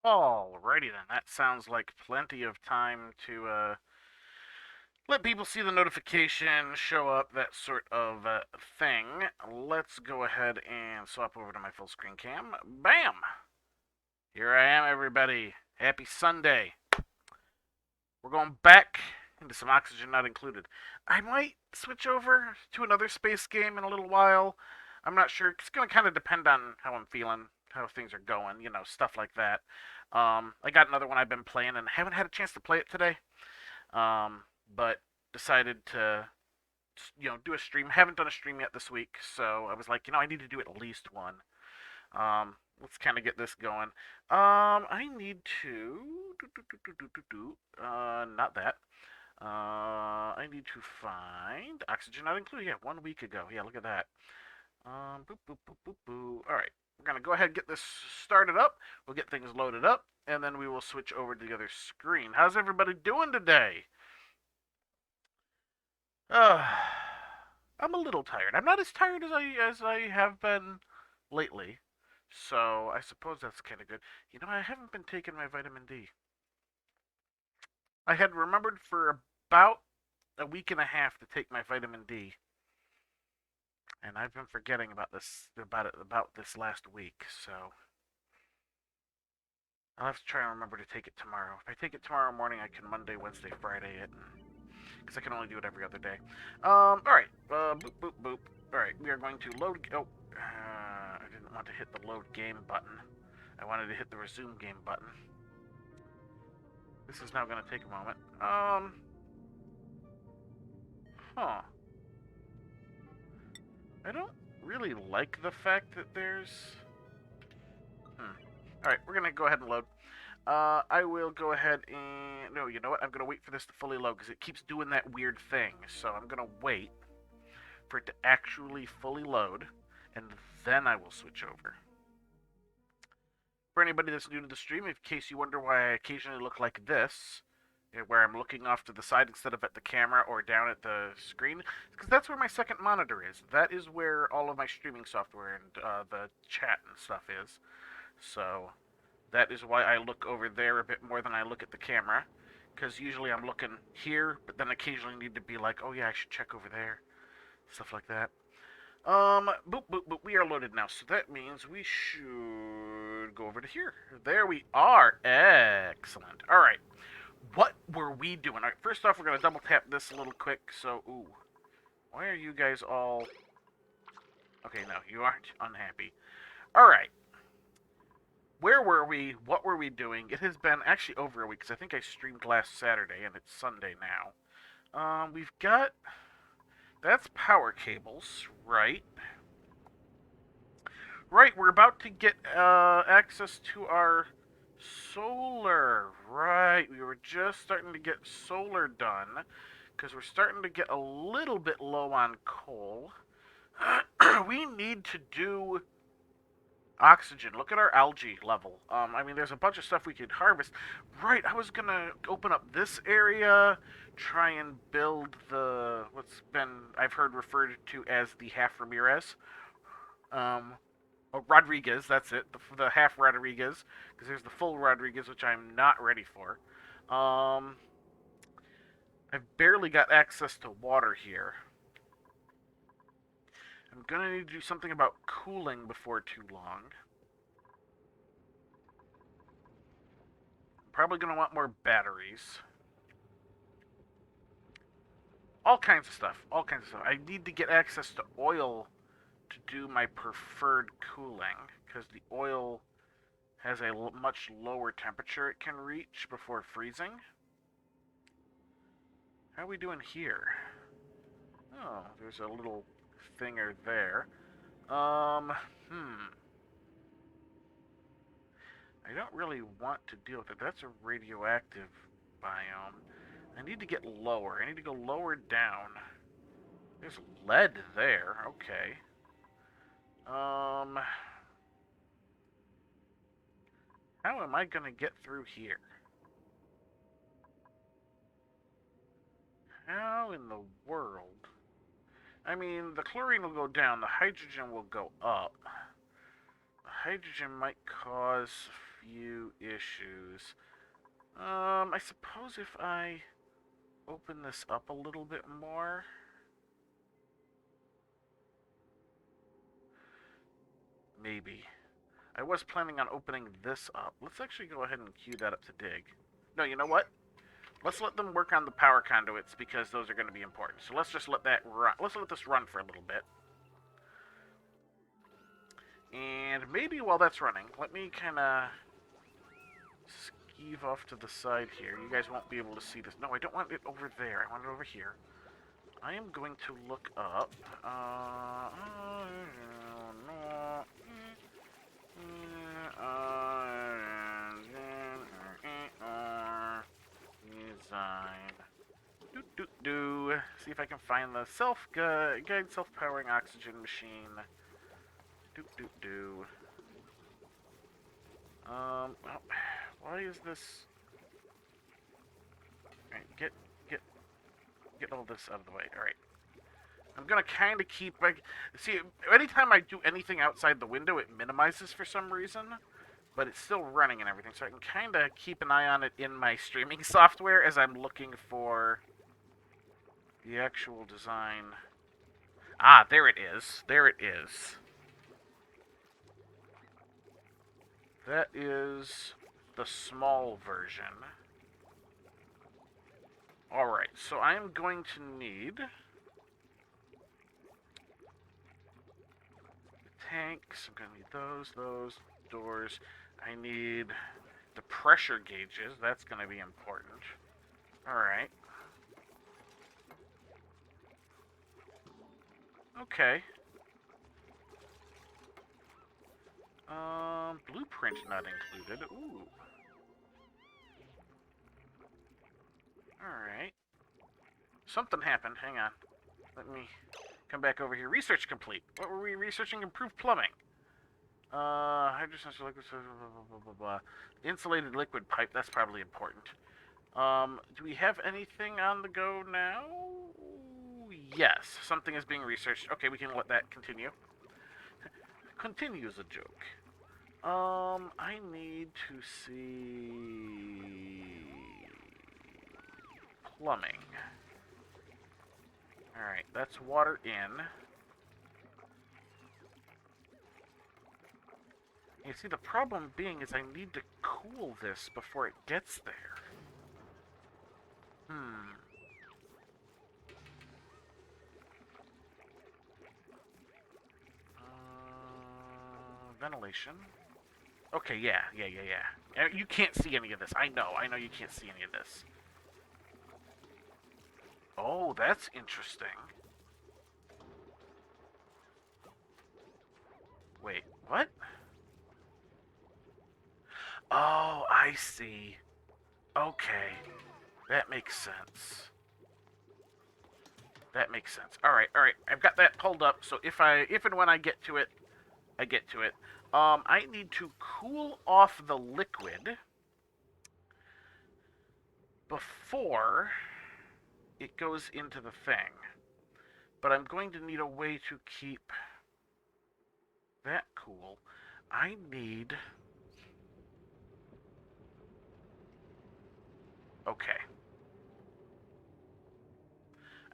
Alrighty then, that sounds like plenty of time to let people see the notification, show up, that sort of thing. Let's go ahead and swap over to my full screen cam. Bam! Here I am, everybody. Happy Sunday. We're going back into some Oxygen Not Included. I might switch over to another space game in a little while. I'm not sure. It's going to kind of depend on how I'm feeling, how things are going, stuff like that. I got another one I've been playing and haven't had a chance to play it today. But decided to, do a stream. Haven't done a stream yet this week, so I was like, I need to do at least one. Let's kind of get this going. I need to not that. I need to find Oxygen Not Included. Yeah, 1 week ago. Yeah, look at that. Boop, boop, boop, boop, boop. All right, we're gonna go ahead and get this started up. We'll get things loaded up, and then we will switch over to the other screen. How's everybody doing today? Uh, I'm a little tired. I'm not as tired as I have been lately, so I suppose that's kind of good. I haven't been taking my vitamin D. I had remembered for about a week and a half to take my vitamin D, and I've been forgetting about this last week. So I'll have to try and remember to take it tomorrow. If I take it tomorrow morning, I can Monday, Wednesday, Friday it, because I can only do it every other day. All right. Boop boop boop. All right, we are going to load. Oh, I didn't want to hit the load game button. I wanted to hit the resume game button. This is now going to take a moment. Huh. I don't really like the fact that there's. All right, we're gonna go ahead and load. I will go ahead and no, you know what? I'm gonna wait for this to fully load because it keeps doing that weird thing. So I'm gonna wait for it to actually fully load, and then I will switch over. For anybody that's new to the stream, in case you wonder why I occasionally look like this, where I'm looking off to the side instead of at the camera or down at the screen, because that's where my second monitor is. That is where all of my streaming software and the chat and stuff is. So that is why I look over there a bit more than I look at the camera, because usually I'm looking here, but then occasionally need to be like, oh yeah, I should check over there, stuff like that. Boop, boop, boop. We are loaded now, so that means we should go over to here. There we are. Excellent. All right. What were we doing? All right, first off, we're gonna double tap this a little quick. So, ooh, why are you guys all? Okay, no, you aren't unhappy. All right. Where were we? What were we doing? It has been actually over a week because I think I streamed last Saturday and it's Sunday now. We've got that's power cables, right? Right, we're about to get access to our solar. Right, we were just starting to get solar done because we're starting to get a little bit low on coal. We need to do oxygen. Look at our algae level. I mean, there's a bunch of stuff we could harvest. Right, I was gonna open up this area, try and build the what's been I've heard referred to as the half Ramirez. Um, oh, Rodriguez, that's it. The half Rodriguez, because there's the full Rodriguez, which I'm not ready for. Um, I've barely got access to water here. I'm gonna need to do something about cooling before too long. Probably gonna want more batteries. All kinds of stuff. All kinds of stuff. I need to get access to oil to do my preferred cooling, because the oil has a much lower temperature it can reach before freezing. How are we doing here? Oh, there's a little thinger there. Hmm. I don't really want to deal with it. That's a radioactive biome. I need to get lower. I need to go lower down. There's lead there. Okay. Um, how am I gonna get through here? How in the world? I mean, the chlorine will go down, the hydrogen will go up. The hydrogen might cause few issues. I suppose if I open this up a little bit more. Maybe. I was planning on opening this up. Let's actually go ahead and queue that up to dig. No, you know what? Let's let them work on the power conduits because those are going to be important. So let's just let that run. Let's let this run for a little bit. And maybe while that's running, let me kind of skeeve off to the side here. You guys won't be able to see this. No, I don't want it over there. I want it over here. I am going to look up. Design. See if I can find the guide self-powering oxygen machine. Oh, why is this? All right, get all this out of the way. All right. I'm gonna kind of keep like, see, anytime I do anything outside the window, it minimizes for some reason, but it's still running and everything, so I can kind of keep an eye on it in my streaming software as I'm looking for the actual design. Ah, there it is. There it is. That is the small version. Alright, so I am going to need tanks. I'm going to need those doors. I need the pressure gauges. That's going to be important. Alright. Okay. Blueprint not included. Ooh. Alright. Something happened. Hang on. Let me come back over here. Research complete. What were we researching? Improved plumbing. Hydrosensor liquid, blah, blah, blah. Insulated liquid pipe. That's probably important. Do we have anything on the go now? Yes. Something is being researched. Okay, we can let that continue. Continues a joke. I need to see plumbing. Alright, that's water in. You see, the problem being is I need to cool this before it gets there. Ventilation. Okay, yeah. You can't see any of this. I know you can't see any of this. Oh, that's interesting. Wait, what? Oh, I see. Okay. That makes sense. That makes sense. Alright. I've got that pulled up, so if and when I get to it, I get to it. I need to cool off the liquid before it goes into the thing. But I'm going to need a way to keep that cool. I need... Okay.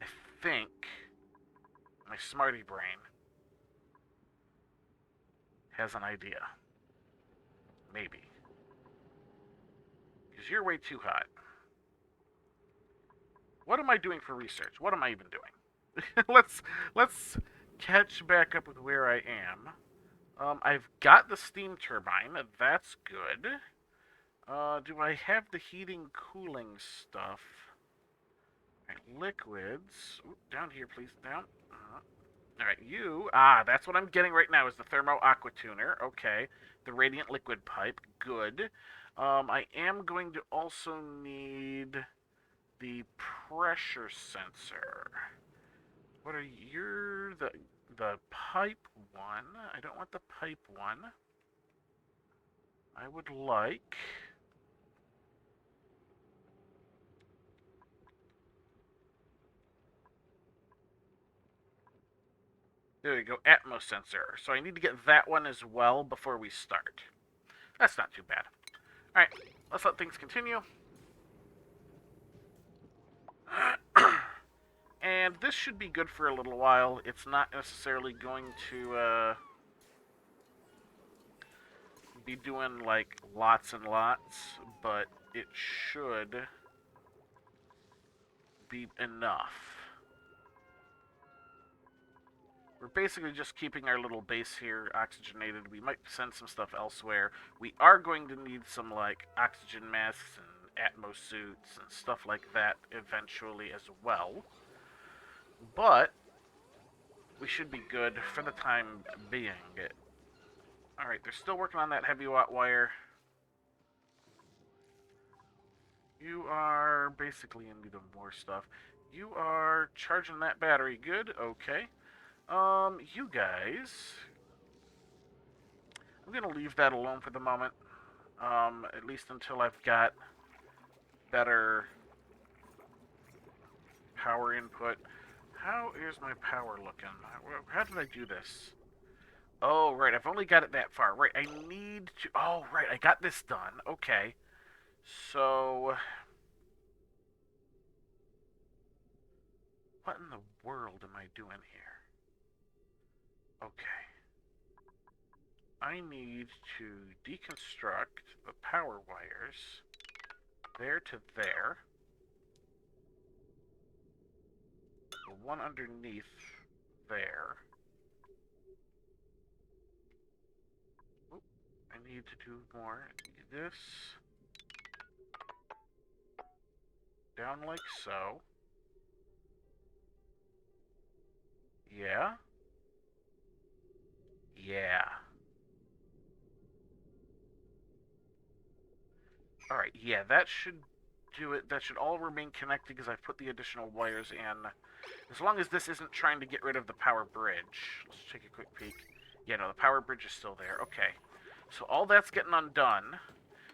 I think my smarty brain has an idea. Maybe. Because you're way too hot. What am I doing for research? What am I even doing? let's catch back up with where I am. I've got the steam turbine. That's good. Do I have the heating cooling stuff? All right, liquids. Ooh, down here, please. Down. Alright, you... that's what I'm getting right now is the Thermo Aqua Tuner. Okay. The Radiant Liquid Pipe. Good. I am going to also need the pressure sensor. What are you... The pipe one. I don't want the pipe one. I would like... There we go, Atmos sensor. So I need to get that one as well before we start. That's not too bad. Alright, let's let things continue. And this should be good for a little while. It's not necessarily going to be doing, like, lots and lots, but it should be enough. We're basically just keeping our little base here oxygenated. We might send some stuff elsewhere. We are going to need some, like, oxygen masks and Atmos suits and stuff like that eventually as well. But we should be good for the time being. Alright, they're still working on that heavy watt wire. You are basically in need of more stuff. You are charging that battery. Good, okay. You guys... I'm gonna leave that alone for the moment. At least until I've got better power input. How is my power looking? How did I do this? Oh, right, I've only got it that far. Right, I need to... Oh, right, I got this done. Okay. So... What in the world am I doing here? Okay. I need to deconstruct the power wires there to there. The one underneath there. Oop, I need to do more. This down like so. Yeah. Yeah. Alright, yeah, that should do it. That should all remain connected because I've put the additional wires in. As long as this isn't trying to get rid of the power bridge. Let's take a quick peek. Yeah, no, the power bridge is still there. Okay. So all that's getting undone.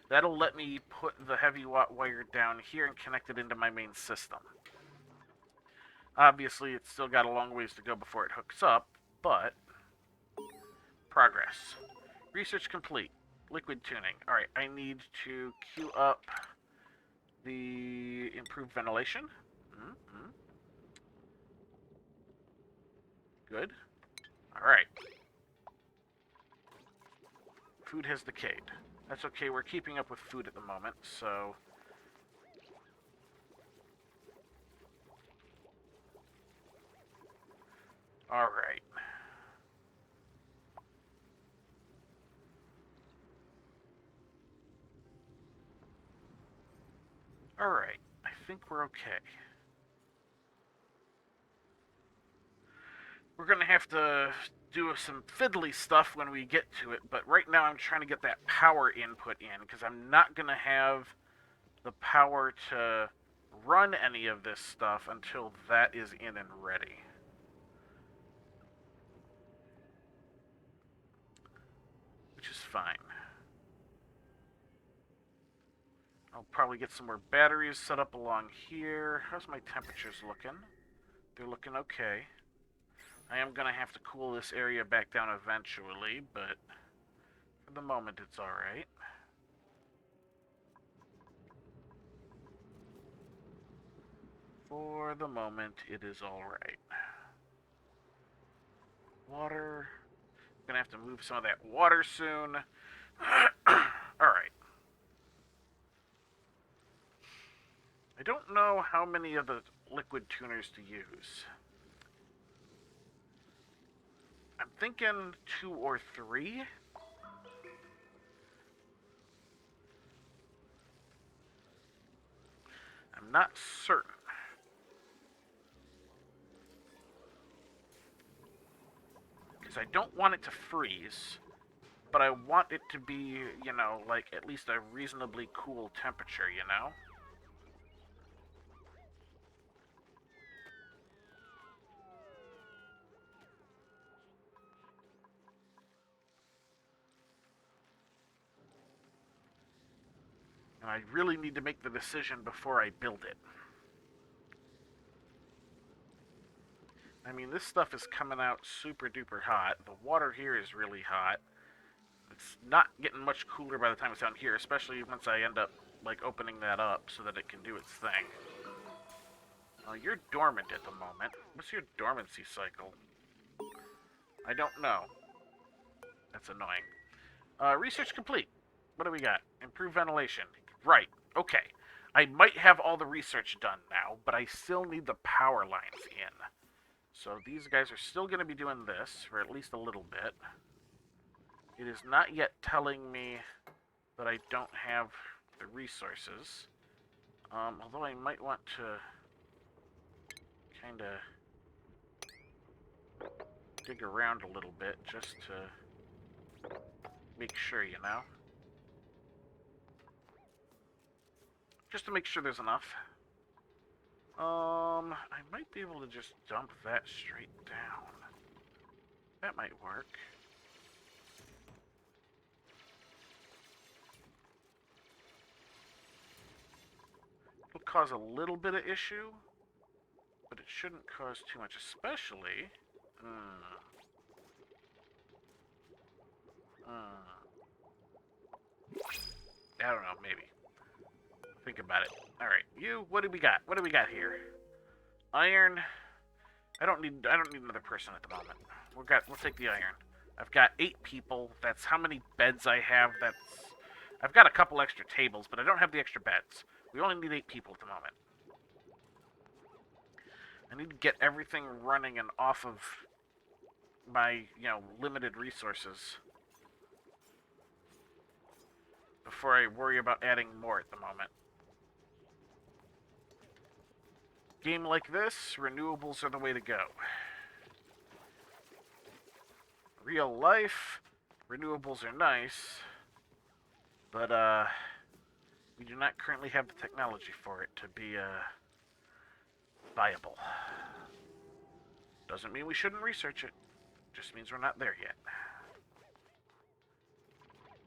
That'll let me put the heavy watt wire down here and connect it into my main system. Obviously, it's still got a long ways to go before it hooks up, but... Progress. Research complete. Liquid tuning. Alright, I need to queue up the improved ventilation. Good. Alright. Food has decayed. That's okay, we're keeping up with food at the moment, so... Alright. Alright, I think we're okay. We're gonna have to do some fiddly stuff when we get to it, but right now I'm trying to get that power input in, because I'm not gonna have the power to run any of this stuff until that is in and ready. Which is fine. I'll probably get some more batteries set up along here. How's my temperatures looking? They're looking okay. I am going to have to cool this area back down eventually, but for the moment it's alright. For the moment it is alright. Water. I'm going to have to move some of that water soon. Alright. I don't know how many of the liquid tuners to use. I'm thinking 2 or 3. I'm not certain. Because I don't want it to freeze, but I want it to be, you know, like at least a reasonably cool temperature, you know? And I really need to make the decision before I build it. I mean, this stuff is coming out super duper hot. The water here is really hot. The it's not getting much cooler by the time it's down here, especially once I end up, like, opening that up so that it can do its thing. You're dormant at the moment. What's your dormancy cycle? I don't know. That's annoying. Research complete. What do we got? Improved ventilation. Right. Okay. I might have all the research done now, but I still need the power lines in. So these guys are still going to be doing this for at least a little bit. It is not yet telling me that I don't have the resources. Although I might want to kind of dig around a little bit just to make sure, you know? Just to make sure there's enough. I might be able to just dump that straight down. That might work. It'll cause a little bit of issue, but it shouldn't cause too much, especially... I don't know, maybe. Think about it. Alright, you, what do we got? What do we got here? Iron. I don't need another person at the moment. We'll take the iron. I've got 8 people. That's how many beds I have. I've got a couple extra tables, but I don't have the extra beds. We only need 8 people at the moment. I need to get everything running and off of my, limited resources before I worry about adding more at the moment. Game like this, renewables are the way to go. Real life, renewables are nice, but we do not currently have the technology for it to be viable. Doesn't mean we shouldn't research it. Just means we're not there yet.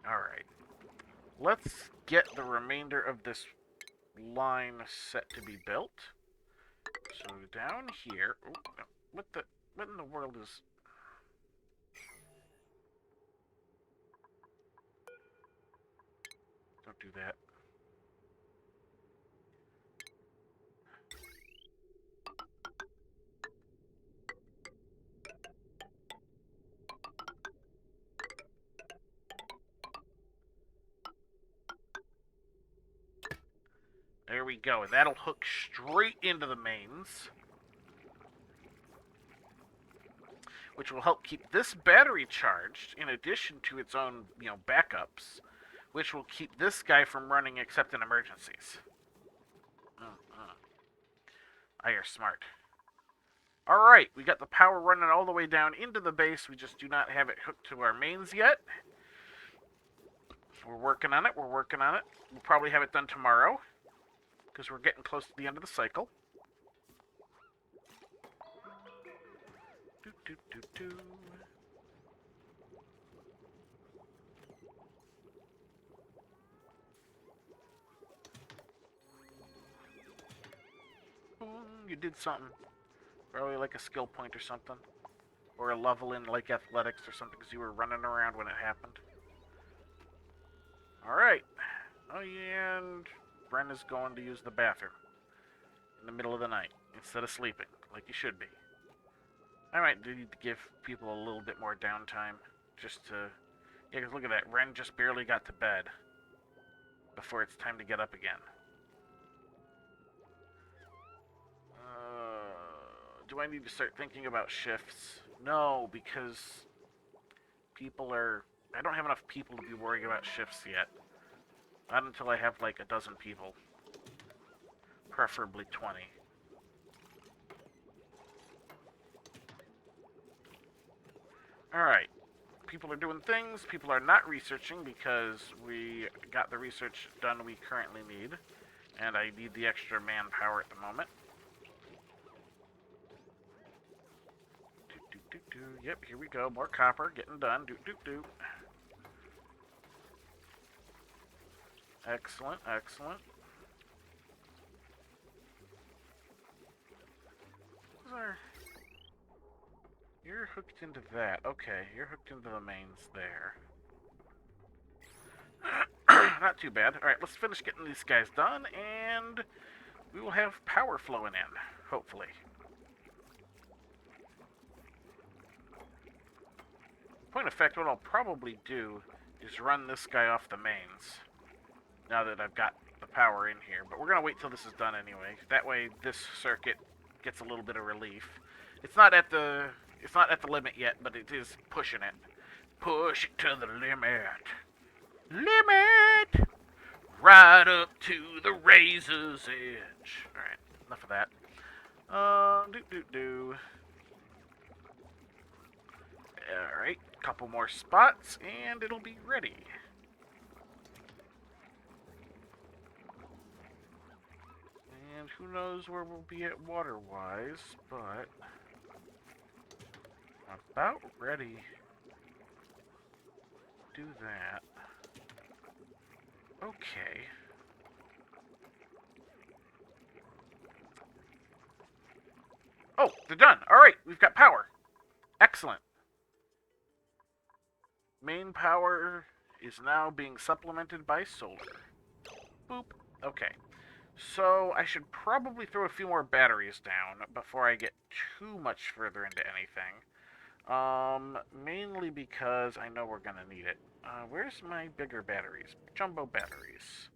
Alright. Let's get the remainder of this line set to be built. So down here... Oh, what in the world is... Don't do that. There we go, and that'll hook straight into the mains. Which will help keep this battery charged, in addition to its own, backups. Which will keep this guy from running except in emergencies. I are smart. Alright, we got the power running all the way down into the base. We just do not have it hooked to our mains yet. We're working on it. We'll probably have it done tomorrow, because we're getting close to the end of the cycle. You did something. Probably like a skill point or something. Or a level in like athletics or something, because you were running around when it happened. Alright. Oh yeah, and Bren is going to use the bathroom in the middle of the night instead of sleeping, like you should be. I might need to give people a little bit more downtime, just to... Yeah, because look at that, Ren just barely got to bed before it's time to get up again. Do I need to start thinking about shifts? No, because people are... I don't have enough people to be worrying about shifts yet. Not until I have like a dozen people. Preferably 20. Alright. People are doing things. People are not researching because we got the research done we currently need. And I need the extra manpower at the moment. Yep, here we go. More copper getting done. Excellent, excellent. You're hooked into that. Okay, you're hooked into the mains there. Not too bad. Alright, let's finish getting these guys done, and we will have power flowing in, hopefully. Point of fact, what I'll probably do is run this guy off the mains, now that I've got the power in here. But we're going to wait till this is done anyway. That way this circuit gets a little bit of relief. It's not at the limit yet, but it is pushing it. Push it to the limit. Limit! Right up to the razor's edge. Alright, enough of that. Alright, couple more spots, and it'll be ready. And who knows where we'll be at water-wise, but about ready to do that. Okay. Oh, they're done. Alright, we've got power. Excellent. Main power is now being supplemented by solar. Boop. Okay. So I should probably throw a few more batteries down before I get too much further into anything. Mainly because I know we're gonna need it. Where's my bigger batteries? Jumbo batteries.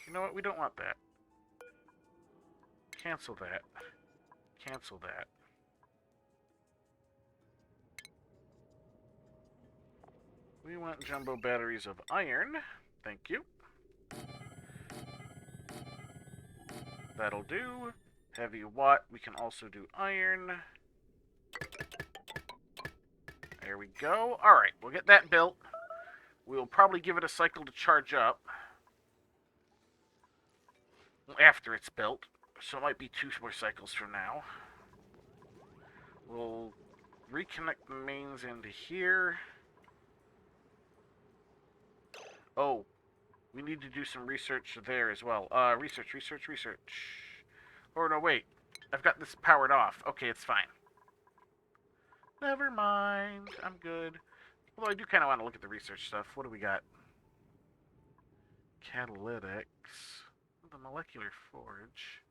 You know what? We don't want that. Cancel that. Cancel that. We want jumbo batteries of iron. Thank you. That'll do. Heavy watt. We can also do iron. There we go. Alright, we'll get that built. We'll probably give it a cycle to charge up after it's built. So it might be 2 more cycles from now. We'll reconnect the mains into here. Oh, we need to do some research there as well. Research. Oh, no, wait. I've got this powered off. Okay, it's fine. Never mind. I'm good. Although I do kind of want to look at the research stuff. What do we got? Catalytics. The molecular forge.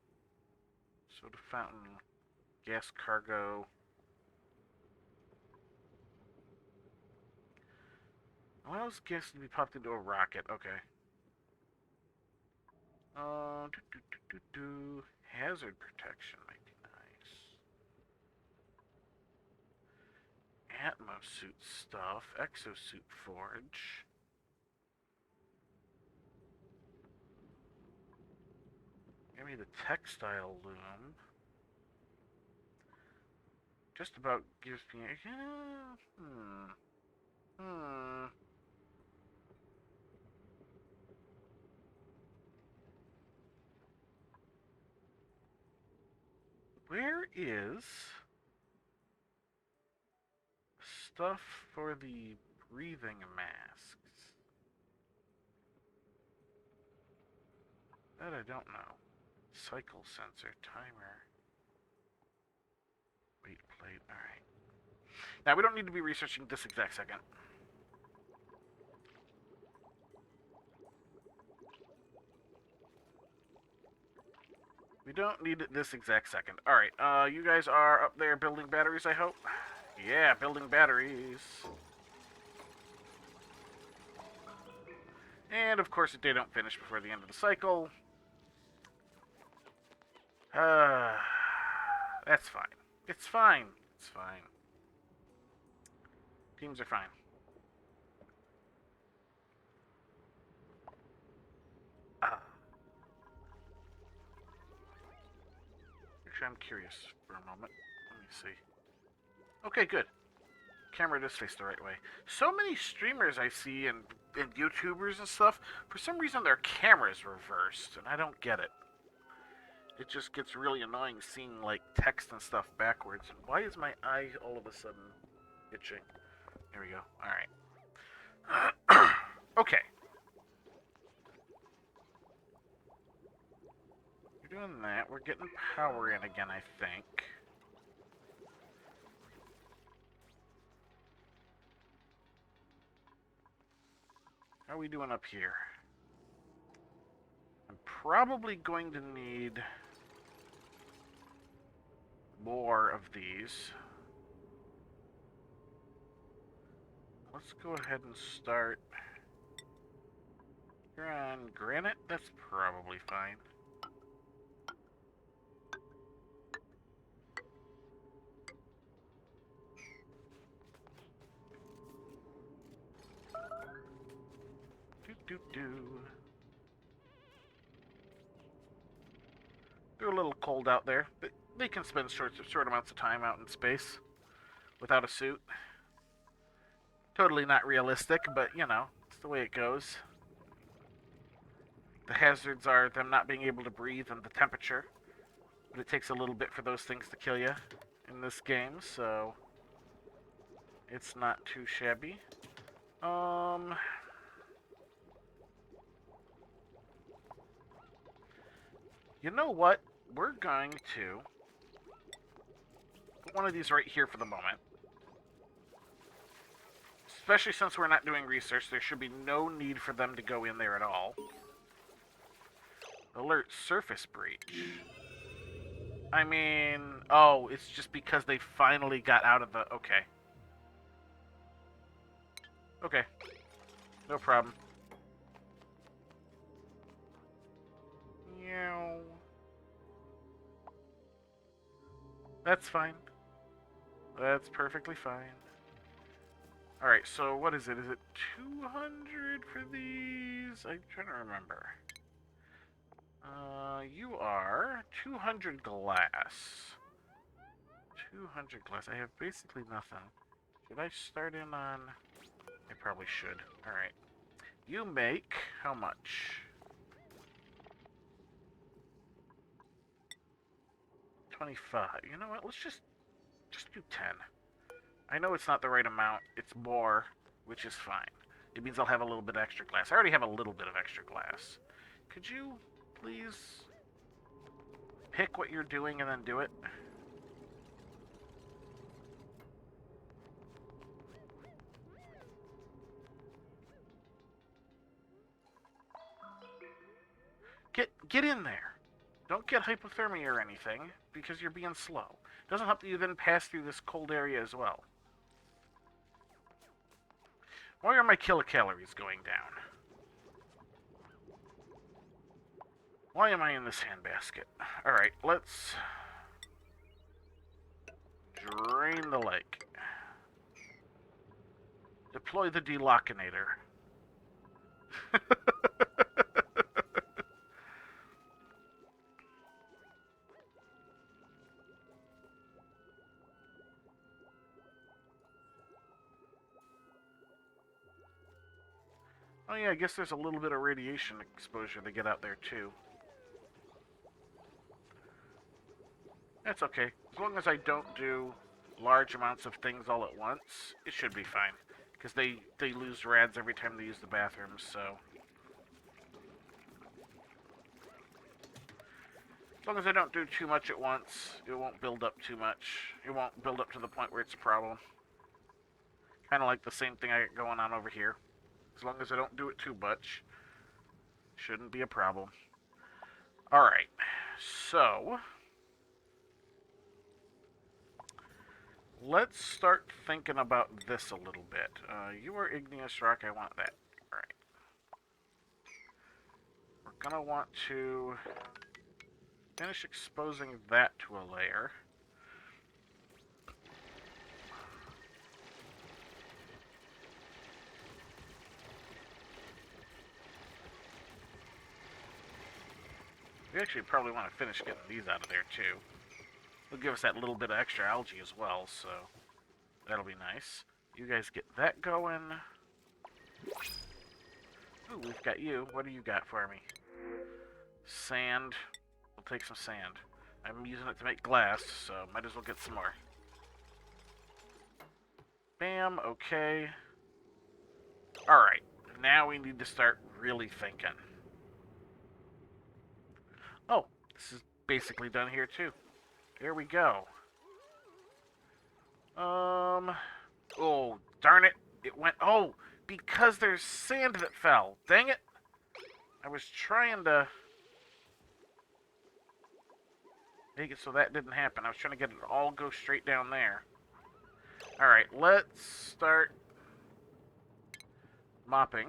Soda fountain. Gas cargo. Allows gas to be popped into a rocket. Okay. Hazard protection might be nice. Atmosuit stuff. Exosuit forge. Give me the textile loom. Just about gives me Where is stuff for the breathing masks? That I don't know. Cycle sensor, timer. Weight plate, alright. Now, we don't need to be researching this exact second. We don't need it this exact second. Alright, you guys are up there building batteries, I hope? Yeah, building batteries. And, of course, if they don't finish before the end of the cycle... that's fine. It's fine. It's fine. Teams are fine. Actually, I'm curious for a moment. Let me see. Okay, good. Camera does face the right way. So many streamers I see and YouTubers and stuff, for some reason their camera's reversed, and I don't get it. It just gets really annoying seeing, like, text and stuff backwards. And why is my eye all of a sudden itching? There we go. Alright. Okay. We're doing that. We're getting power in again, I think. How are we doing up here? I'm probably going to need more of these. Let's go ahead and start. You're on granite? That's probably fine. They're a little cold out there. They can spend short amounts of time out in space without a suit. Totally not realistic, but you know, it's the way it goes. The hazards are them not being able to breathe and the temperature. But it takes a little bit for those things to kill you in this game, so it's not too shabby. You know what? We're going to put one of these right here for the moment. Especially since we're not doing research, there should be no need for them to go in there at all. Alert surface breach. I mean, oh, it's just because they finally got out of the... Okay. Okay. No problem. Meow. That's fine. That's perfectly fine. Alright, so what is it? Is it 200 for these? I'm trying to remember. You are 200 glass. 200 glass. I have basically nothing. Should I start in on... I probably should. Alright. You make... how much? 25. You know what? Let's just do 10. I know it's not the right amount. It's more, which is fine. It means I'll have a little bit of extra glass. I already have a little bit of extra glass. Could you please pick what you're doing and then do it? Get in there. Don't get hypothermia or anything, because you're being slow. Doesn't help that you then pass through this cold area as well. Why are my kilocalories going down? Why am I in this handbasket? Alright, let's drain the lake. Deploy the delocinator. Oh yeah, I guess there's a little bit of radiation exposure they get out there too. That's okay. As long as I don't do large amounts of things all at once, it should be fine. Because they lose rads every time they use the bathrooms, so... As long as I don't do too much at once, it won't build up too much. It won't build up to the point where it's a problem. Kind of like the same thing I got going on over here. As long as I don't do it too much, shouldn't be a problem. Alright, so... let's start thinking about this a little bit. You are igneous rock, I want that. Alright. We're gonna want to finish exposing that to a layer. We actually probably want to finish getting these out of there, too. It'll give us that little bit of extra algae as well, so that'll be nice. You guys get that going. Ooh, we've got you. What do you got for me? Sand. We'll take some sand. I'm using it to make glass, so might as well get some more. Bam, okay. Alright, now we need to start really thinking. Oh, this is basically done here too. There we go. Oh, darn it. It went... Oh, because there's sand that fell. Dang it. I was trying to make it so that didn't happen. I was trying to get it to all go straight down there. Alright, let's start mopping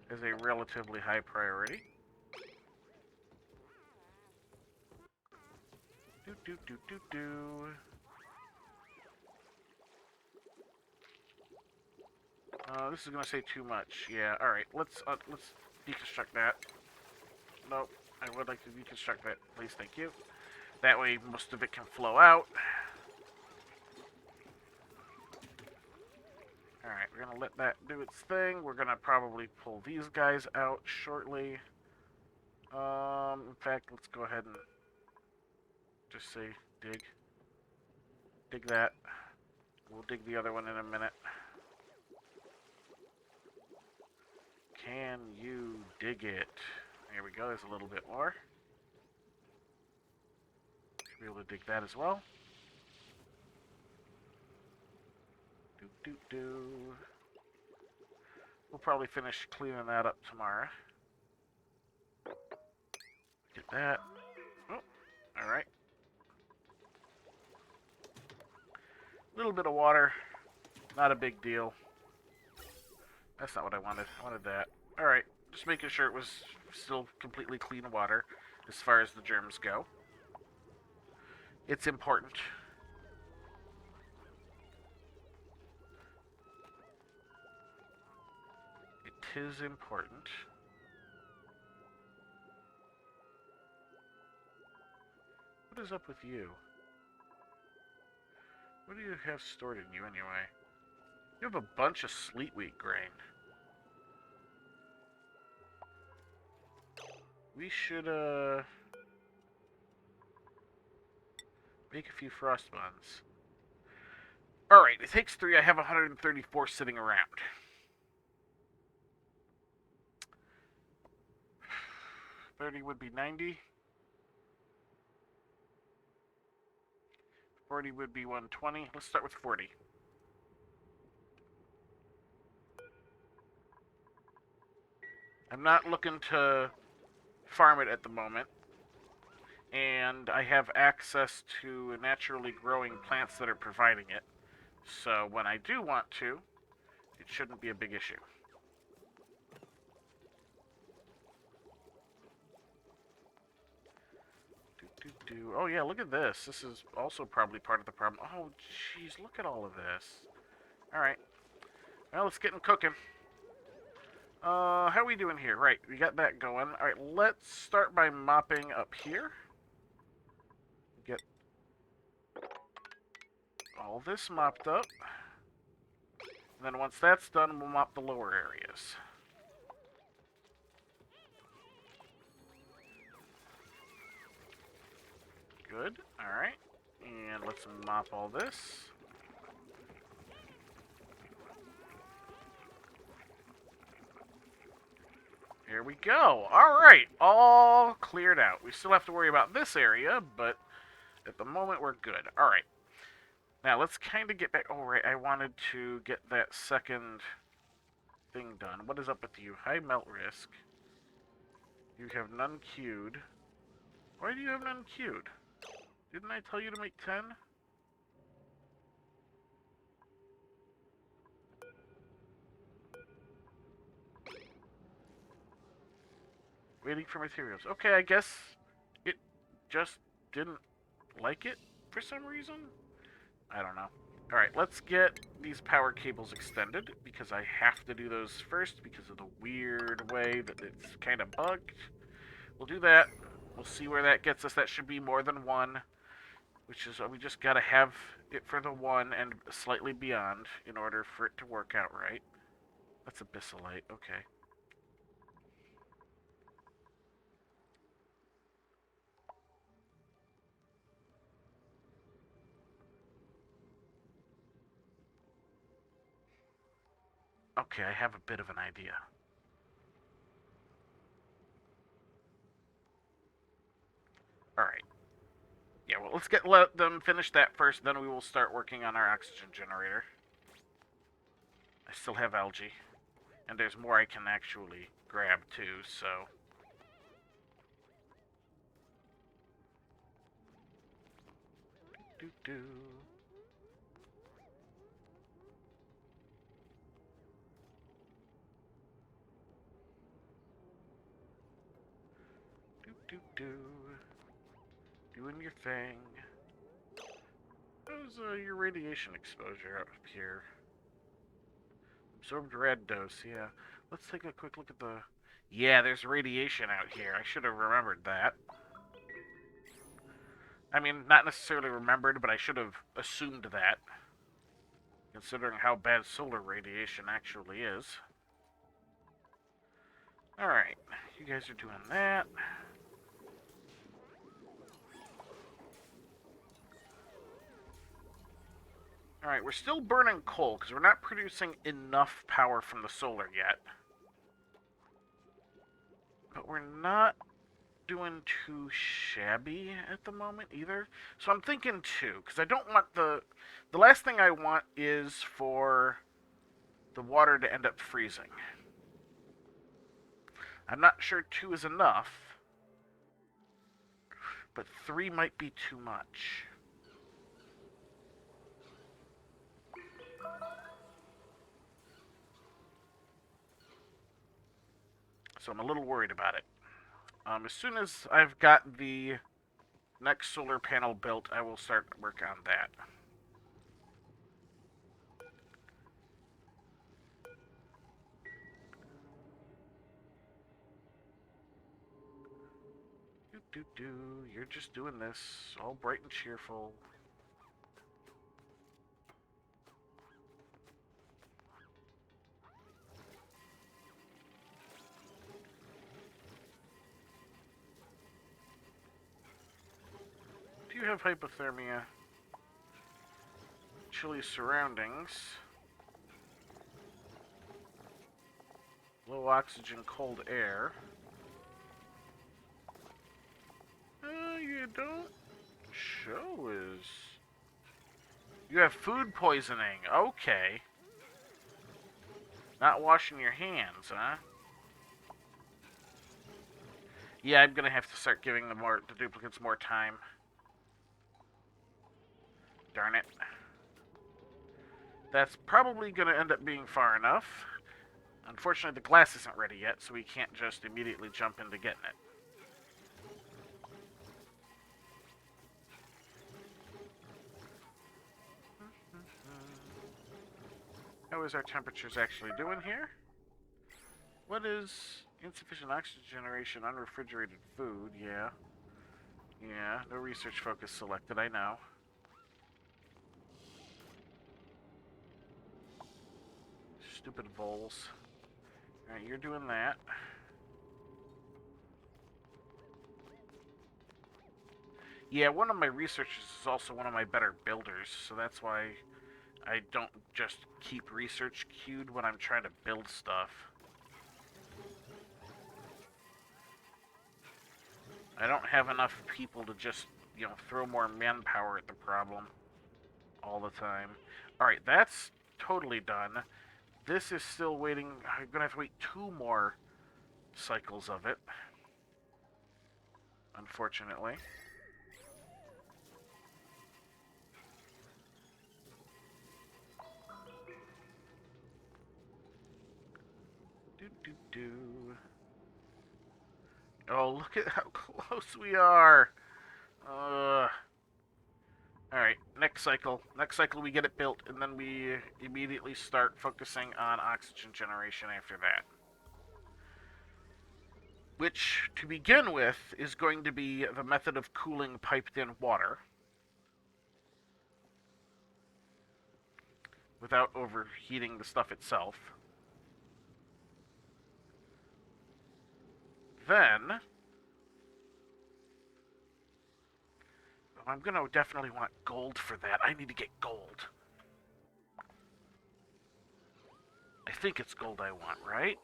as a relatively high priority. Do do do do do. This is gonna say too much. Yeah. All right. Let's deconstruct that. Nope. I would like to deconstruct that, please. Thank you. That way, most of it can flow out. All right. We're gonna let that do its thing. We're gonna probably pull these guys out shortly. In fact, let's go ahead and just say dig. Dig that. We'll dig the other one in a minute. Can you dig it? There we go, there's a little bit more. Should be able to dig that as well. We'll probably finish cleaning that up tomorrow. Get that. Oh, alright. A little bit of water. Not a big deal. That's not what I wanted. I wanted that. Alright. Just making sure it was still completely clean water as far as the germs go. It's important. It is important. What is up with you? What do you have stored in you anyway? You have a bunch of sleet wheat grain. We should, make a few frost buns. Alright, it takes 3. I have 134 sitting around. $30 would be 90. 40 would be 120. Let's start with 40. I'm not looking to farm it at the moment. And I have access to naturally growing plants that are providing it. So when I do want to, it shouldn't be a big issue. Oh yeah, look at this. This is also probably part of the problem. Oh jeez, look at all of this. Alright. Well, let's get cooking. How are we doing here? Right, we got that going. Alright, let's start by mopping up here. Get all this mopped up. And then once that's done, we'll mop the lower areas. Good. Alright. And let's mop all this. Here we go. Alright. All cleared out. We still have to worry about this area, but at the moment we're good. Alright. Now let's kind of get back. Oh, right. I wanted to get that second thing done. What is up with you? High melt risk. You have none queued. Why do you have none queued? Didn't I tell you to make 10? Waiting for materials. Okay, I guess it just didn't like it for some reason? I don't know. Alright, let's get these power cables extended, because I have to do those first because of the weird way that it's kind of bugged. We'll do that. We'll see where that gets us. That should be more than one, which is, we just gotta have it for the one and slightly beyond in order for it to work out right. That's abyssalite, okay. Okay, I have a bit of an idea. Alright. Yeah, well, let them finish that first, then we will start working on our oxygen generator. I still have algae. And there's more I can actually grab too, so... Do-do. Do-do-do. Doing your thing. How's your radiation exposure up here? Absorbed red dose, yeah. Let's take a quick look at the... Yeah, there's radiation out here. I should have remembered that. I mean, not necessarily remembered, but I should have assumed that. Considering how bad solar radiation actually is. Alright, you guys are doing that. Alright, we're still burning coal, because we're not producing enough power from the solar yet. But we're not doing too shabby at the moment, either. So I'm thinking 2, because I don't want the... The last thing I want is for the water to end up freezing. I'm not sure 2 is enough, but 3 might be too much. So I'm a little worried about it. As soon as I've got the next solar panel built, I will start work on that. You're just doing this all bright and cheerful. Do you have hypothermia? Chilly surroundings. Low oxygen, cold air. You don't show is... You have food poisoning. Okay. Not washing your hands, huh? Yeah, I'm gonna have to start giving the duplicates more time. Darn it. That's probably gonna end up being far enough. Unfortunately, the glass isn't ready yet, so we can't just immediately jump into getting it. How is our temperatures actually doing here? What is insufficient oxygen generation, unrefrigerated food? Yeah. Yeah, no research focus selected, I know. Stupid voles. Alright, you're doing that. Yeah, one of my researchers is also one of my better builders, so that's why I don't just keep research queued when I'm trying to build stuff. I don't have enough people to just, you know, throw more manpower at the problem all the time. Alright, that's totally done. This is still waiting. I'm gonna have to wait 2 more cycles of it. Unfortunately. Do. Oh, look at how close we are. Alright, next cycle. Next cycle we get it built, and then we immediately start focusing on oxygen generation after that. Which, to begin with, is going to be the method of cooling piped-in water. Without overheating the stuff itself. Then... I'm gonna definitely want gold for that. I need to get gold. I think it's gold I want, right?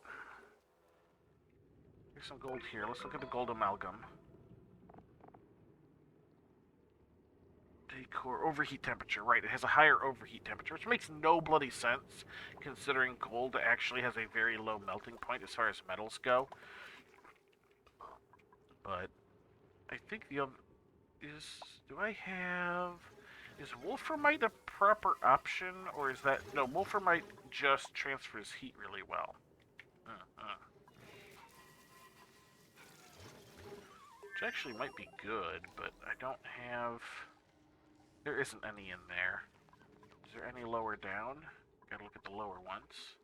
There's some gold here. Let's look at the gold amalgam. Decor, overheat temperature, right. It has a higher overheat temperature, which makes no bloody sense, considering gold actually has a very low melting point as far as metals go. But I think the other is... Do I have... Is Wolframite a proper option, or is that... No, Wolframite just transfers heat really well. Which actually might be good, but I don't have... There isn't any in there. Is there any lower down? Gotta look at the lower ones.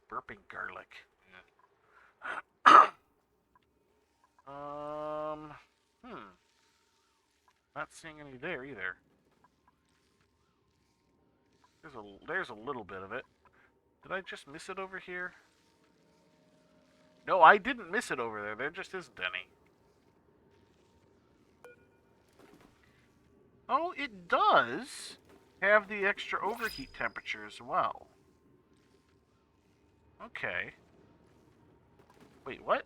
Burping garlic. Not seeing any there either. There's a little bit of it. Did I just miss it over here? No, I didn't miss it over there. There just isn't any. Oh, it does have the extra overheat temperature as well. Okay. Wait, what?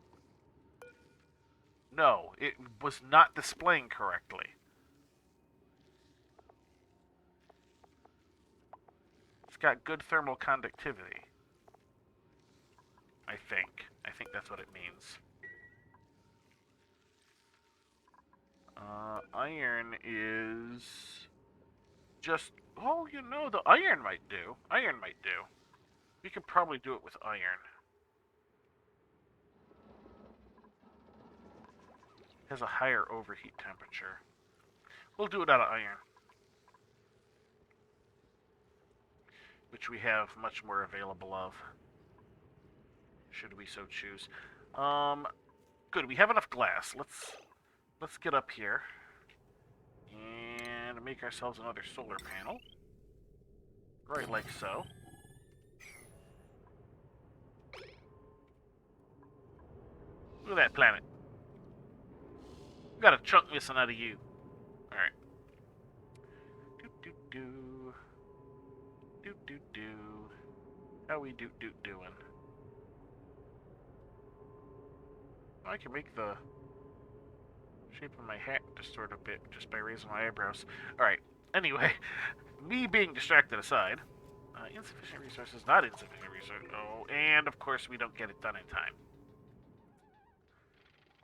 No, it was not displaying correctly. It's got good thermal conductivity. I think. I think that's what it means. Iron is just... Oh, you know, the iron might do. Iron might do. We could probably do it with iron. It has a higher overheat temperature. We'll do it out of iron. Which we have much more available of. Should we so choose. Good, we have enough glass. Let's get up here. And make ourselves another solar panel. Right like so. Look at that planet. We got a chunk missing out of you. Alright. Do-do-do. Do-do-do. How we doing? I can make the shape of my hat distort a bit just by raising my eyebrows. Alright, anyway, me being distracted aside, insufficient resources, not insufficient resources. Oh, and of course we don't get it done in time.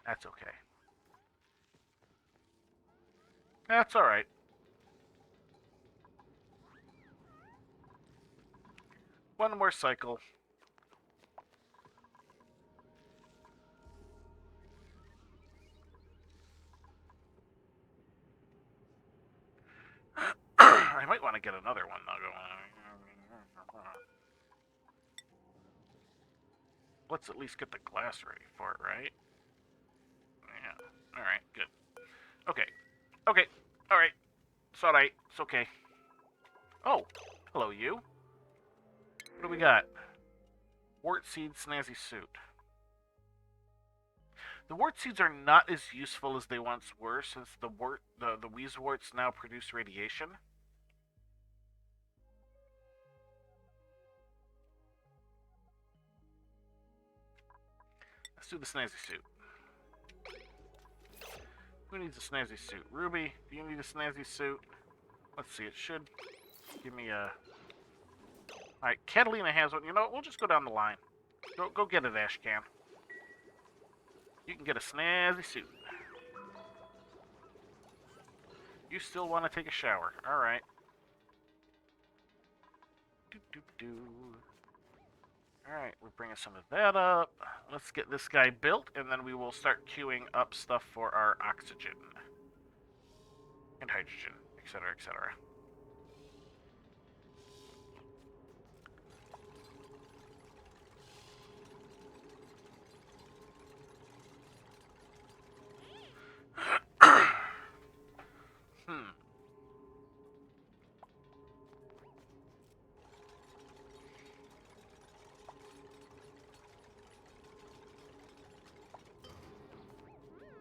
That's okay. That's alright. One more cycle. I might want to get another one though. Let's at least get the glass ready for it, right? Yeah. Alright, good. Okay. Okay. Alright. It's alright. It's okay. Oh. Hello, you. What do we got? Wart seed snazzy suit. The wart seeds are not as useful as they once were, since the Wheezeworts now produce radiation. Let's do the snazzy suit. Who needs a snazzy suit? Ruby, do you need a snazzy suit? Let's see, it should give me a... Alright, Catalina has one. You know what? We'll just go down the line. Go get it, Ashcan. You can get a snazzy suit. You still want to take a shower. Alright. Alright, we're bringing some of that up. Let's get this guy built, and then we will start queuing up stuff for our oxygen. And hydrogen, etc., etc.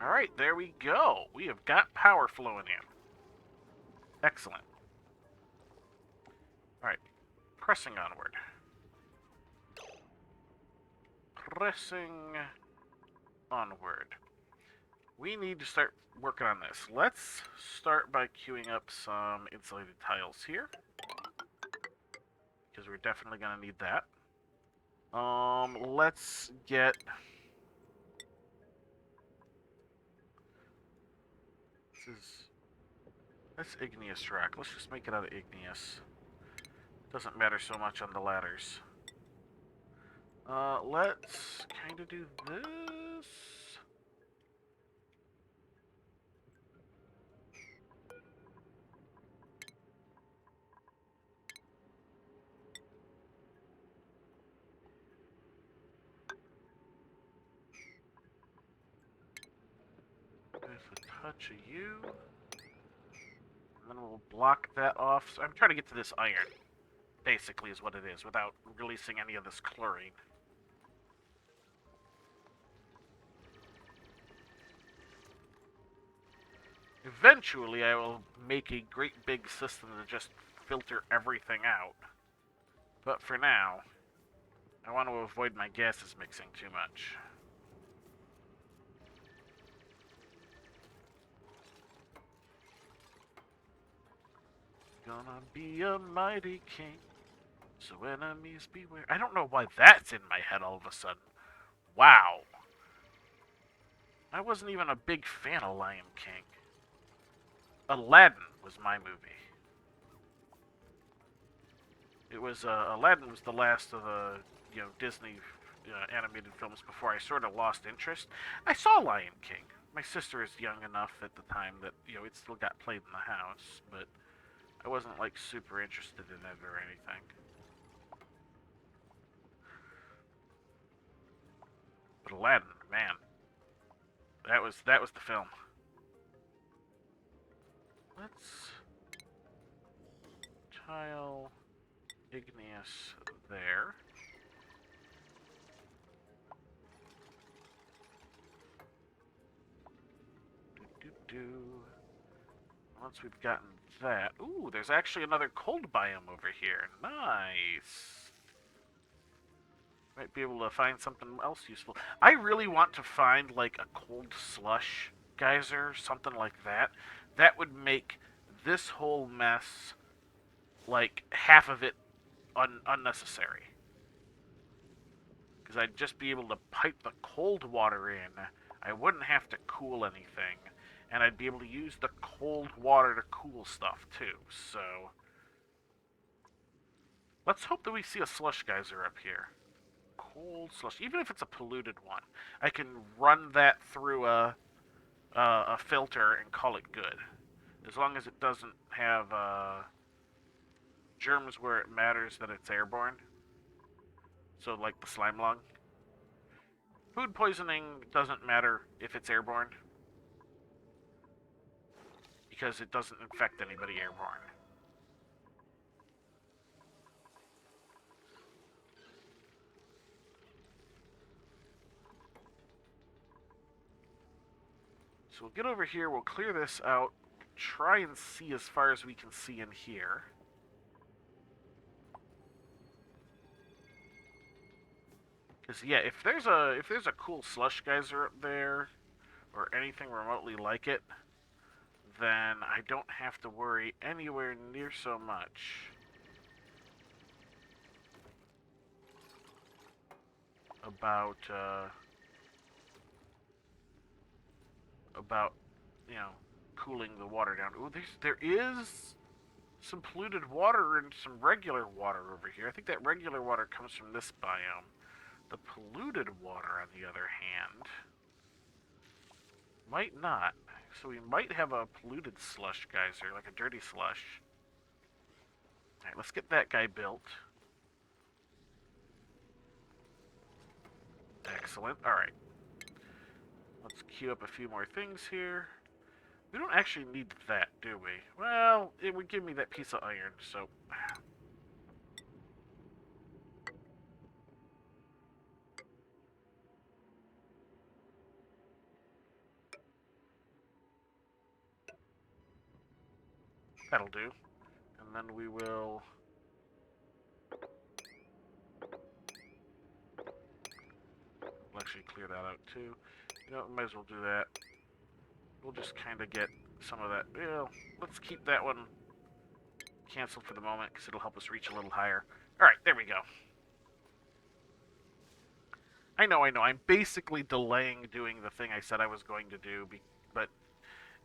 Alright, there we go. We have got power flowing in. Excellent. Alright, pressing onward. Pressing onward. We need to start working on this. Let's start by queuing up some insulated tiles here, because we're definitely going to need that. Let's get... That's igneous rock. Let's just make it out of igneous. Doesn't matter so much on the ladders. Let's kind of do this. With a touch of you. And then we'll block that off. So I'm trying to get to this iron, basically, is what it is, without releasing any of this chlorine. Eventually, I will make a great big system to just filter everything out. But for now, I want to avoid my gases mixing too much. Gonna be a mighty king, so enemies beware. I don't know why that's in my head all of a sudden. Wow. I wasn't even a big fan of Lion King. Aladdin was my movie. It was, Aladdin was the last of the, Disney animated films before I sort of lost interest. I saw Lion King. My sister is young enough at the time that, it still got played in the house, but I wasn't, like, super interested in it or anything. But Aladdin, man, that was the film. Let's tile igneous there. Once we've gotten that... Ooh, there's actually another cold biome over here. Nice. Might be able to find something else useful. I really want to find, like, a cold slush geyser, something like that. That would make this whole mess, like, half of it unnecessary. Because I'd just be able to pipe the cold water in. I wouldn't have to cool anything. And I'd be able to use the cold water to cool stuff, too. So, let's hope that we see a slush geyser up here. Cold slush. Even if it's a polluted one, I can run that through a filter and call it good. As long as it doesn't have germs where it matters that it's airborne. So, like the slime lung. Food poisoning doesn't matter if it's airborne, because it doesn't infect anybody airborne. So we'll get over here, we'll clear this out, try and see as far as we can see in here. Because yeah, if there's a cool slush geyser up there, or anything remotely like it, then I don't have to worry anywhere near so much about cooling the water down. Ooh, there is some polluted water and some regular water over here. I think that regular water comes from this biome. The polluted water, on the other hand, might not. So we might have a polluted slush geyser, like a dirty slush. Alright, let's get that guy built. Excellent. Alright. Let's queue up a few more things here. We don't actually need that, do we? Well, it would give me that piece of iron, so... That'll do. And then we will... We'll actually clear that out, too. You know, might as well do that. We'll just kind of get some of that. Well, let's keep that one canceled for the moment because it'll help us reach a little higher. All right, there we go. I know. I'm basically delaying doing the thing I said I was going to do, but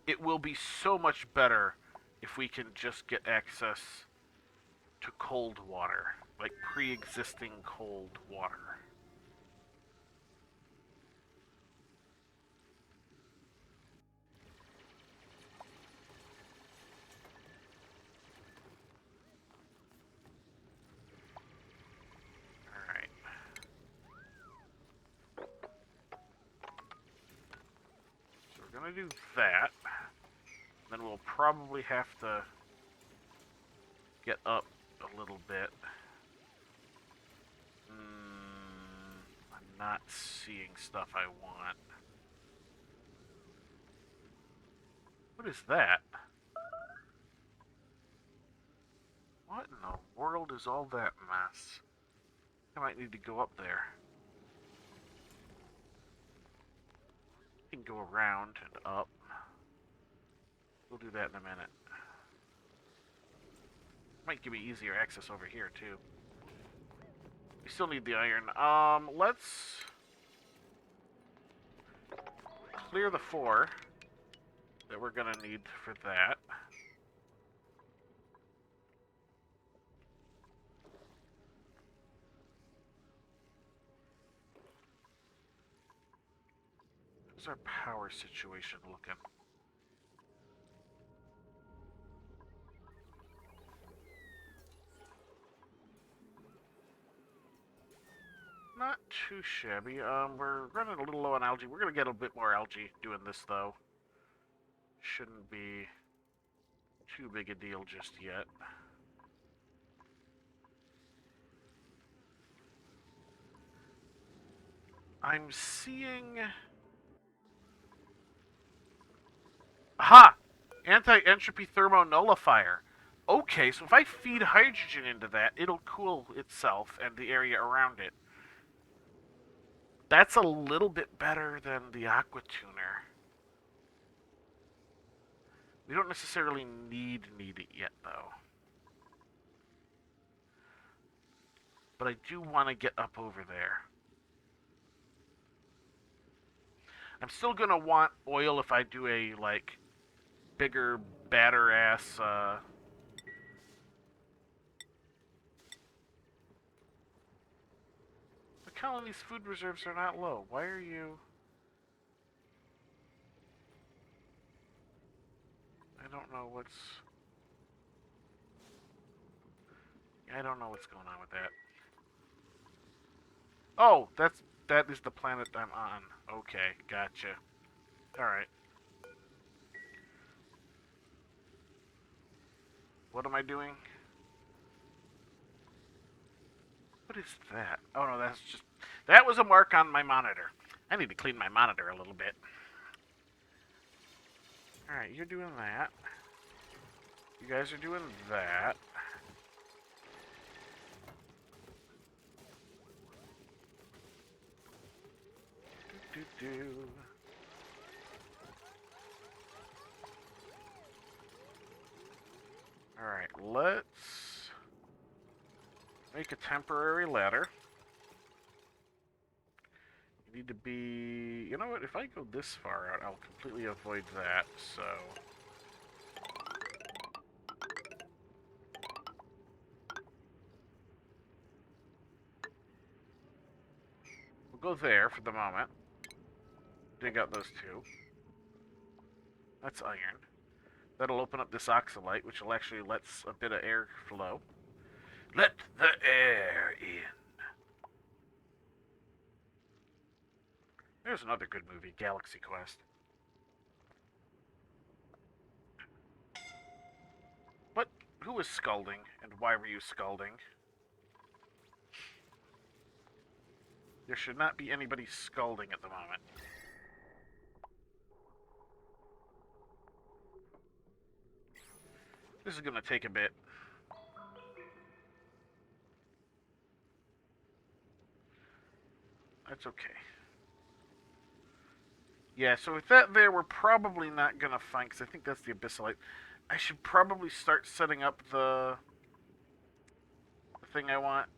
it will be so much better if we can just get access to cold water, like pre-existing cold water. Alright. So we're gonna do that. Then we'll probably have to get up a little bit. I'm not seeing stuff I want. What is that? What in the world is all that mess? I might need to go up there. You can go around and up. We'll do that in a minute. Might give me easier access over here, too. We still need the iron. Let's clear the 4 that we're gonna need for that. How's our power situation looking? Not too shabby. We're running a little low on algae. We're gonna get a bit more algae doing this, though. Shouldn't be too big a deal just yet. I'm seeing... Aha! Anti-entropy thermonullifier. Okay, so if I feed hydrogen into that, it'll cool itself and the area around it. That's a little bit better than the aqua tuner. We don't necessarily need it yet, though. But I do want to get up over there. I'm still going to want oil if I do a, like, bigger, badder-ass, The colony's food reserves are not low. Why are you... I don't know what's going on with that. Oh, that is the planet I'm on. Okay, gotcha. Alright. What am I doing? What is that? Oh no, that's just... That was a mark on my monitor. I need to clean my monitor a little bit. Alright, you're doing that. You guys are doing that. Do. Alright, let's make a temporary ladder. You need to be... You know what? If I go this far out, I'll completely avoid that, so... We'll go there for the moment. Dig out those 2. That's iron. That'll open up this oxalite, which will actually let a bit of air flow. Let the air in. There's another good movie, Galaxy Quest. What? Who was scalding, and why were you scalding? There should not be anybody scalding at the moment. This is going to take a bit. That's okay. Yeah, so with that there, we're probably not going to find, because I think that's the Abyssalite. I should probably start setting up the thing I want,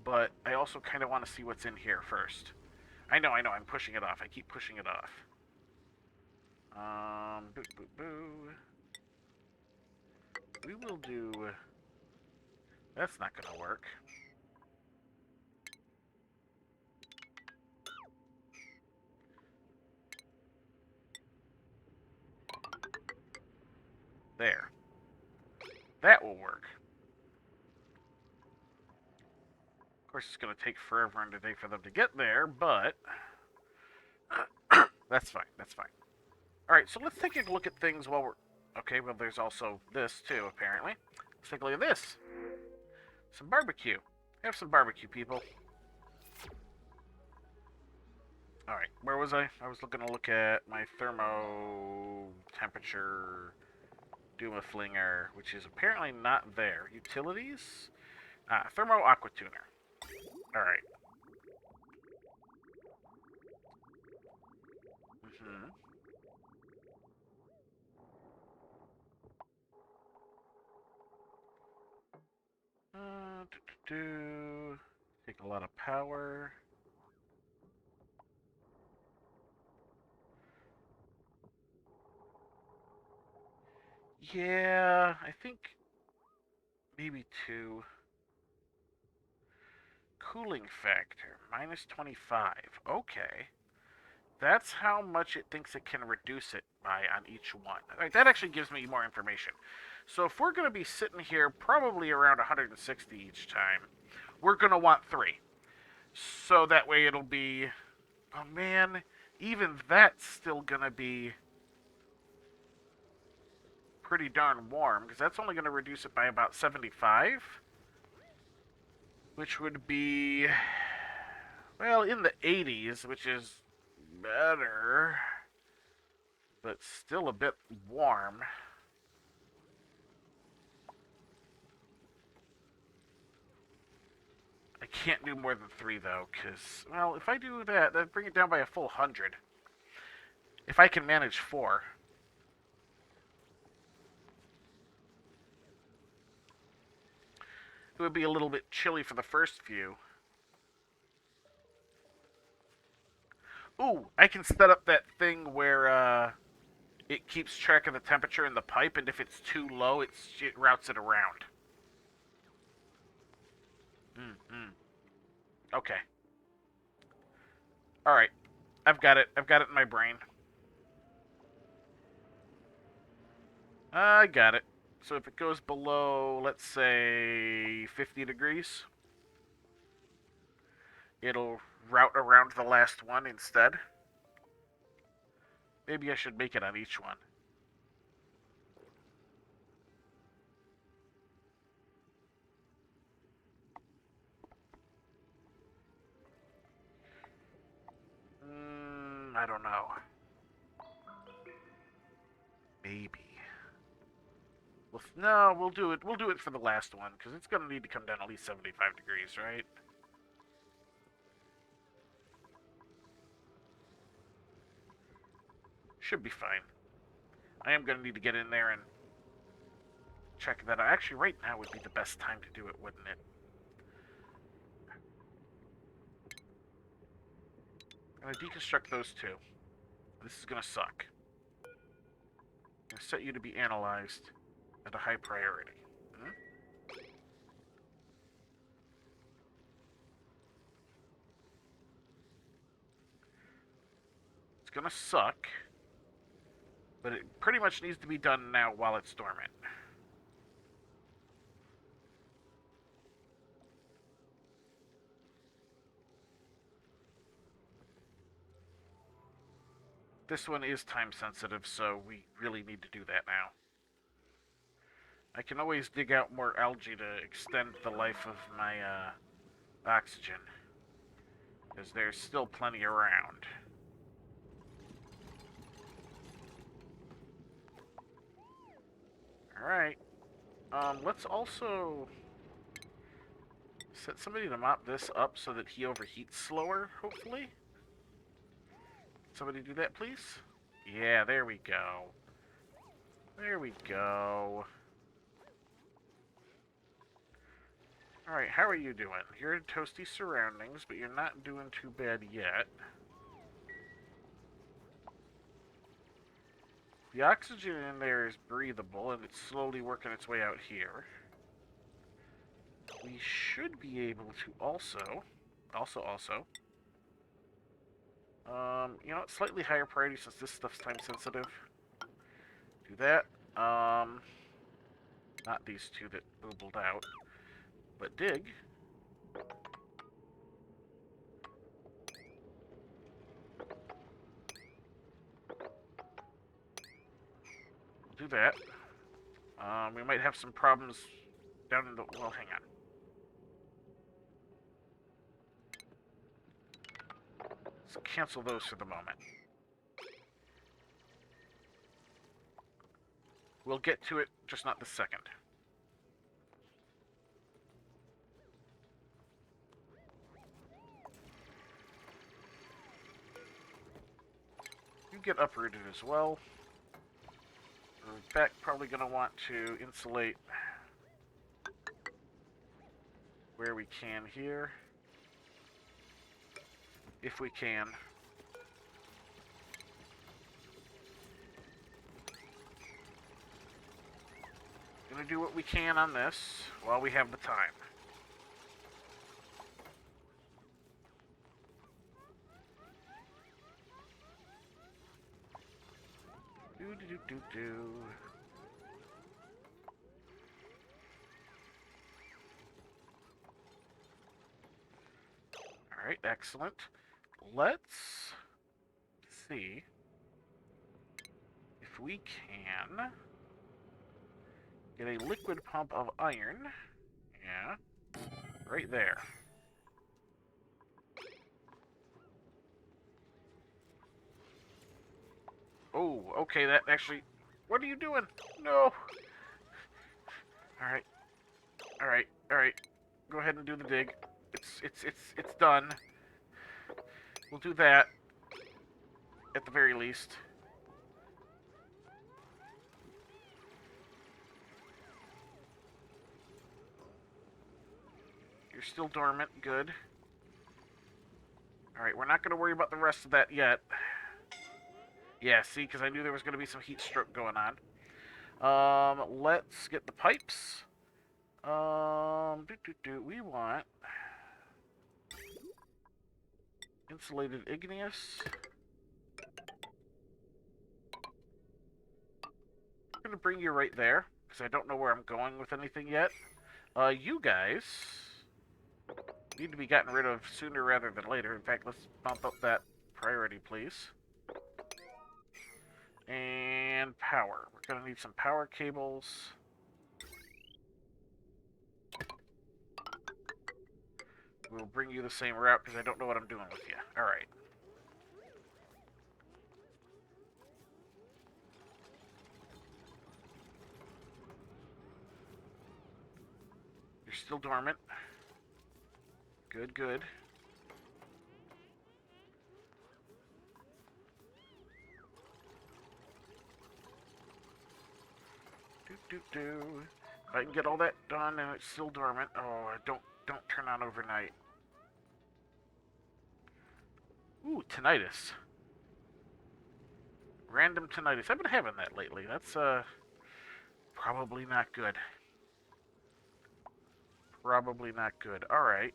but I also kind of want to see what's in here first. I know, I'm pushing it off. I keep pushing it off. Boo, boo, boo. We will do... That's not going to work. There. That will work. Of course, it's going to take forever and a day for them to get there, but... that's fine, that's fine. Alright, so let's take a look at things while we're... Okay, well, there's also this, too, apparently. Let's take a look at this. Some barbecue. Have some barbecue, people. Alright, where was I? I was looking to look at my thermo temperature Duma Flinger, which is apparently not there. Utilities? Thermo Aqua Tuner. Alright. Mm-hmm. Take a lot of power. Yeah, I think maybe 2. Cooling factor, minus 25. Okay. That's how much it thinks it can reduce it by on each one. Right, that actually gives me more information. So if we're going to be sitting here probably around 160 each time, we're going to want 3. So that way it'll be... Oh man, even that's still going to be pretty darn warm, because that's only going to reduce it by about 75. Which would be... Well, in the 80s, which is better, but still a bit warm. I can't do more than 3, though, because, well, if I do that, that'd bring it down by a full 100. If I can manage 4. It would be a little bit chilly for the first few. Ooh, I can set up that thing where, it keeps track of the temperature in the pipe, and if it's too low, it routes it around. Mm-hmm. Okay. Alright. I've got it. I've got it in my brain. I got it. So if it goes below, let's say, 50 degrees, it'll route around the last one instead. Maybe I should make it on each one. I don't know. Maybe. Well, no, we'll do it. We'll do it for the last one, because it's going to need to come down at least 75 degrees, right? Should be fine. I am going to need to get in there and check that out. Actually, right now would be the best time to do it, wouldn't it? I'm going to deconstruct those two. This is going to suck. I'm going to set you to be analyzed at a high priority. Hmm? It's going to suck, but it pretty much needs to be done now while it's dormant. This one is time sensitive, so we really need to do that now. I can always dig out more algae to extend the life of my oxygen, because there's still plenty around. Alright. Let's also set somebody to mop this up so that he overheats slower, hopefully. Somebody do that, please? Yeah, there we go. There we go. Alright, how are you doing? You're in toasty surroundings, but you're not doing too bad yet. The oxygen in there is breathable, and it's slowly working its way out here. We should be able to also... you know what? Slightly higher priority since this stuff's time sensitive. Do that. Not these two that boobled out. But dig. Do that. We might have some problems down in the... Well, hang on. Let's cancel those for the moment. We'll get to it, just not this second. You get uprooted as well. We're back probably going to want to insulate where we can here. If we can. Gonna do what we can on this while we have the time. Do. Alright, excellent. Let's see if we can get a liquid pump of iron. Yeah, right there. Oh, okay, that actually... What are you doing? No! Alright. Alright, alright. Go ahead and do the dig. It's done. We'll do that. At the very least. You're still dormant. Good. Alright, we're not going to worry about the rest of that yet. Yeah, see, because I knew there was going to be some heat stroke going on. Let's get the pipes. We want insulated igneous. I'm going to bring you right there, because I don't know where I'm going with anything yet. You guys need to be gotten rid of sooner rather than later. In fact, let's bump up that priority, please. And power. We're going to need some power cables. We'll bring you the same route because I don't know what I'm doing with you. Alright. You're still dormant. Good, good. If I can get all that done and it's still dormant. Oh, don't turn on overnight. Ooh, tinnitus. Random tinnitus. I've been having that lately. That's probably not good. Probably not good. Alright.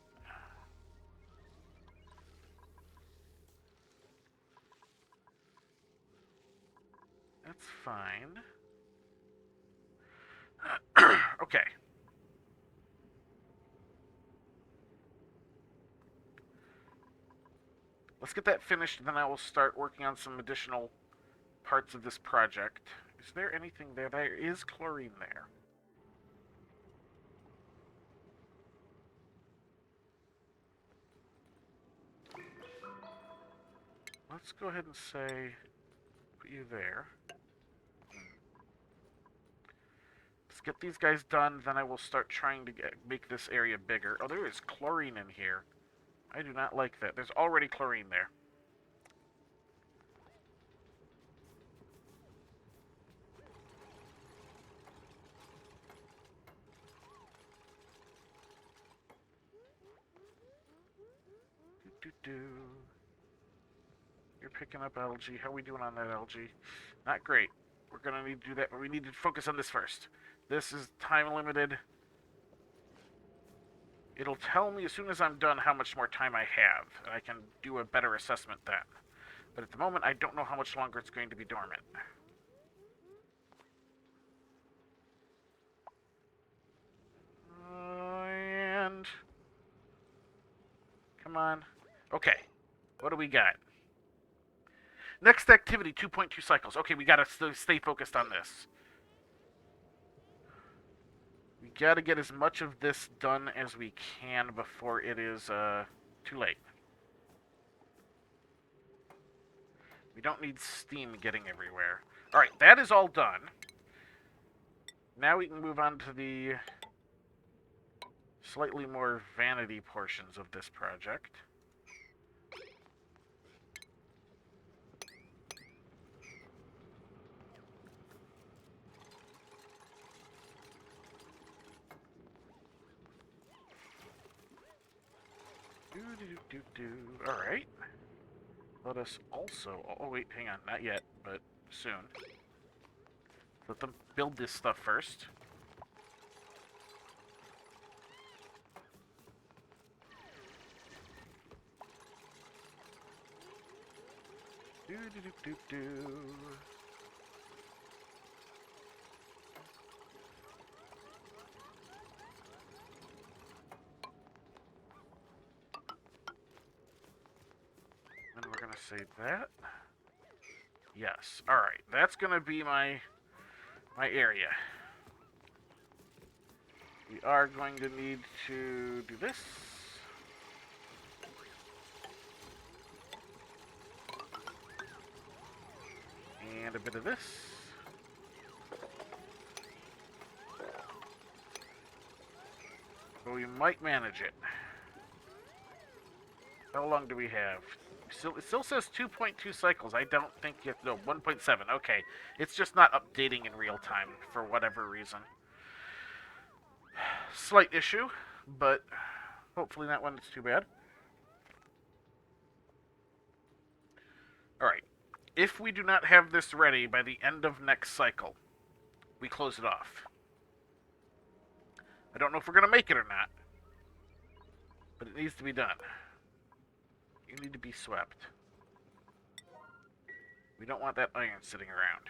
That's fine. Okay. Let's get that finished, and then I will start working on some additional parts of this project. Is there anything there? There is chlorine there. Let's go ahead and say, put you there. Let's get these guys done, then I will start trying to make this area bigger. Oh, there is chlorine in here. I do not like that. There's already chlorine there. You're picking up algae. How are we doing on that algae? Not great. We're gonna need to do that, but we need to focus on this first. This is time limited. It'll tell me as soon as I'm done how much more time I have, and I can do a better assessment then. But at the moment, I don't know how much longer it's going to be dormant. And... come on. Okay. What do we got? Next activity, 2.2 cycles. Okay, we gotta stay focused on this. We gotta get as much of this done as we can before it is too late. We don't need steam getting everywhere. Alright, that is all done. Now we can move on to the slightly more vanity portions of this project. Alright. Let us also... oh, wait, hang on. Not yet, but soon. Let them build this stuff first. And we're gonna save that. Yes. Alright, that's gonna be my area. We are going to need to do this. And a bit of this. But we might manage it. How long do we have? It still says 2.2 cycles. I don't think it... no, 1.7. Okay. It's just not updating in real time for whatever reason. Slight issue, but hopefully not one that's too bad. Alright. If we do not have this ready by the end of next cycle, we close it off. I don't know if we're going to make it or not, but it needs to be done. You need to be swept. We don't want that iron sitting around.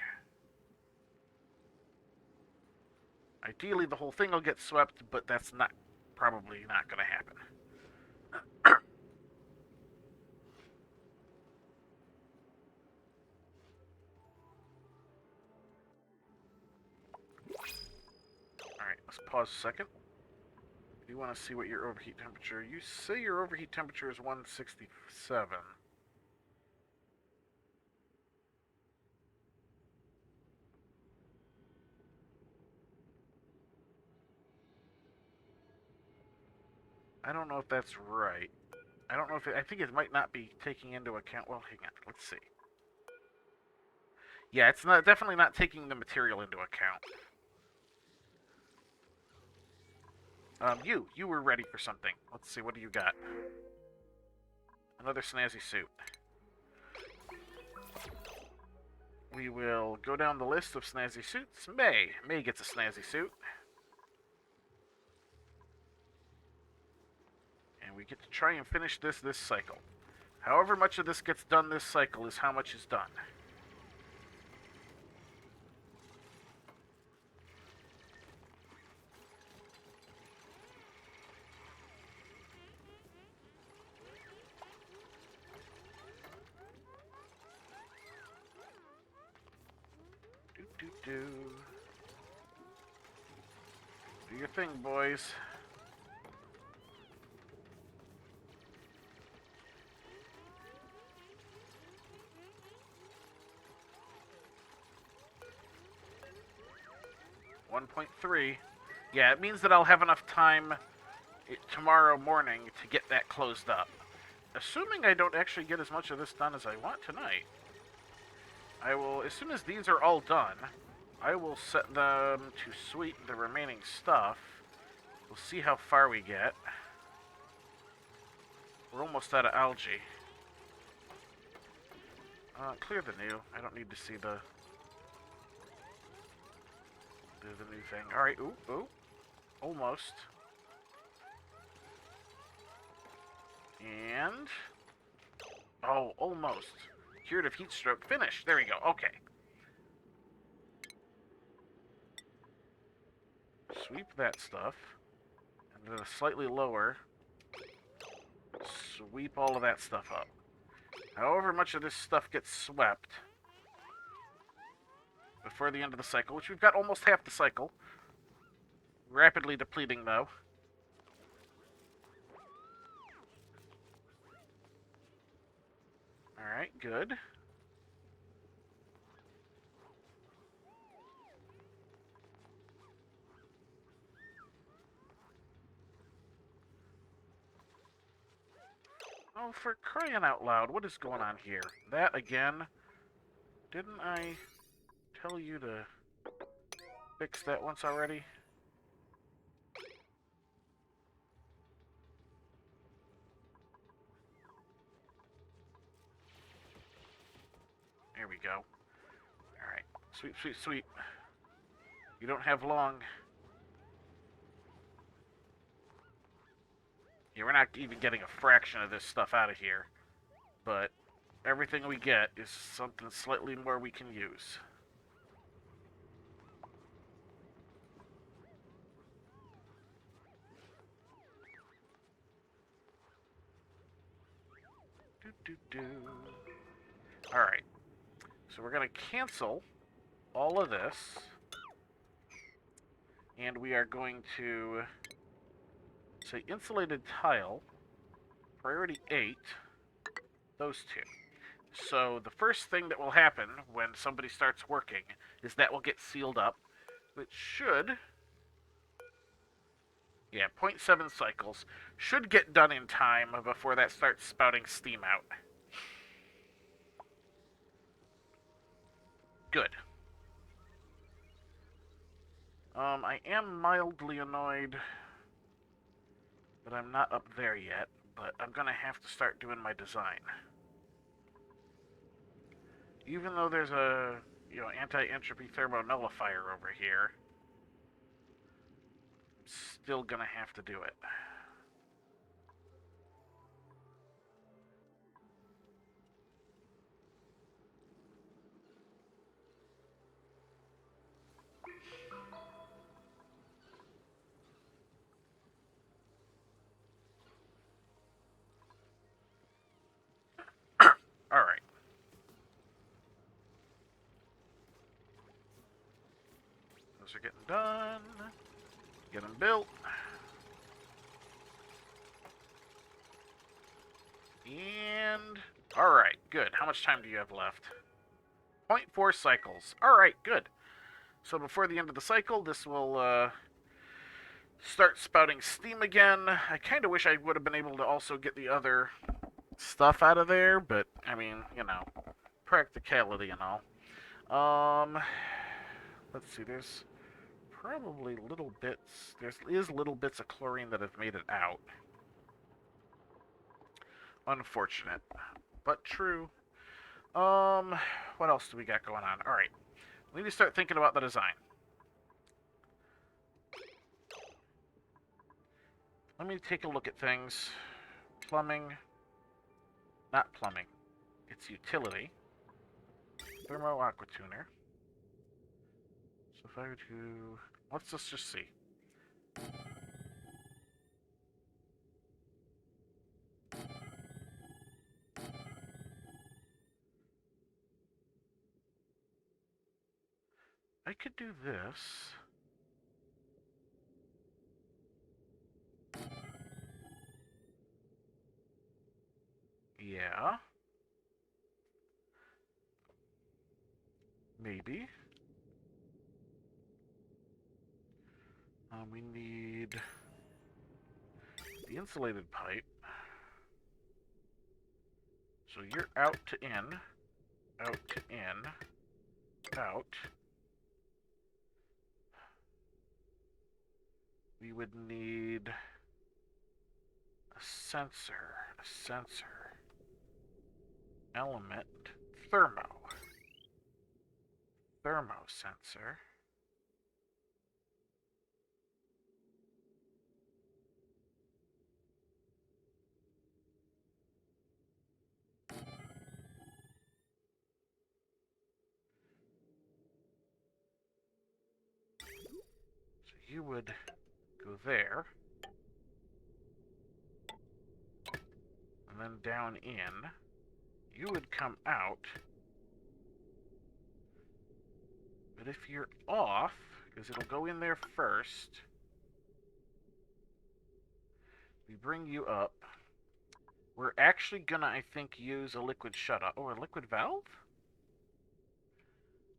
Ideally, the whole thing will get swept, but that's probably not going to happen. Alright, let's pause a second. You want to see what your overheat temperature... you say your overheat temperature is 167. I don't know if that's right. I don't know if I think it might not be taking into account... well, hang on. Let's see. Yeah, it's definitely not taking the material into account. You were ready for something. Let's see, what do you got? Another snazzy suit. We will go down the list of snazzy suits. May gets a snazzy suit. And we get to try and finish this cycle. However much of this gets done this cycle is how much is done. Do your thing, boys. .3. Yeah, it means that I'll have enough time tomorrow morning to get that closed up. Assuming I don't actually get as much of this done as I want tonight. I will, as soon as these are all done, I will set them to sweeten the remaining stuff. We'll see how far we get. We're almost out of algae. Clear the new. I don't need to see the new thing. Alright, ooh, ooh. Almost. And... oh, almost. Curative heat stroke. Finish. There we go. Okay. Sweep that stuff. And then a slightly lower. Sweep all of that stuff up. However much of this stuff gets swept before the end of the cycle, which we've got almost half the cycle. Rapidly depleting, though. Alright, good. Oh, for crying out loud, what is going on here? That again? Didn't I tell you to fix that once already? There we go. Alright. Sweep, sweep, sweep. You don't have long. Yeah, we're not even getting a fraction of this stuff out of here. But everything we get is something slightly more we can use. Alright. So we're going to cancel all of this. And we are going to say insulated tile, priority 8, those two. So the first thing that will happen when somebody starts working is that will get sealed up, which should, yeah, 0.7 cycles, should get done in time before that starts spouting steam out. Good. I am mildly annoyed that I'm not up there yet, but I'm gonna have to start doing my design. Even though there's a, anti-entropy thermonullifier over here, I'm still gonna have to do it. Alright. Those are getting done. Get them built. And... alright, good. How much time do you have left? 0.4 cycles. Alright, good. So before the end of the cycle, this will start spouting steam again. I kind of wish I would have been able to also get the other stuff out of there, but, I mean, practicality and all. Let's see, there's probably little bits, little bits of chlorine that have made it out. Unfortunate, but true. What else do we got going on? Alright, we need to start thinking about the design. Let me take a look at things. Plumbing. Not plumbing. It's utility. Thermo aqua tuner. So if I were to... let's just see. I could do this. Yeah. Maybe. We need the insulated pipe. So you're out to in, out to in, out. We would need a sensor, element, thermo sensor. So you would go there, and then down in. You would come out, but if you're off, because it'll go in there first, we bring you up. We're actually gonna, I think, use a liquid shutoff. Oh, a liquid valve?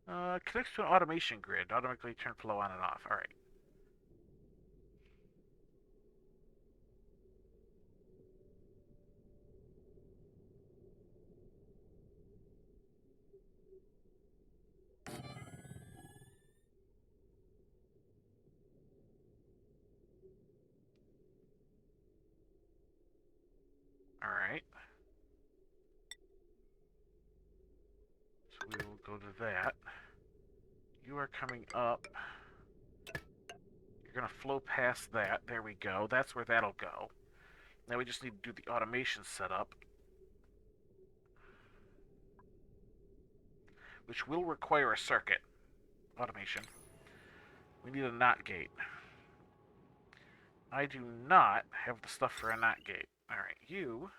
Connects to an automation grid. Automatically turn flow on and off. Alright. Alright. So we will go to that. You are coming up. You're going to flow past that. There we go. That's where that'll go. Now we just need to do the automation setup, which will require a circuit. Automation. We need a NOT gate. I do not have the stuff for a NOT gate. Alright, you...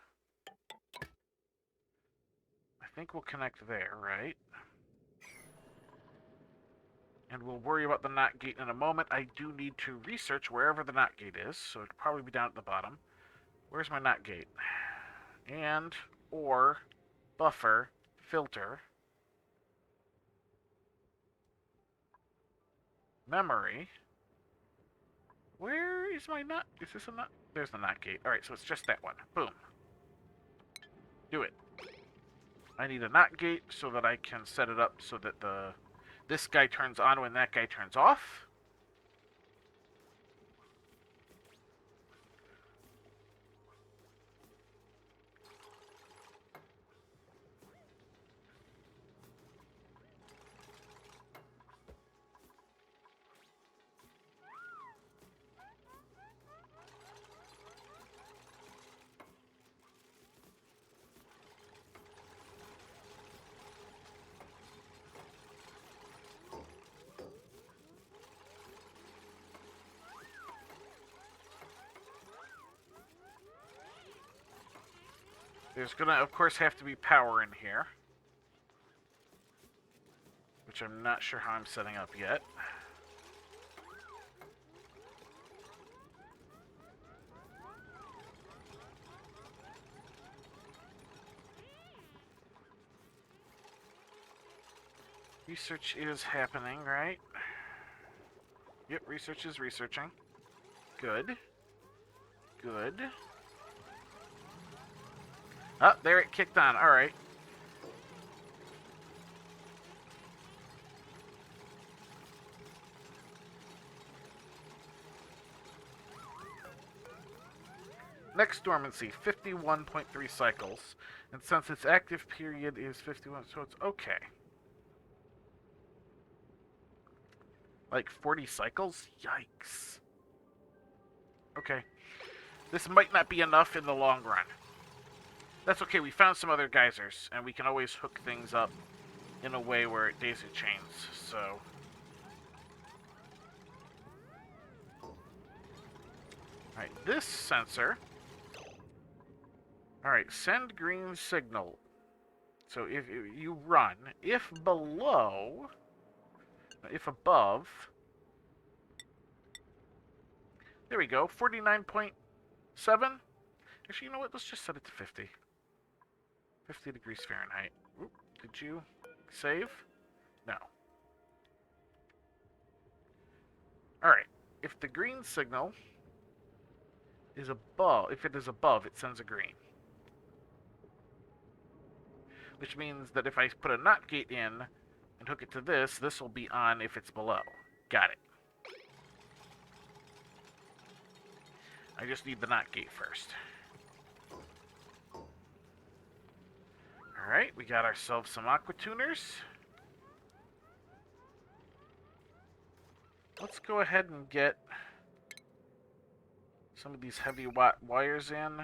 I think we'll connect there, right? And we'll worry about the NOT gate in a moment. I do need to research wherever the NOT gate is, so it'll probably be down at the bottom. Where's my NOT gate? And, or, buffer, filter, memory. Where is my NOT? Is this a NOT? There's the NOT gate. Alright, so it's just that one. Boom. Do it. I need a NOT gate so that I can set it up so that this guy turns on when that guy turns off. There's gonna, of course, have to be power in here, which I'm not sure how I'm setting up yet. Research is happening, right? Yep, research is researching. Good. Good. Oh, there it kicked on. Alright. Next dormancy, 51.3 cycles. And since its active period is 51, so it's okay. Like 40 cycles? Yikes. Okay. This might not be enough in the long run. That's okay, we found some other geysers, and we can always hook things up in a way where it daisy chains, so... Alright, this sensor... Alright, send green signal. So if you run, if below... If above... There we go, 49.7. Actually, you know what? Let's just set it to 50. 50 degrees Fahrenheit. Oop, did you save? No. Alright. If the green signal is above, if it is above, it sends a green. Which means that if I put a NOT gate in and hook it to this, this will be on if it's below. Got it. I just need the NOT gate first. Alright, we got ourselves some aqua tuners. Let's go ahead and get some of these heavy wires in.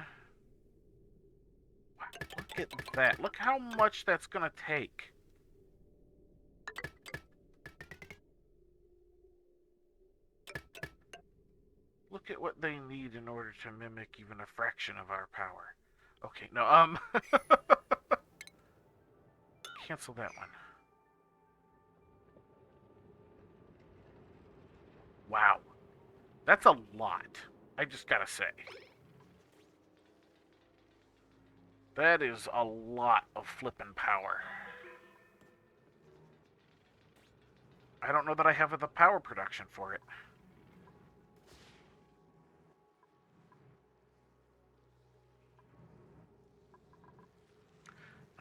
Look at that. Look how much that's going to take. Look at what they need in order to mimic even a fraction of our power. Okay, no, cancel that one. Wow. That's a lot. I just gotta say. That is a lot of flippin' power. I don't know that I have the power production for it.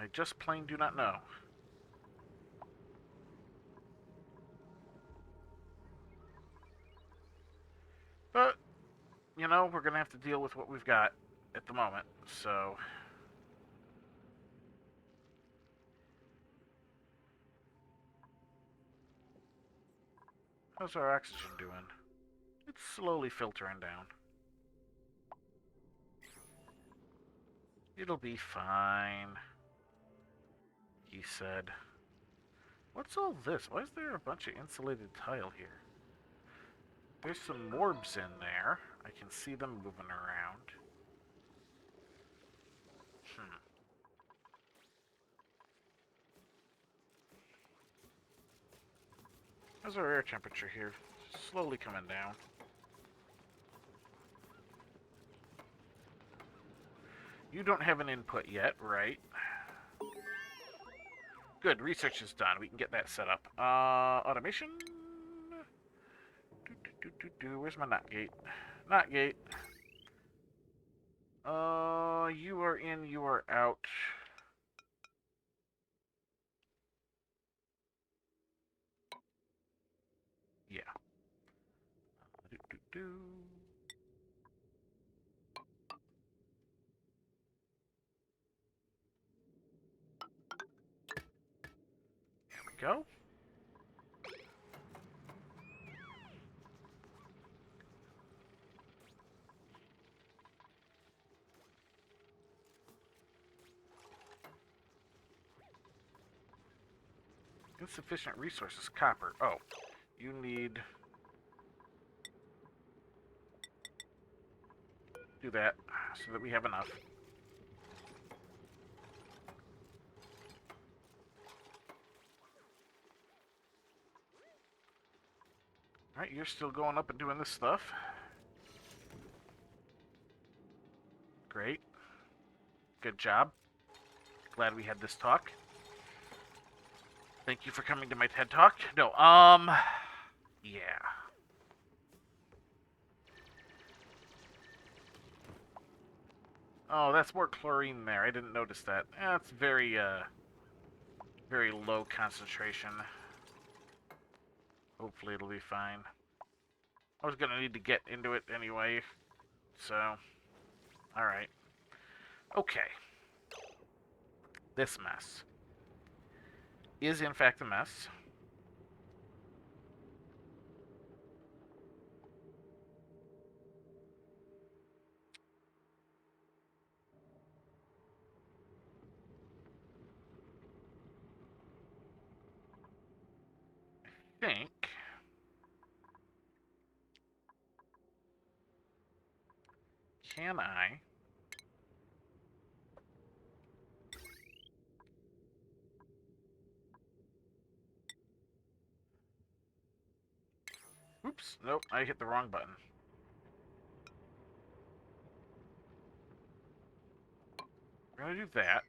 I just plain do not know. But, you know, we're going to have to deal with what we've got at the moment, so... How's our oxygen doing? It's slowly filtering down. It'll be fine, he said. What's all this? Why is there a bunch of insulated tile here? There's some morbs in there. I can see them moving around. How's our air temperature here? Slowly coming down. You don't have an input yet, right? Good, research is done. We can get that set up. Automation? Where's my NOT gate? NOT gate. You are in, you are out. Yeah. There we go. Insufficient resources. Copper. Oh. You need... do that so that we have enough. Alright, you're still going up and doing this stuff. Great. Good job. Glad we had this talk. Thank you for coming to my TED Talk. No, yeah. Oh, that's more chlorine there. I didn't notice that. That's very, very low concentration. Hopefully it'll be fine. I was gonna need to get into it anyway, so... Alright. Okay. This mess is in fact a mess. I think... Can I... Oops, nope, I hit the wrong button. We're gonna do that.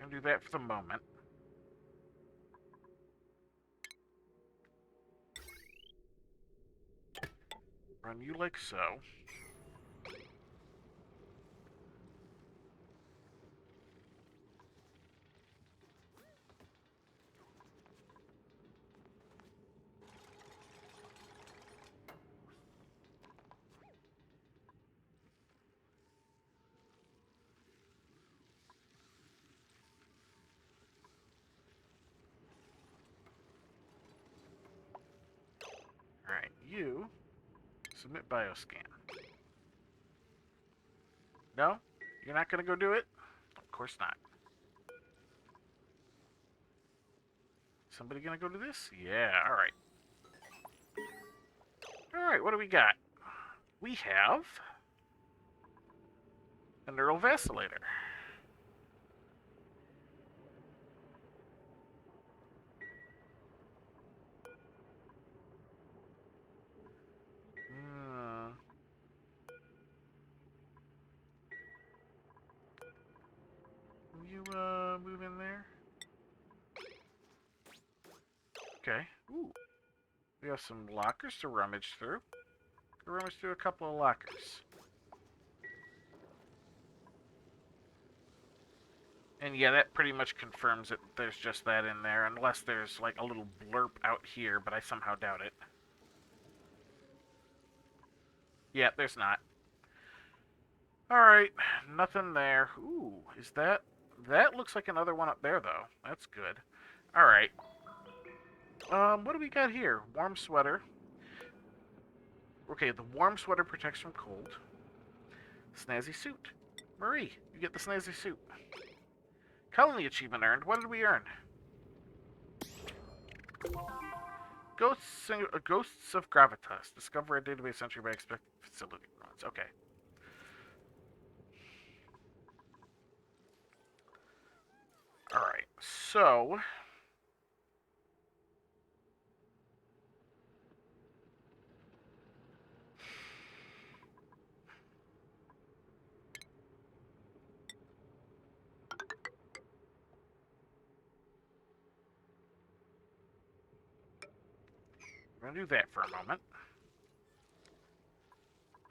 Gonna do that for the moment. Run you like so. Submit bioscan. No? You're not going to go do it? Of course not. Somebody going to go do this? Yeah, alright. Alright, what do we got? We have a neural vacillator. Will you move in there? Okay. Ooh. We have some lockers to rummage through. Rummage through a couple of lockers. And yeah, that pretty much confirms that there's just that in there, unless there's like a little blurb out here, but I somehow doubt it. Yeah, there's not. Alright, nothing there. Ooh, is that... That looks like another one up there, though. That's good. Alright. What do we got here? Warm sweater. Okay, the warm sweater protects from cold. Snazzy suit. Marie, you get the snazzy suit. Colony achievement earned. What did we earn? Ghosts of Gravitas. Discover a database entry by expected facility runs. Okay. Alright, so... I'm gonna do that for a moment.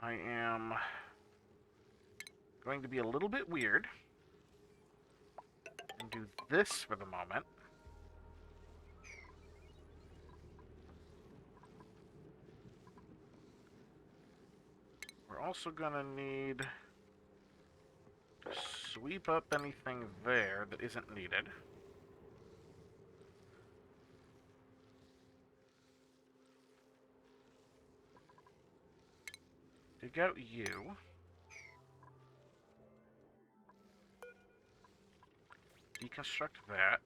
I am going to be a little bit weird and do this for the moment. We're also gonna need to sweep up anything there that isn't needed. Dig out you. Deconstruct that.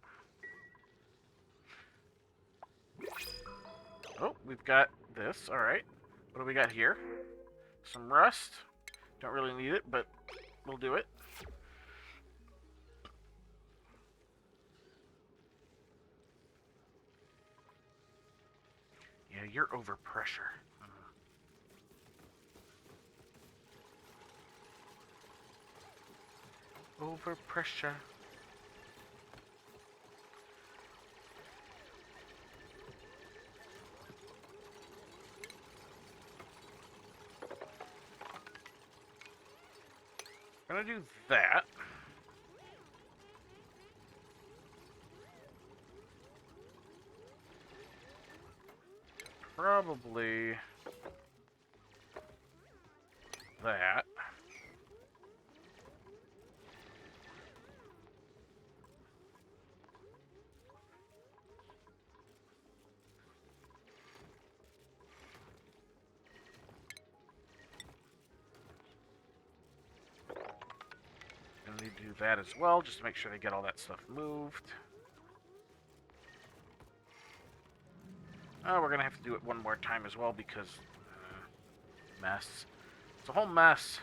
Oh, we've got this. Alright. What do we got here? Some rust. Don't really need it, but we'll do it. Yeah, you're over pressure. Over pressure. Gonna do that. Probably that. Gonna need to do that as well, just to make sure they get all that stuff moved. Oh, we're gonna have to do it one more time as well because... mess. It's a whole mess.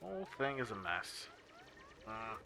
Whole thing is a mess. Alright.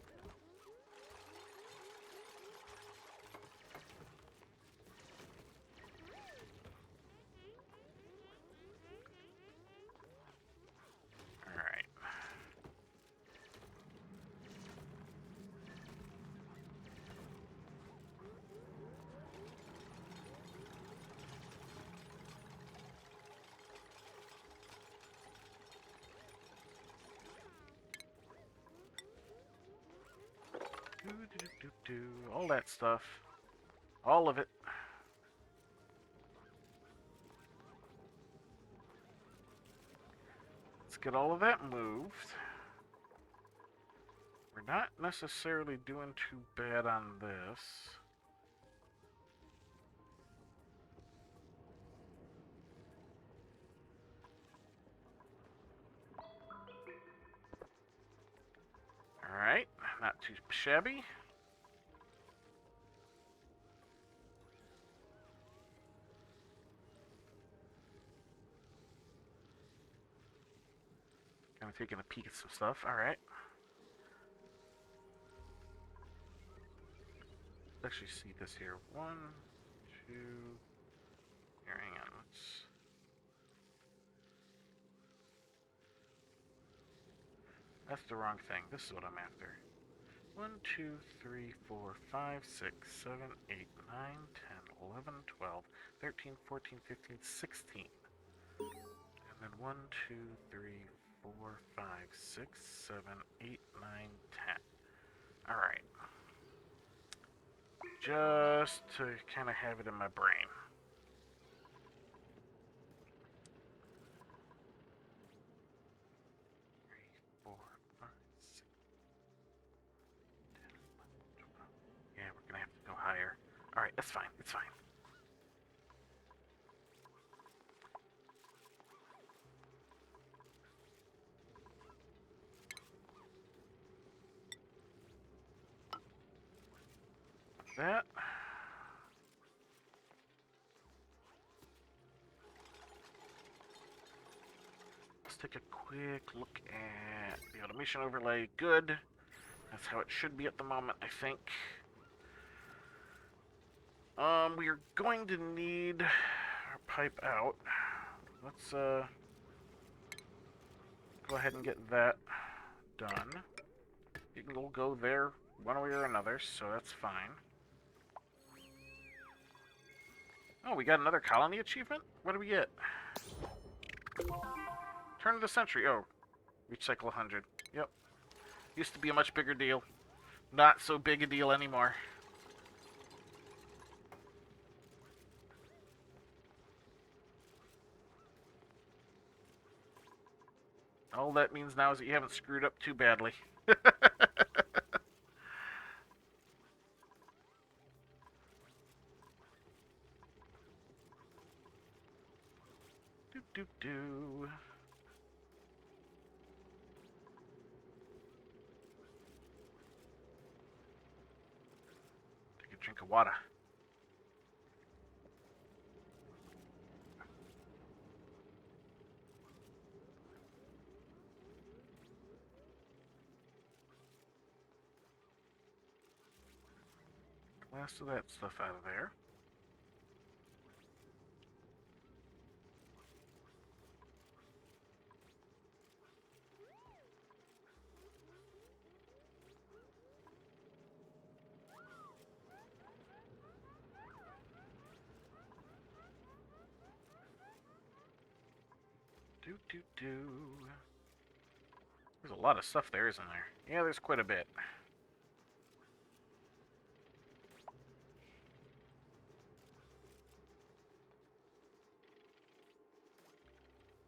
All that stuff. All of it. get all of that moved. We're not necessarily doing too bad on this. Alright, not too shabby. Kind of taking a peek at some stuff. Alright. Let's actually see this here. 1, 2... Here, hang on. That's the wrong thing. This is what I'm after. 1, 2, 3, 4, 5, 6, 7, 8, 9, 10, 11, 12, 13, 14, 15, 16. And then 1, 2, 3, 4, 5, 6, 7, 8, 9, 10. Alright. Just to kind of have it in my brain. Higher. Alright, that's fine. It's fine. That. Let's take a quick look at the automation overlay. Good. That's how it should be at the moment, I think. We are going to need our pipe out. Let's, go ahead and get that done. You can go there one way or another, so that's fine. Oh, we got another colony achievement? What do we get? Turn of the century. Oh, reach cycle 100. Yep. Used to be a much bigger deal. Not so big a deal anymore. All that means now is that you haven't screwed up too badly. Do. Take a drink of water. Last of that stuff out of there. Do. There's a lot of stuff there, isn't there? Yeah, there's quite a bit.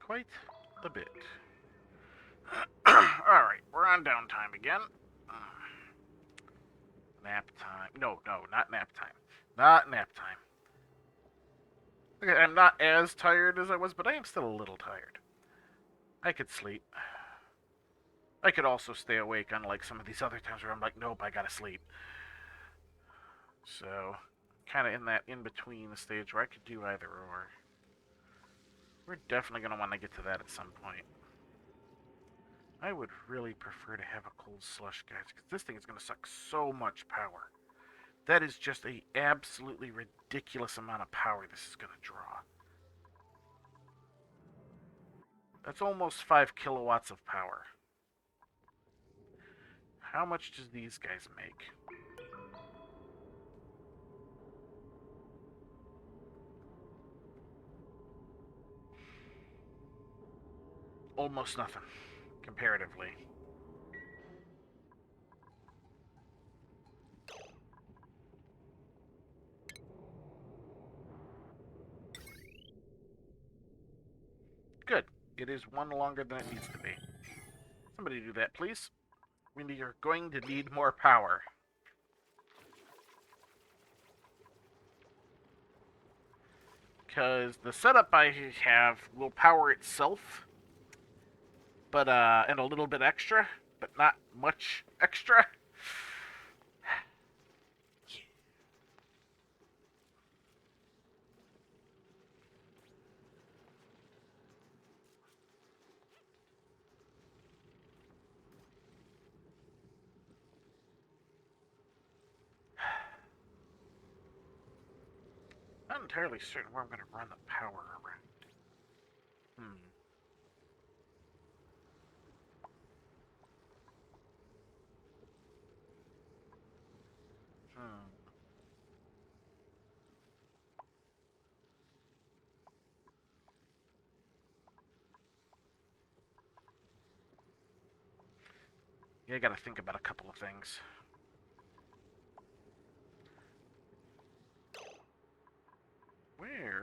Quite a bit. Alright, we're on downtime again. Nap time. No, not nap time. Not nap time. Okay, I'm not as tired as I was, but I am still a little tired. I could sleep. I could also stay awake, unlike some of these other times where I'm like, nope, I gotta sleep. So, kind of in that in-between stage where I could do either or. We're definitely going to want to get to that at some point. I would really prefer to have a cold slush, guys, because this thing is going to suck so much power. That is just a absolutely ridiculous amount of power this is going to draw. That's almost 5 kilowatts of power. How much does these guys make? Almost nothing, comparatively. Good. It is one longer than it needs to be. Somebody do that, please. We are going to need more power. Because the setup I have will power itself, but and a little bit extra, but not much extra. Not entirely certain where I'm going to run the power around. Hmm. Hmm. Yeah, I got to think about a couple of things. Where?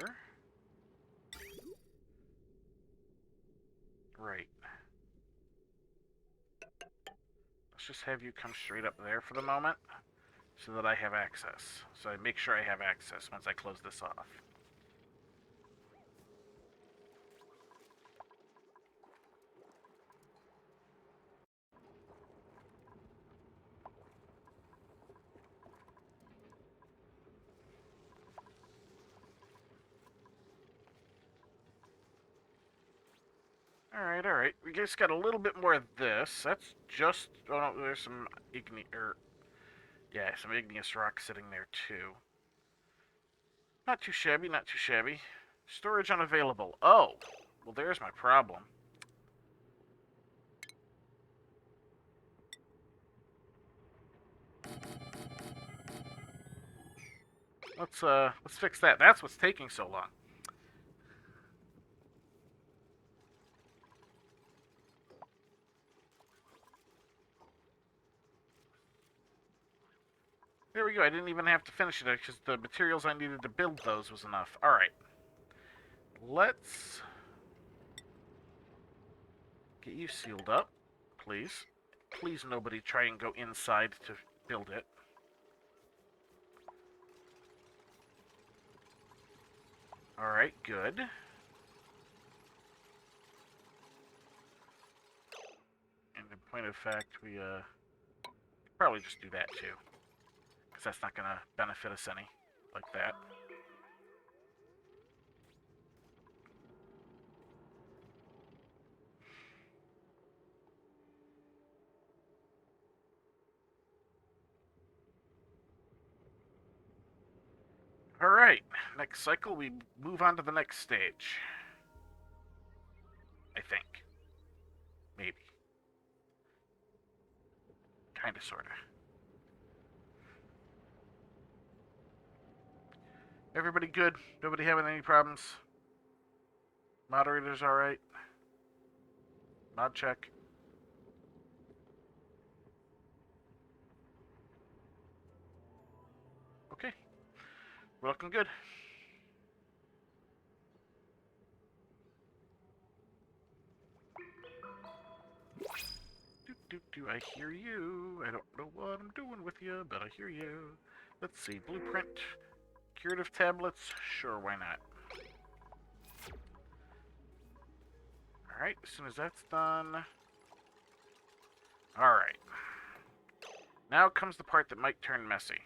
Right. Let's just have you come straight up there for the moment, so that I have access. So I make sure I have access once I close this off. Alright, alright. We just got a little bit more of this. That's just... Oh, no, there's some yeah, some igneous rock sitting there, too. Not too shabby, not too shabby. Storage unavailable. Oh! Well, there's my problem. Let's fix that. That's what's taking so long. There we go. I didn't even have to finish it because the materials I needed to build those was enough. Alright. Let's get you sealed up, please. Please nobody try and go inside to build it. Alright, good. And in point of fact, we probably just do that too. Because that's not going to benefit us any. Like that. Alright, next cycle we move on to the next stage. I think. Maybe. Kinda, sorta. Everybody good? Nobody having any problems? Moderators alright? Mod check. Okay. We're looking good. I hear you. I don't know what I'm doing with you, but I hear you. Let's see. Blueprint. Curative tablets. Sure, why not? Alright, as soon as that's done... Alright. Now comes the part that might turn messy.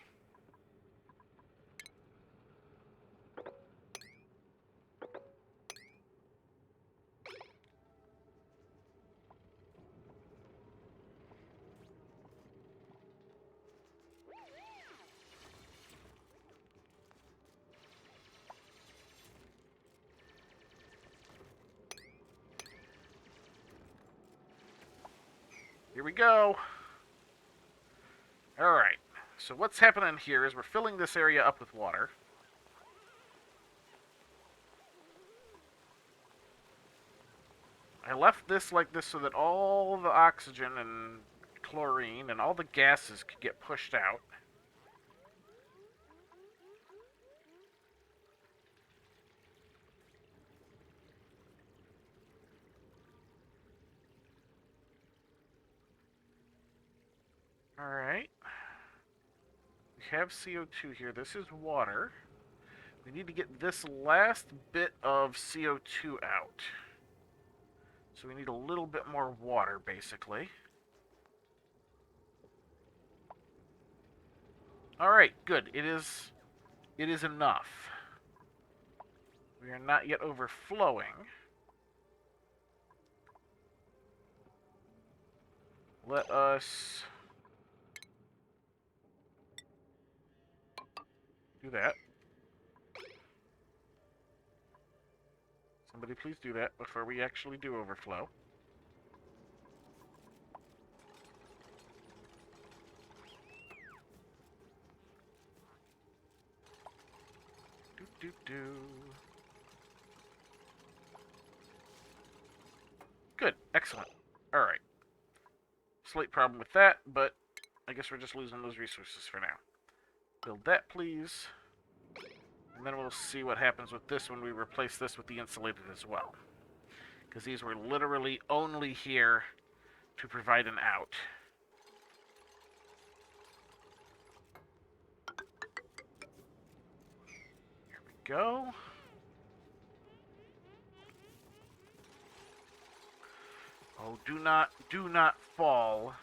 Here we go. Alright. So what's happening here is we're filling this area up with water. I left this like this so that all the oxygen and chlorine and all the gases could get pushed out. Alright. We have CO2 here. This is water. We need to get this last bit of CO2 out. So we need a little bit more water, basically. Alright, good. It is enough. We are not yet overflowing. Let us do that. Somebody please do that before we actually do overflow. Do. Good. Excellent. Alright. Slight problem with that, but I guess we're just losing those resources for now. Build that, please. And then we'll see what happens with this when we replace this with the insulated as well. Because these were literally only here to provide an out. Here we go. Oh, do not fall.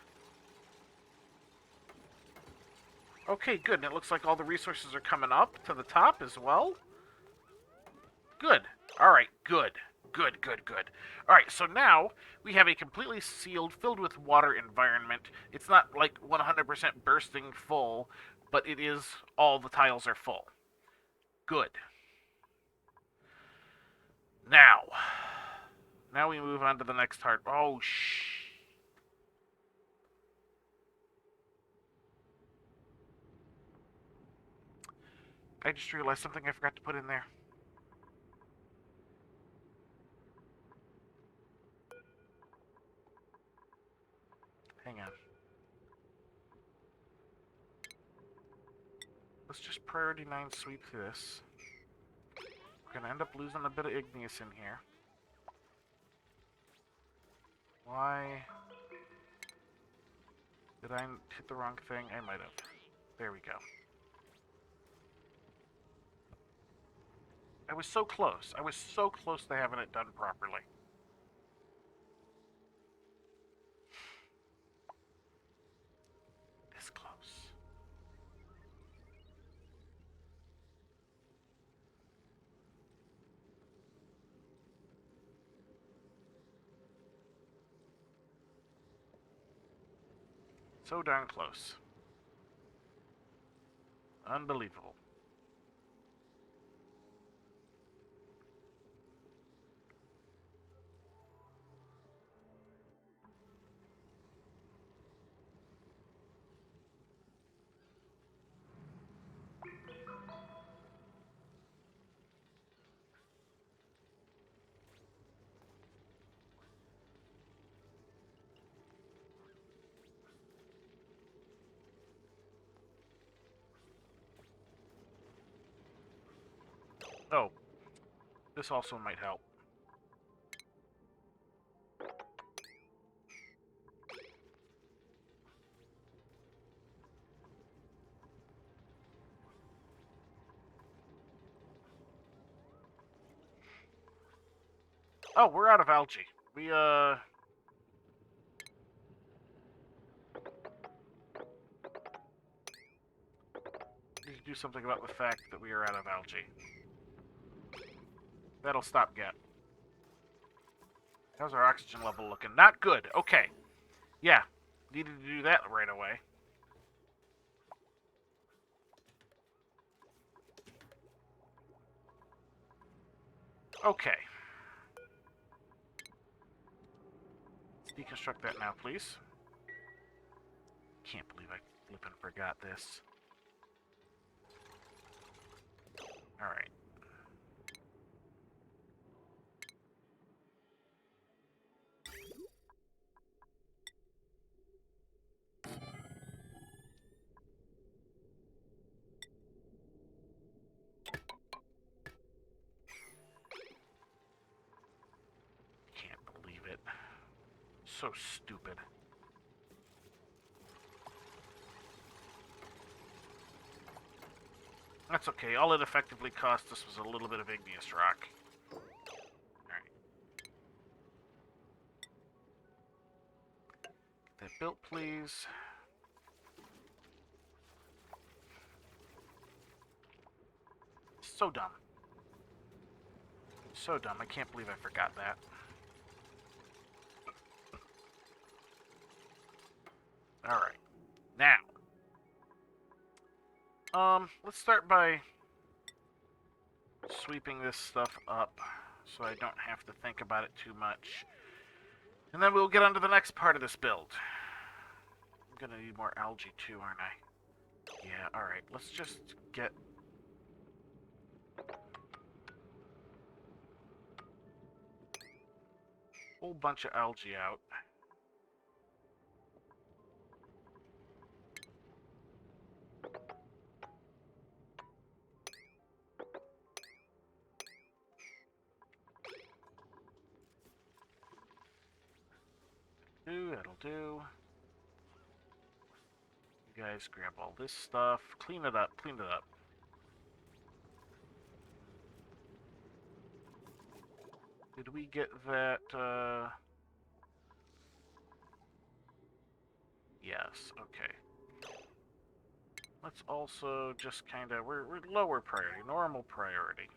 Okay, good. And it looks like all the resources are coming up to the top as well. Good. Alright, good. Good. Alright, so now we have a completely sealed, filled with water environment. It's not like 100% bursting full, but it is, all the tiles are full. Good. Now we move on to the next hard... Oh, I just realized something I forgot to put in there. Hang on. Let's just priority 9 sweep this. We're gonna end up losing a bit of igneous in here. Why did I hit the wrong thing? I might have. There we go. I was so close. I was so close to having it done properly. This close. So darn close. Unbelievable. Oh, this also might help. Oh, we're out of algae. We, need to do something about the fact that we are out of algae. That'll stop Gap. How's our oxygen level looking? Not good. Okay. Yeah. Needed to do that right away. Okay. Let's deconstruct that now, please. Can't believe I flippin' forgot this. Alright. Can't believe it. So stupid. That's okay. All it effectively cost us was a little bit of igneous rock. Alright. Get that built, please. So dumb. So dumb. I can't believe I forgot that. Alright. Now. Let's start by sweeping this stuff up so I don't have to think about it too much. And then we'll get on to the next part of this build. I'm gonna need more algae too, aren't I? Yeah, alright. Let's just get... a whole bunch of algae out. That'll do. You guys grab all this stuff. Clean it up, clean it up. Did we get that, Yes, okay. Let's also just kind of... We're lower priority, normal priority.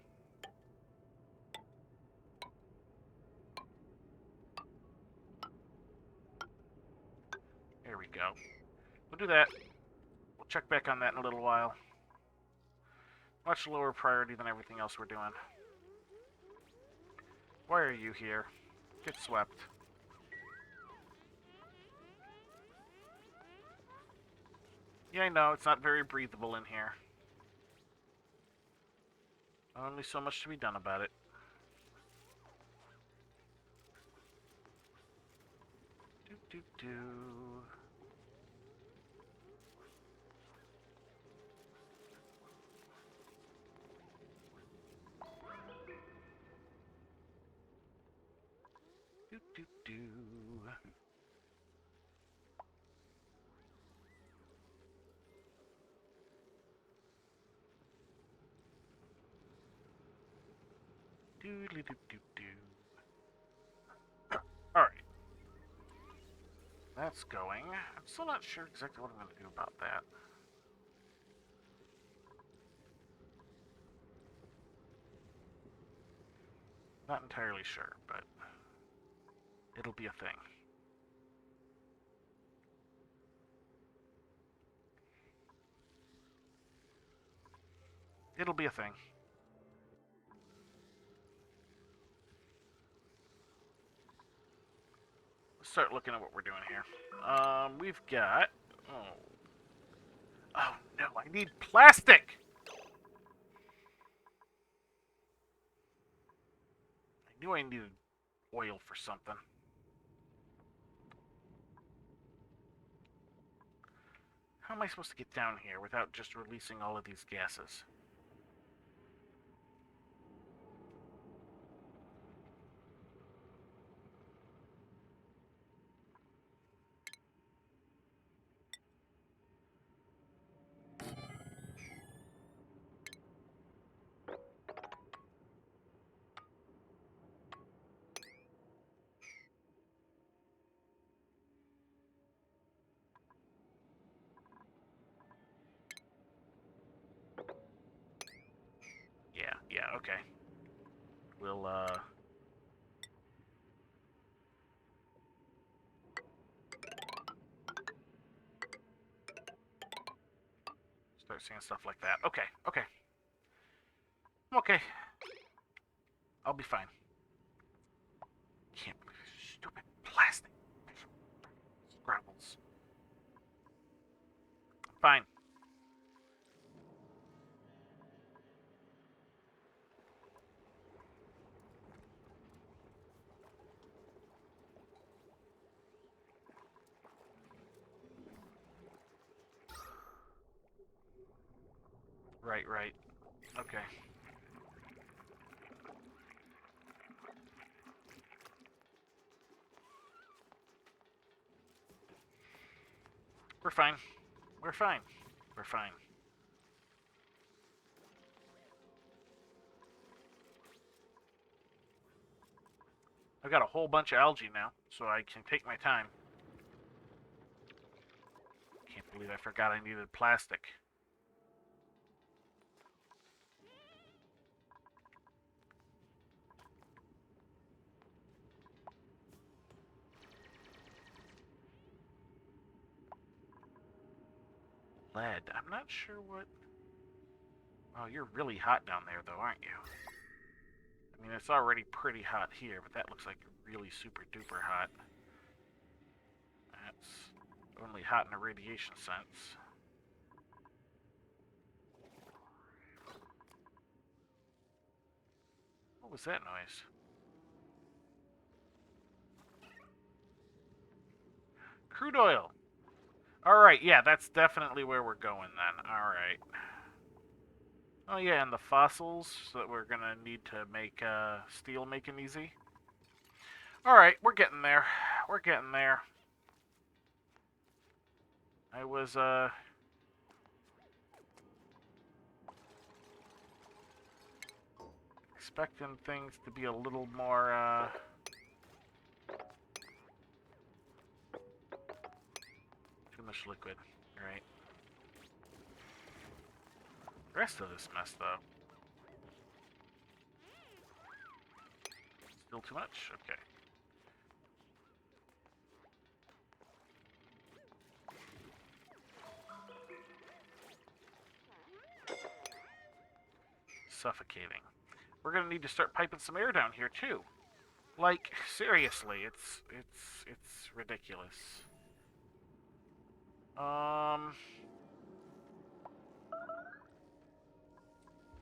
There we go. We'll do that. We'll check back on that in a little while. Much lower priority than everything else we're doing. Why are you here? Get swept. Yeah, I know, it's not very breathable in here. Only so much to be done about it. Do. Do. Do. Alright. That's going. I'm still not sure exactly what I'm going to do about that. Not entirely sure, but it'll be a thing. It'll be a thing. Let's start looking at what we're doing here. We've got... Oh, no, I need plastic! I knew I needed oil for something. How am I supposed to get down here without just releasing all of these gases? Yeah, okay. We'll, start seeing stuff like that. Okay. Okay. I'll be fine. Can't believe this stupid plastic. Scrabbles. Fine. Right. Okay. We're fine. We're fine. I've got a whole bunch of algae now, so I can take my time. Can't believe I forgot I needed plastic. Lead. I'm not sure what... Oh, you're really hot down there, though, aren't you? I mean, it's already pretty hot here, but that looks like really super duper hot. That's only hot in a radiation sense. What was that noise? Crude oil! Alright, yeah, that's definitely where we're going then. Alright. Oh yeah, and the fossils that we're gonna need to make steel making easy. Alright, we're getting there. We're getting there. I was expecting things to be a little more too much liquid. Alright. The rest of this mess, though. Still too much? Okay. Suffocating. We're gonna need to start piping some air down here, too. Like, seriously, it's ridiculous.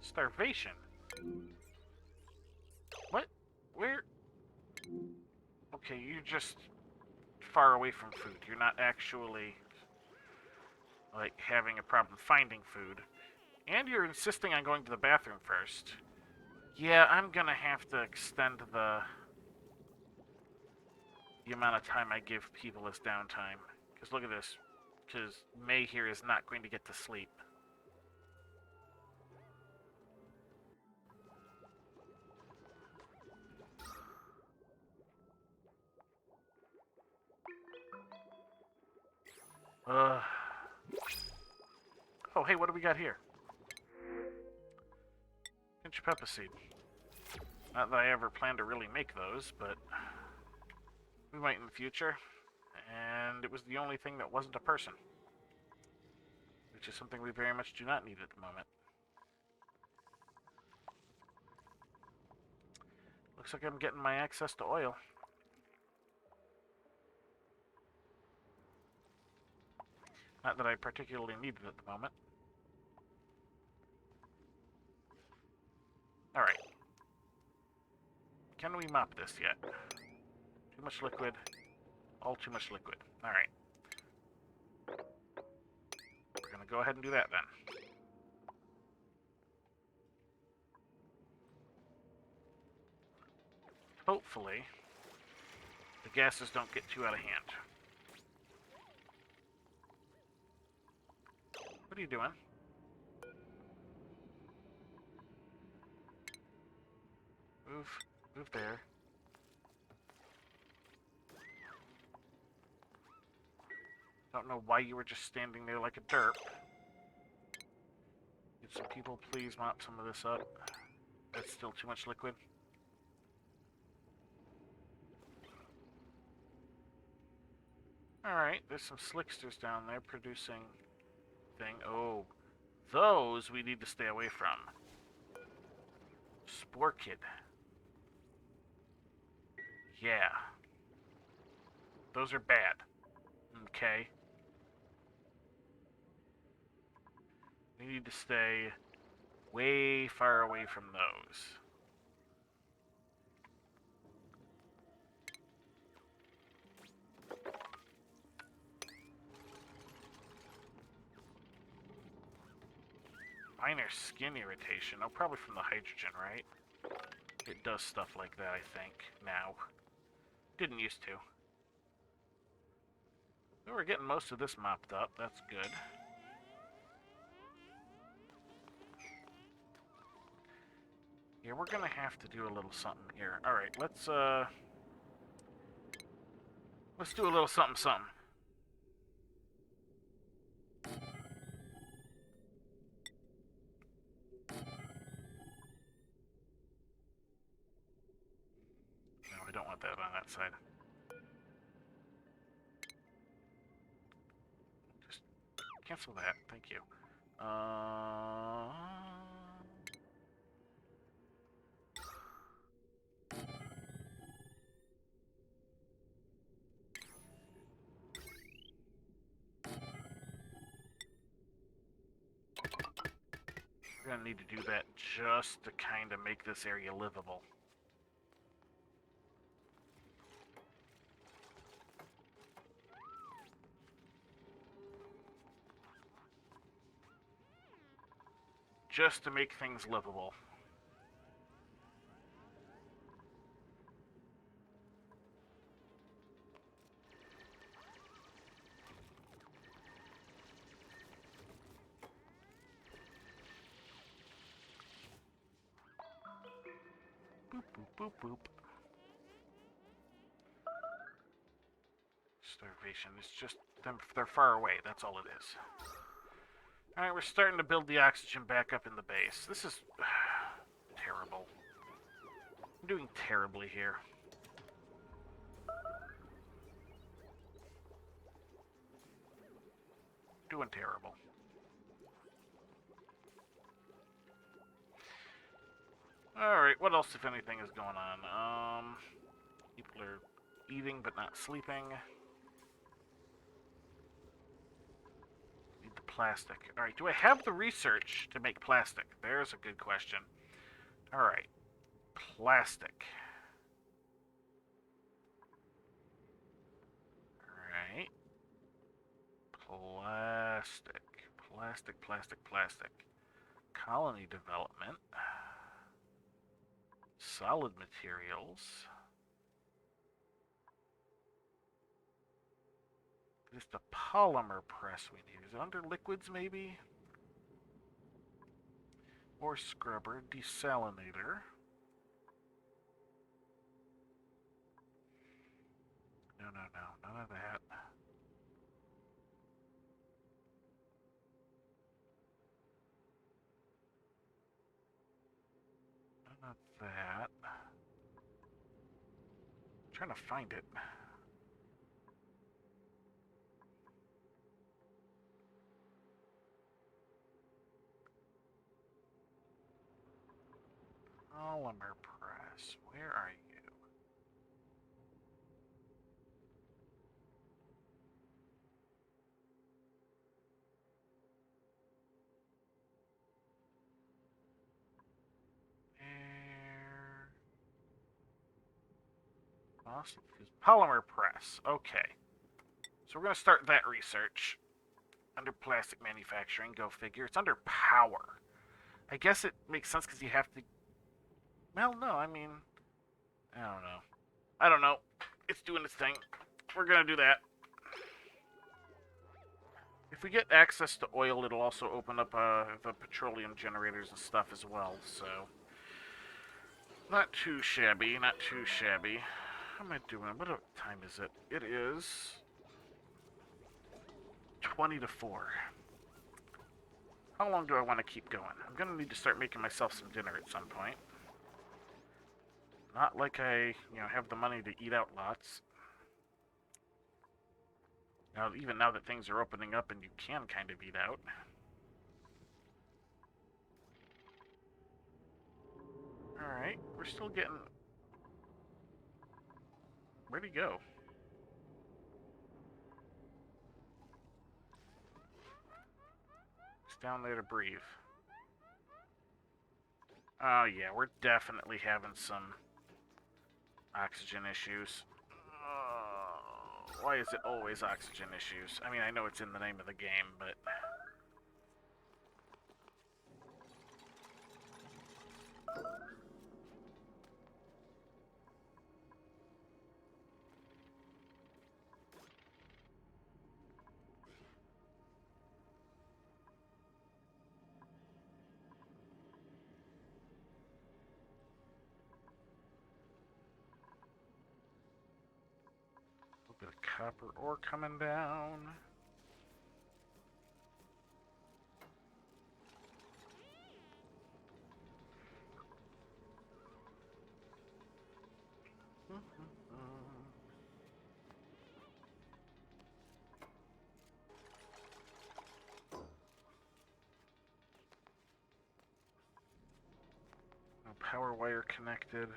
Starvation. What? Where? Okay, you're just far away from food. You're not actually, like, having a problem finding food. And you're insisting on going to the bathroom first. Yeah, I'm gonna have to extend the amount of time I give people as downtime. Because look at this. Because May here is not going to get to sleep. Oh, hey, what do we got here? Pinch of pepper seed. Not that I ever plan to really make those, but we might in the future. And it was the only thing that wasn't a person. Which is something we very much do not need at the moment. Looks like I'm getting my access to oil. Not that I particularly need it at the moment. Alright. Can we mop this yet? Too much liquid. All too much liquid. Alright. We're gonna go ahead and do that then. Hopefully, the gases don't get too out of hand. What are you doing? Move there. Don't know why you were just standing there like a derp. Could some people please mop some of this up? That's still too much liquid. Alright, there's some slicksters down there producing thing. Oh, those we need to stay away from. Spore Kid. Yeah. Those are bad. Okay. We need to stay way far away from those. Minor skin irritation. Oh, probably from the hydrogen, right? It does stuff like that, I think, now. Didn't used to. Well, we're getting most of this mopped up. That's good. Yeah, we're gonna have to do a little something here. Alright, let's Let's do a little something something. No, I don't want that on that side. Just cancel that. Thank you. We're gonna need to do that just to kind of make this area livable. Just to make things livable. Boop, boop, boop, boop. Starvation. It's just they're far away. That's all it is. Alright, we're starting to build the oxygen back up in the base. This is terrible. I'm doing terribly here. Doing terrible. Alright, what else, if anything, is going on? People are eating but not sleeping. Need the plastic. Alright, do I have the research to make plastic? There's a good question. Alright. Plastic. Alright. Plastic. Plastic, plastic, plastic. Colony development. Solid materials. Just the polymer press we need. Is it under liquids, maybe? Or scrubber, desalinator. No, no, no, none of that. None of that. I'm trying to find it. Polymer press. Where are you? Air. Polymer press. Okay. So we're going to start that research. Under plastic manufacturing, go figure. It's under power. I guess it makes sense because you have to... Well, no, I mean... I don't know. I don't know. It's doing its thing. We're going to do that. If we get access to oil, it'll also open up the petroleum generators and stuff as well, so... Not too shabby, not too shabby. How am I doing? What time is it? It is... 20 to 4. How long do I want to keep going? I'm going to need to start making myself some dinner at some point. Not like I, have the money to eat out lots. Now, even now that things are opening up and you can kind of eat out. Alright, we're still getting... Where'd he go? He's down there to breathe. Oh yeah, we're definitely having some oxygen issues. Why is it always oxygen issues? I mean, I know it's in the name of the game, but... A little bit of copper ore coming down. No power wire connected.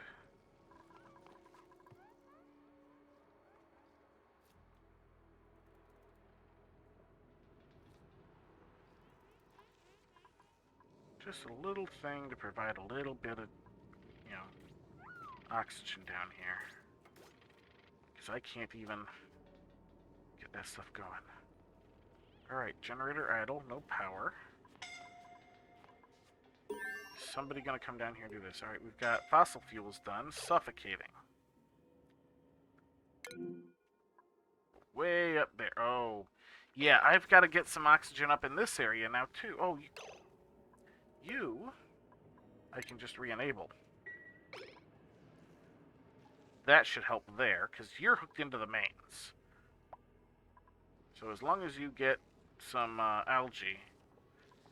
Just a little thing to provide a little bit of, you know, oxygen down here. Because I can't even get that stuff going. Alright, generator idle, no power. Somebody gonna come down here and do this. Alright, we've got fossil fuels done. Suffocating. Way up there. Oh. Yeah, I've got to get some oxygen up in this area now, too. Oh, you I can just re-enable. That should help there, because you're hooked into the mains. So as long as you get some algae,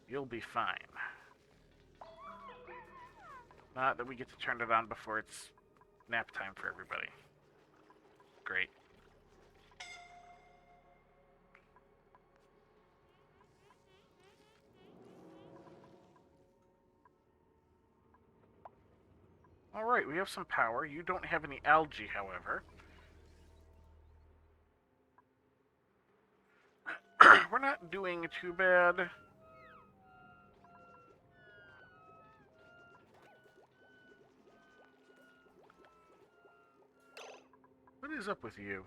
you'll be fine. Not that we get to turn it on before it's nap time for everybody. Great. Alright, we have some power. You don't have any algae, however. We're not doing too bad. What is up with you?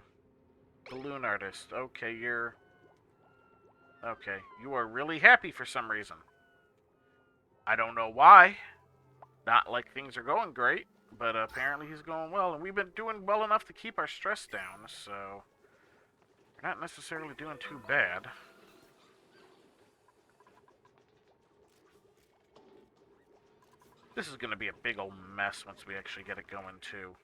Balloon artist. Okay, you're... Okay, you are really happy for some reason. I don't know why. Not like things are going great, but apparently he's going well, and we've been doing well enough to keep our stress down, so we're not necessarily doing too bad. This is going to be a big old mess once we actually get it going, too.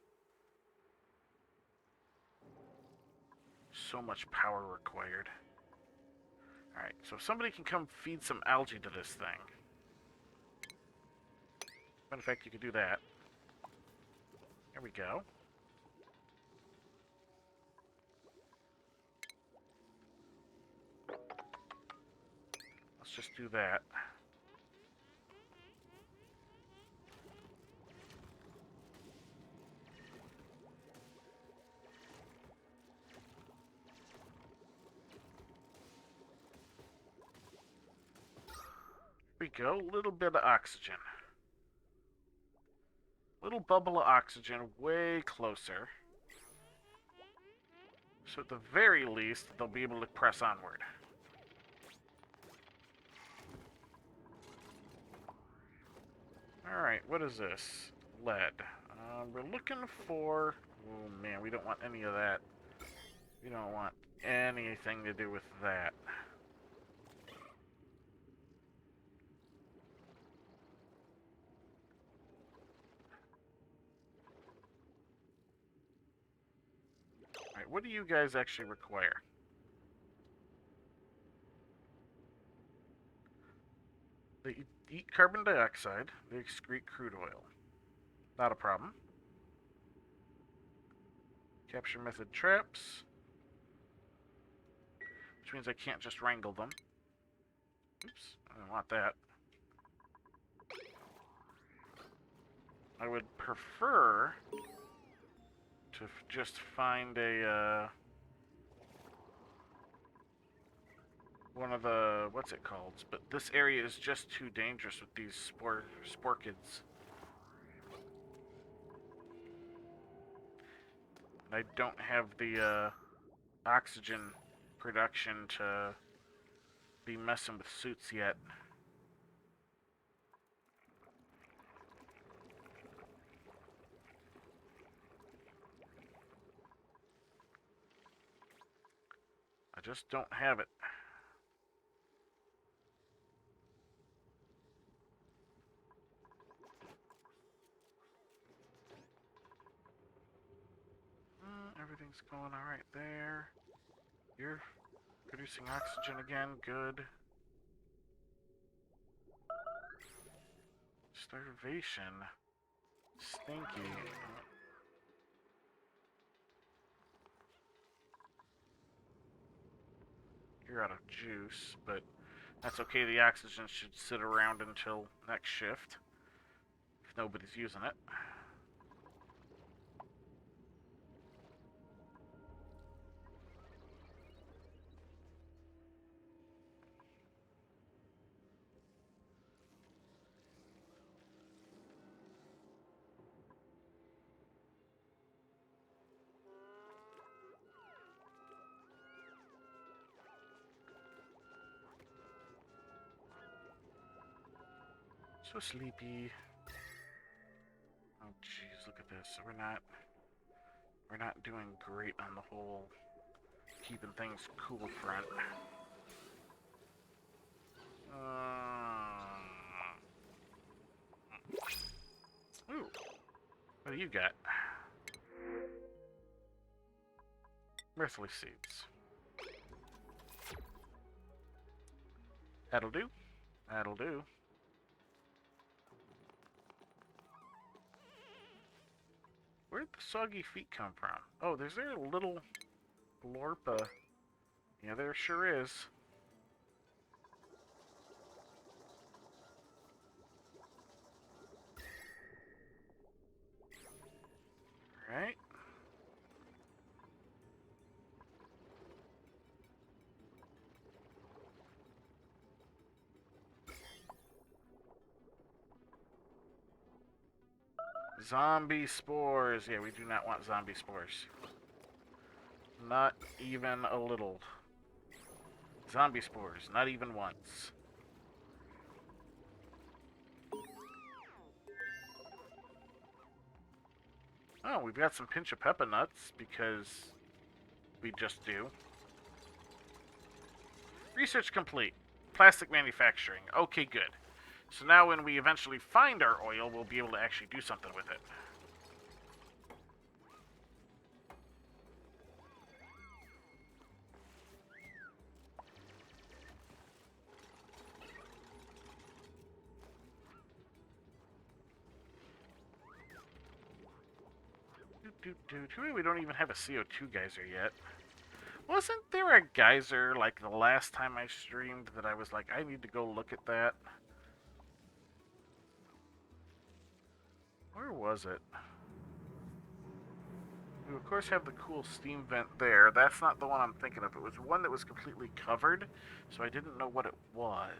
So much power required. Alright, so if somebody can come feed some algae to this thing. In fact, you could do that. There we go. Let's just do that. There we go. A little bit of oxygen. Little bubble of oxygen way closer. So at the very least, they'll be able to press onward. Alright, what is this? Lead. We're looking for... Oh man, we don't want any of that. We don't want anything to do with that. Alright, what do you guys actually require? They eat carbon dioxide, they excrete crude oil. Not a problem. Capture method traps. Which means I can't just wrangle them. Oops, I don't want that. I would prefer to just find a, one of the, what's it called? But this area is just too dangerous with these sporkids. I don't have the oxygen production to be messing with suits yet. I just don't have it. everything's going alright there. You're producing oxygen again, good. Starvation. Stinky. You're out of juice, but that's okay. The oxygen should sit around until next shift, if nobody's using it. So sleepy. Oh jeez, look at this. We're not doing great on the whole keeping things cool front. Ooh. What do you got? Mirthly seeds. That'll do. That'll do. Where'd the soggy feet come from? Oh, there's there a little Lorpa. Yeah, there sure is. Right? Zombie spores. Yeah, we do not want zombie spores. Not even a little. Zombie spores. Not even once. Oh, we've got some pinch of peppa nuts because we just do. Research complete. Plastic manufacturing. Okay, good. So now when we eventually find our oil, we'll be able to actually do something with it. Too bad we don't even have a CO2 geyser yet. Wasn't there a geyser, like, the last time I streamed that I was like, I need to go look at that? Where was it? We, of course, have the cool steam vent there. That's not the one I'm thinking of. It was one that was completely covered, so I didn't know what it was.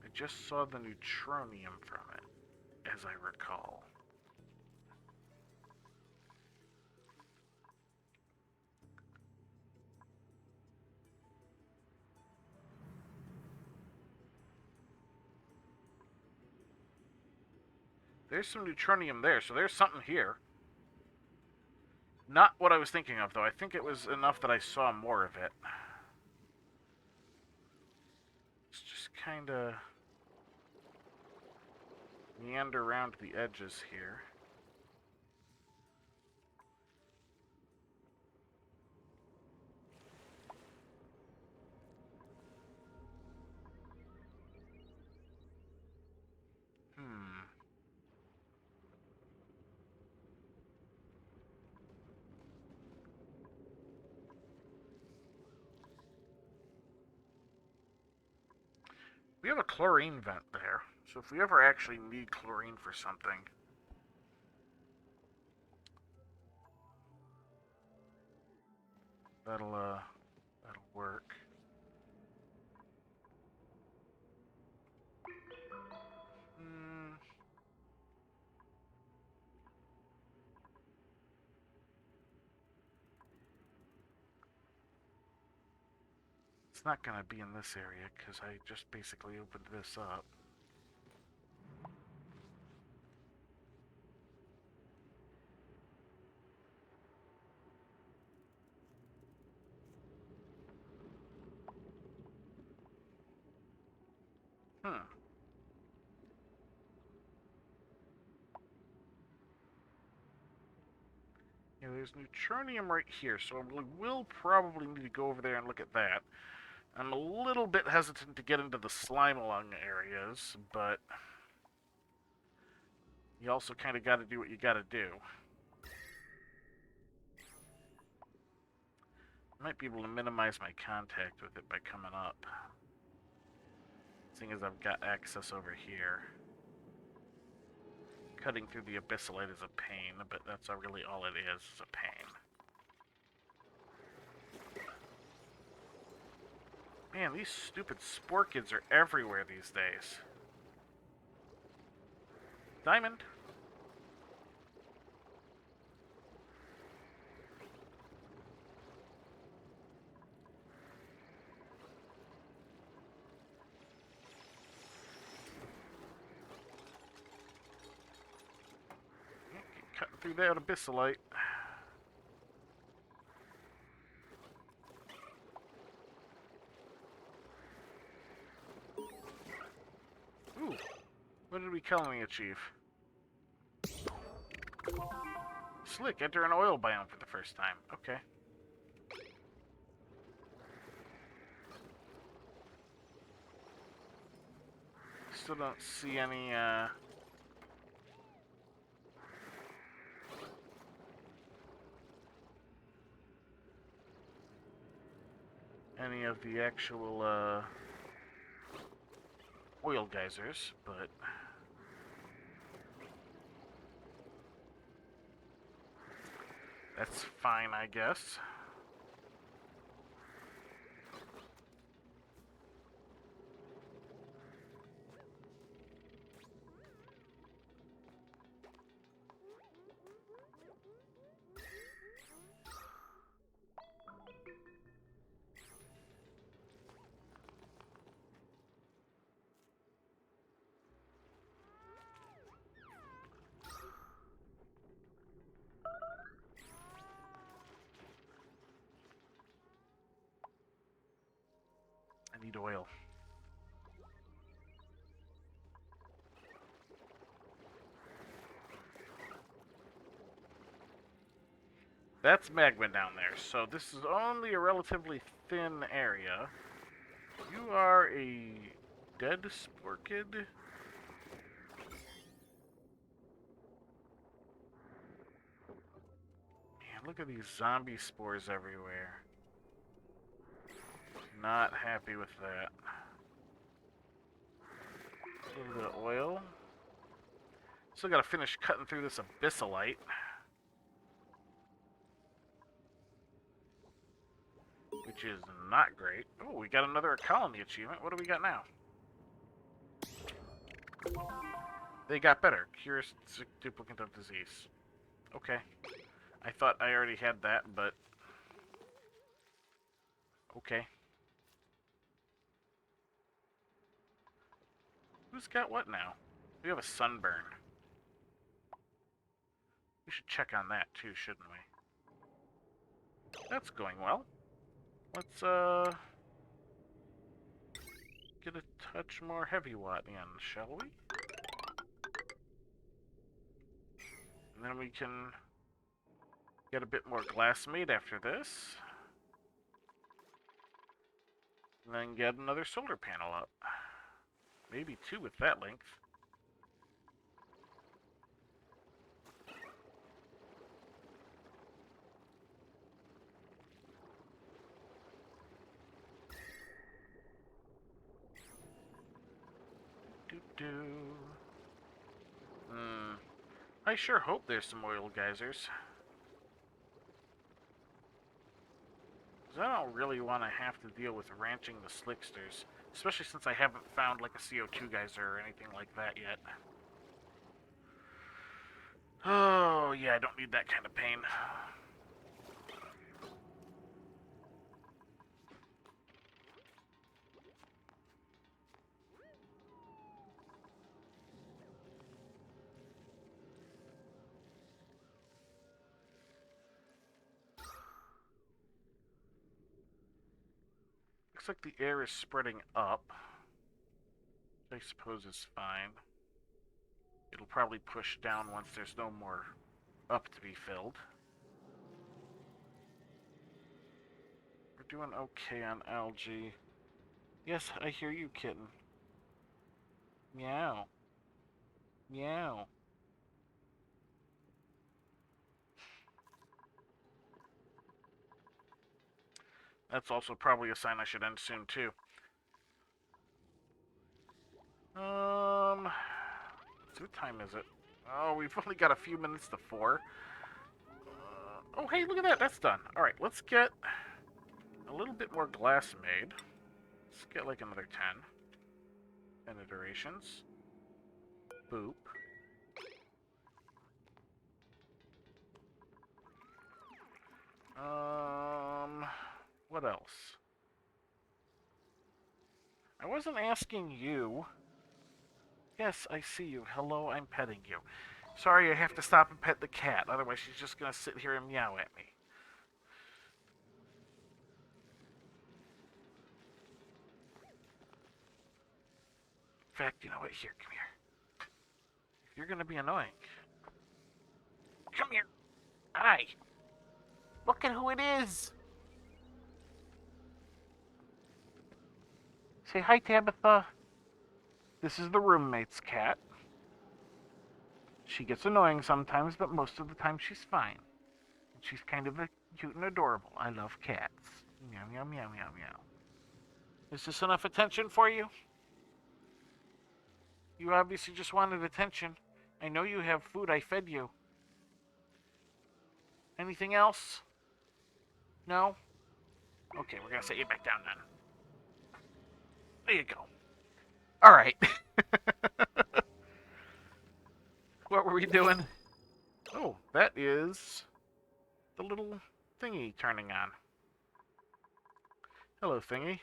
I just saw the neutronium from it, as I recall. There's some neutronium there, so there's something here. Not what I was thinking of, though. I think it was enough that I saw more of it. It's just kind of meander around the edges here. We have a chlorine vent there, so if we ever actually need chlorine for something, that'll work. It's not gonna be in this area because I just basically opened this up. Yeah, there's neutronium right here, so we will probably need to go over there and look at that. I'm a little bit hesitant to get into the slime lung areas, but you also kind of got to do what you got to do. I might be able to minimize my contact with it by coming up. Seeing as I've got access over here. Cutting through the abyssalite is a pain, but that's really all it is a pain. Man, these stupid spore kids are everywhere these days. Diamond! Cutting through that abyssalite. Ooh, what did we culinary achieve? Slick, enter an oil biome for the first time. Okay. Still don't see any, any of the actual, oil geysers, but that's fine, I guess. I need oil. That's magma down there, so this is only a relatively thin area. You are a dead spore kid? Man, look at these zombie spores everywhere. Not happy with that. A little bit of oil. Still gotta finish cutting through this abyssalite. Which is not great. Oh, we got another colony achievement. What do we got now? They got better. Cure duplicate of disease. Okay. I thought I already had that, but... okay. Who's got what now? We have a sunburn. We should check on that too, shouldn't we? That's going well. Let's, get a touch more heavy watt in, shall we? And then we can get a bit more glass made after this. And then get another solar panel up. Maybe two with that length. I sure hope there's some oil geysers. Because I don't really want to have to deal with ranching the slicksters. Especially since I haven't found like a CO2 geyser or anything like that yet. Oh, yeah, I don't need that kind of pain. Looks like the air is spreading up. I suppose is fine. It'll probably push down once there's no more up to be filled. doing okay on algae. Yes, I hear you, kitten. Meow. Meow. That's also probably a sign I should end soon, too. So what time is it? Oh, we've only got a few minutes to 4. Oh, hey, look at that. That's done. All right, let's get a little bit more glass made. Let's get like another 10 iterations. Boop. What else? I wasn't asking you. Yes, I see you. Hello, I'm petting you. Sorry, I have to stop and pet the cat. Otherwise, she's just gonna sit here and meow at me. In fact, you know what? Here, come here. If you're gonna be annoying, come here. Hi. Look at who it is. Say hi, Tabitha. This is the roommate's cat. She gets annoying sometimes, but most of the time she's fine. She's kind of cute and adorable. I love cats. Meow, meow, meow, meow, meow. Is this enough attention for you? You obviously just wanted attention. I know you have food. I fed you. Anything else? No? Okay, we're gonna set you back down then. There you go. Alright. What were we doing? Oh, that is the little thingy turning on. Hello, thingy.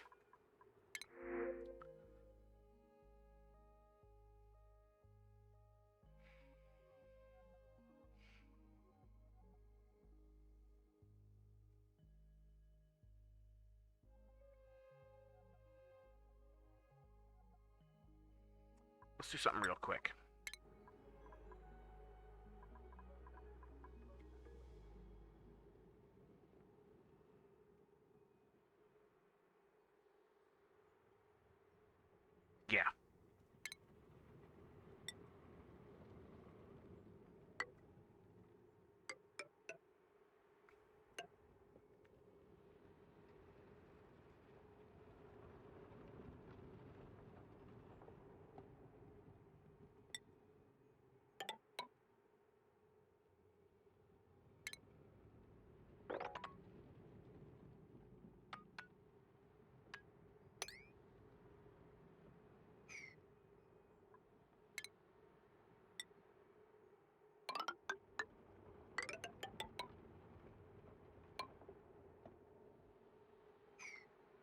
Let's do something real quick. Yeah.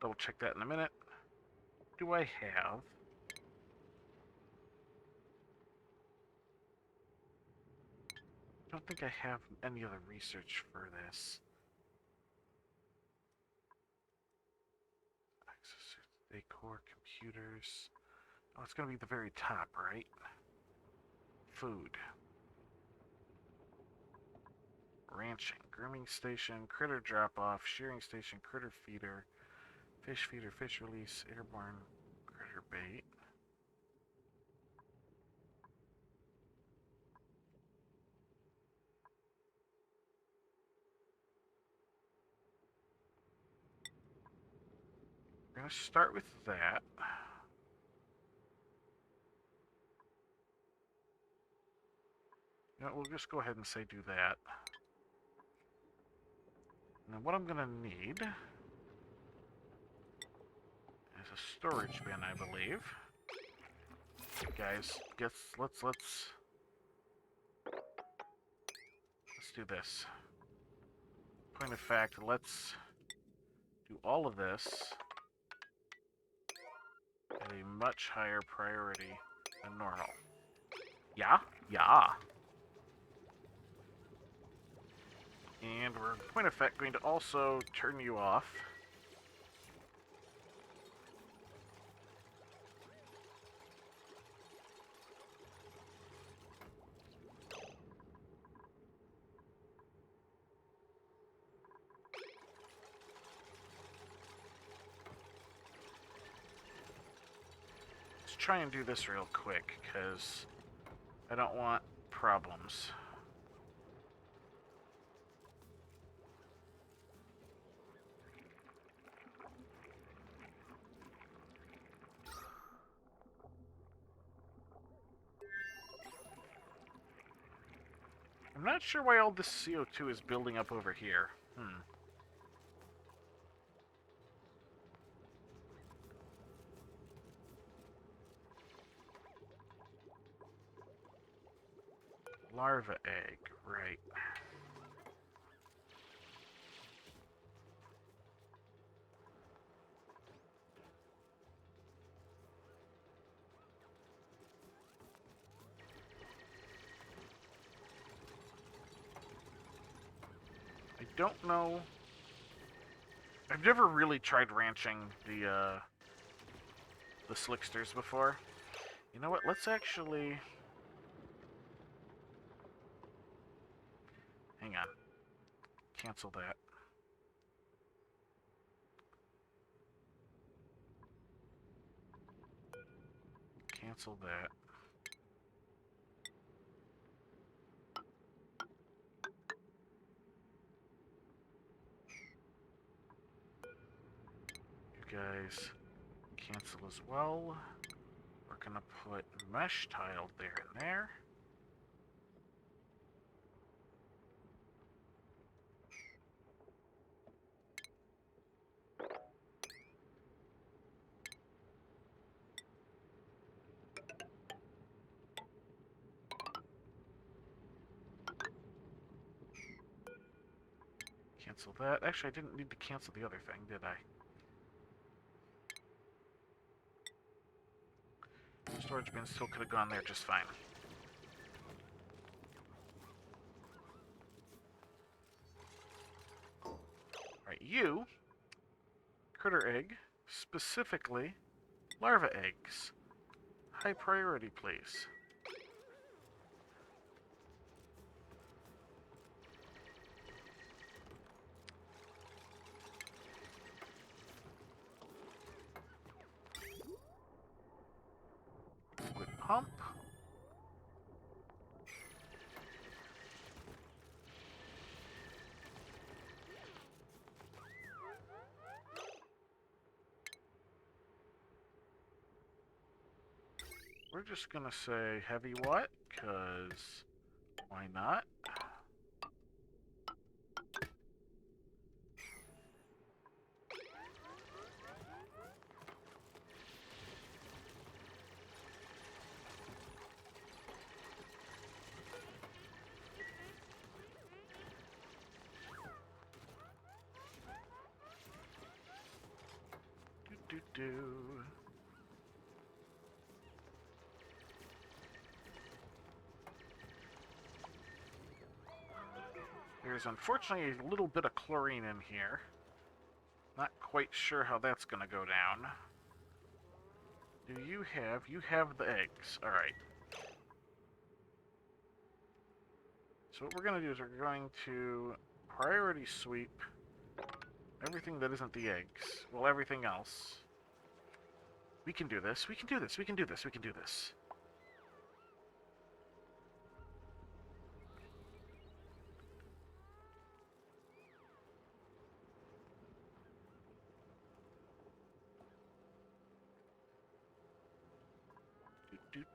Double check that in a minute. Do I have... I don't think I have any other research for this. Decor, computers... Oh, it's going to be the very top, right? Food. Ranching. Grooming station, critter drop-off, shearing station, critter feeder, fish feeder, fish release, airborne critter bait. We're going to start with that. You know, we'll just go ahead and say do that. And then what I'm going to need is a storage bin, I believe. Okay, guys, let's do this. Point of fact, let's do all of this at a much higher priority than normal. Yeah? Yeah. And we're, point of fact, going to also turn you off. try and do this real quick, because I don't want problems. I'm not sure why all this CO2 is building up over here. Larva egg, right. I don't know. I've never really tried ranching the slicksters before. You know what? Let's actually... Hang on. Cancel that. Cancel that. You guys cancel as well. We're gonna put mesh tile there and there. Cancel that. Actually, I didn't need to cancel the other thing, did I? Storage bin still could have gone there just fine. Alright, you, critter egg, specifically larva eggs. High priority, please. Liquid pump. We're just gonna say heavy what, because why not? Do. There's unfortunately a little bit of chlorine in here. Not quite sure how that's gonna go down. Do you have... You have the eggs. Alright. So what we're gonna do is we're going to priority sweep everything that isn't the eggs. Well, everything else. We can do this. We can do this. We can do this. We can do this.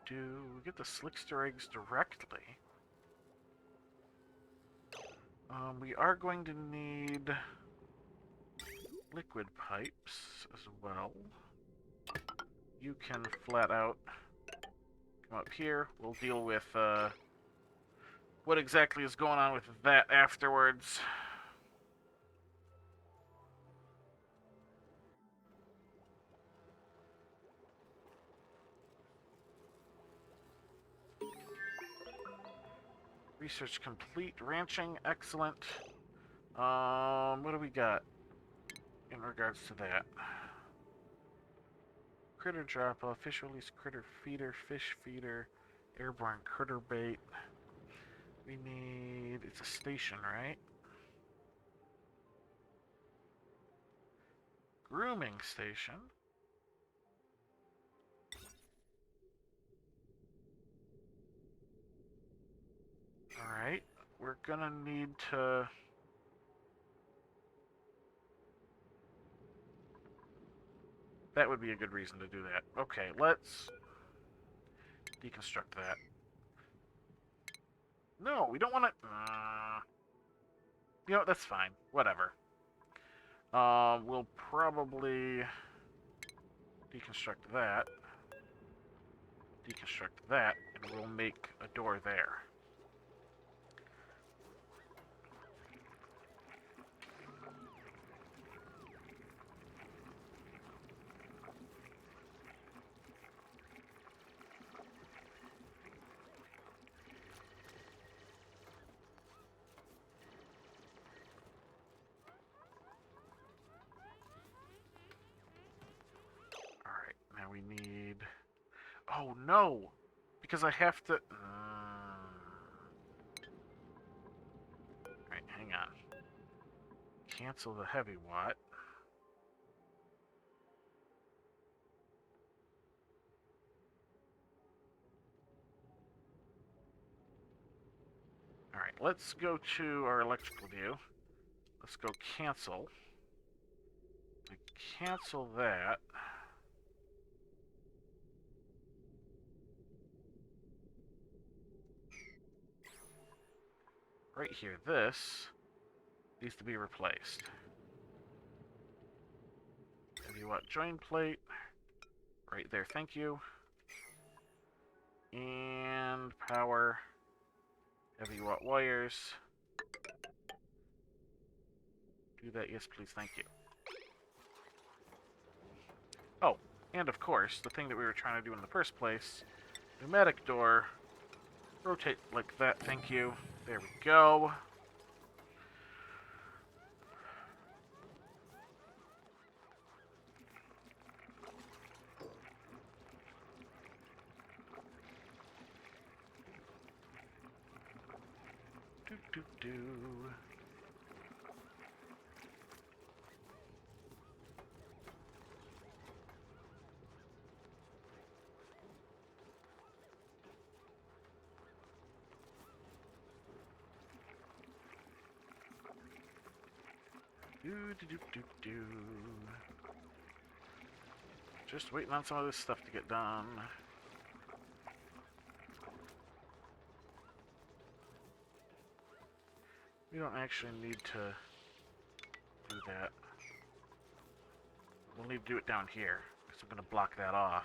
We get the slickster eggs directly. We are going to need liquid pipes as well. You can flat out come up here. We'll deal with what exactly is going on with that afterwards. Research complete. Ranching, excellent. What do we got in regards to that? Critter drop-off, fish release, critter feeder, fish feeder, airborne critter bait. We need... It's a station, right? Grooming station. we're gonna need to... That would be a good reason to do that. Okay, let's deconstruct that. No, we don't want to... you know, that's fine. Whatever. We'll probably deconstruct that. Deconstruct that, and we'll make a door there. Alright, now we need... Oh, no! Because I have to... Alright, hang on. Cancel the heavy watt. Alright, let's go to our electrical view. Let's go cancel. Cancel that. Right here, this needs to be replaced. Heavy watt join plate. Right there, thank you. And power. Heavy watt wires. Do that, yes please, thank you. Oh, and of course, the thing that we were trying to do in the first place, pneumatic door. Rotate like that, thank you. There we go. Do. Do. Just waiting on some of this stuff to get done. We don't actually need to do that. We'll need to do it down here, because I'm going to block that off.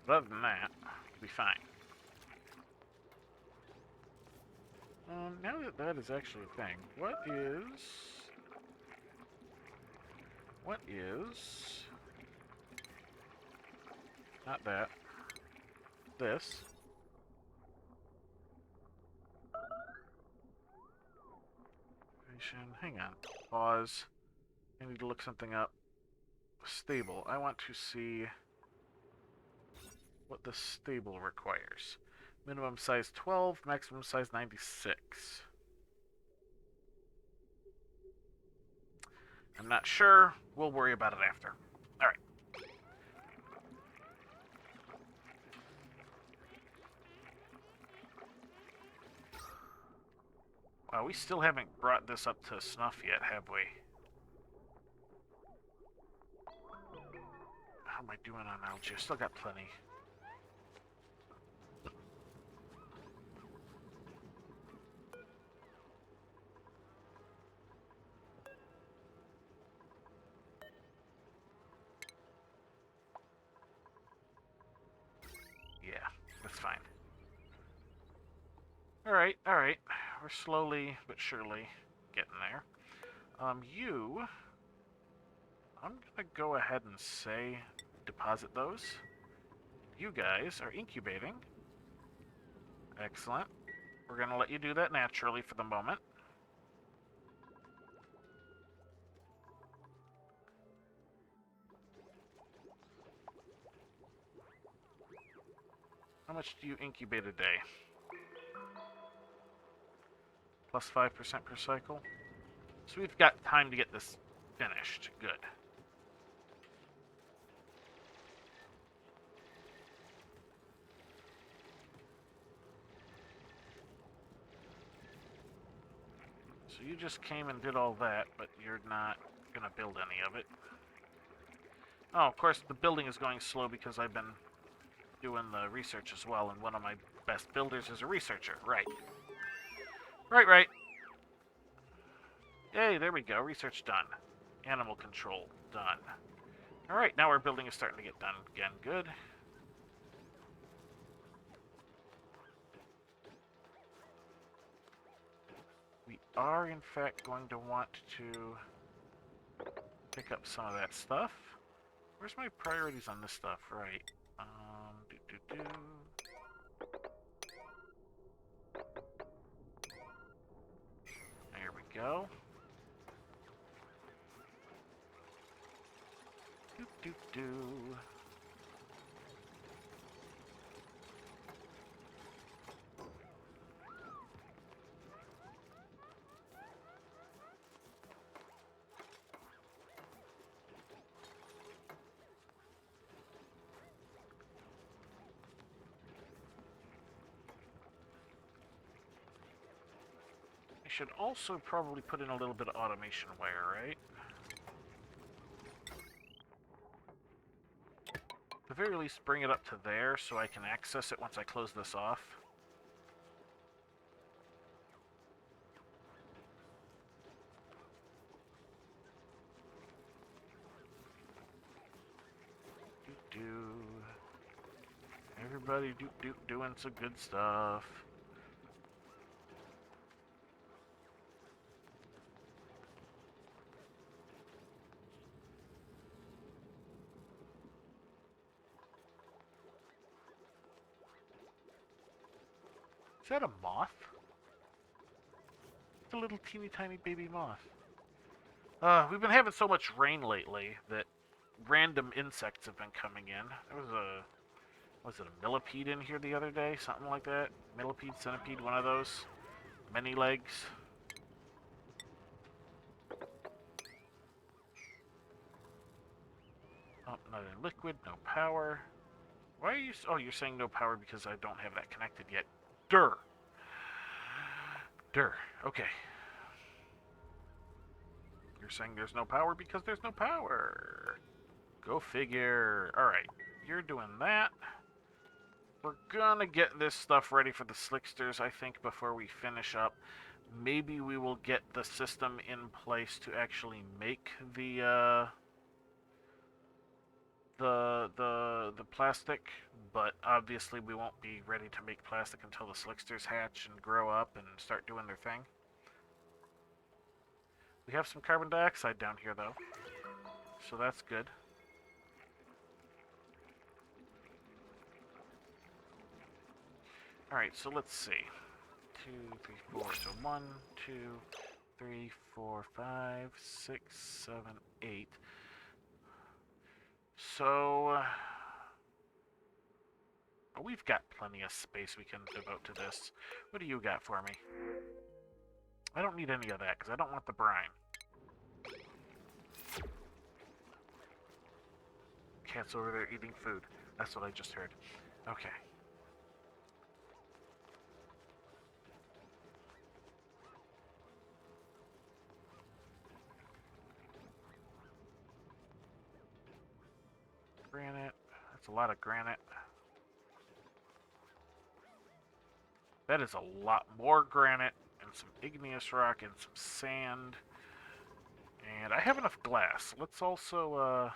But other than that, we'll be fine. Now that that is actually a thing, what is, not that, this, hang on, pause, I need to look something up, stable, I want to see what the stable requires. Minimum size 12, maximum size 96. I'm not sure. We'll worry about it after. Alright. Wow, we still haven't brought this up to snuff yet, have we? How am I doing on algae? I still got plenty. Alright, alright. We're slowly but surely getting there. I'm gonna go ahead and say deposit those. You guys are incubating. Excellent. We're gonna let you do that naturally for the moment. How much do you incubate a day? Plus 5% per cycle. So we've got time to get this finished. Good. So you just came and did all that, but you're not going to build any of it. Oh, of course, the building is going slow because I've been doing the research as well, and one of my best builders is a researcher. Right. Right. Yay, there we go. Research done. Animal control done. Alright, now our building is starting to get done again. Good. We are, in fact, going to want to pick up some of that stuff. Where's my priorities on this stuff? Right. There we go. Do. I should also probably put in a little bit of automation wire, right? At the very least, bring it up to there so I can access it once I close this off. Everybody doing some good stuff. Is that a moth? It's a little teeny tiny baby moth. We've been having so much rain lately that random insects have been coming in. There was it a millipede in here the other day? Something like that? Millipede, centipede, one of those. Many legs. Oh, not in liquid, no power. Why are you... Oh, you're saying no power because I don't have that connected yet. Durr. Okay. You're saying there's no power because there's no power. Go figure. Alright, you're doing that. We're gonna get this stuff ready for the Slicksters, I think, before we finish up. Maybe we will get the system in place to actually make the plastic, but obviously we won't be ready to make plastic until the Slicksters hatch and grow up and start doing their thing. We have some carbon dioxide down here, though, so that's good. Alright, so let's see. 2, 3, 4. So 1, 2, 3, 4, 5, 6, 7, 8. So we've got plenty of space we can devote to this. What do you got for me? I don't need any of that because I don't want the brine. Cat's over there eating food. That's what I just heard. Okay. Granite. That's a lot of granite. That is a lot more granite and some igneous rock and some sand. And I have enough glass. Let's also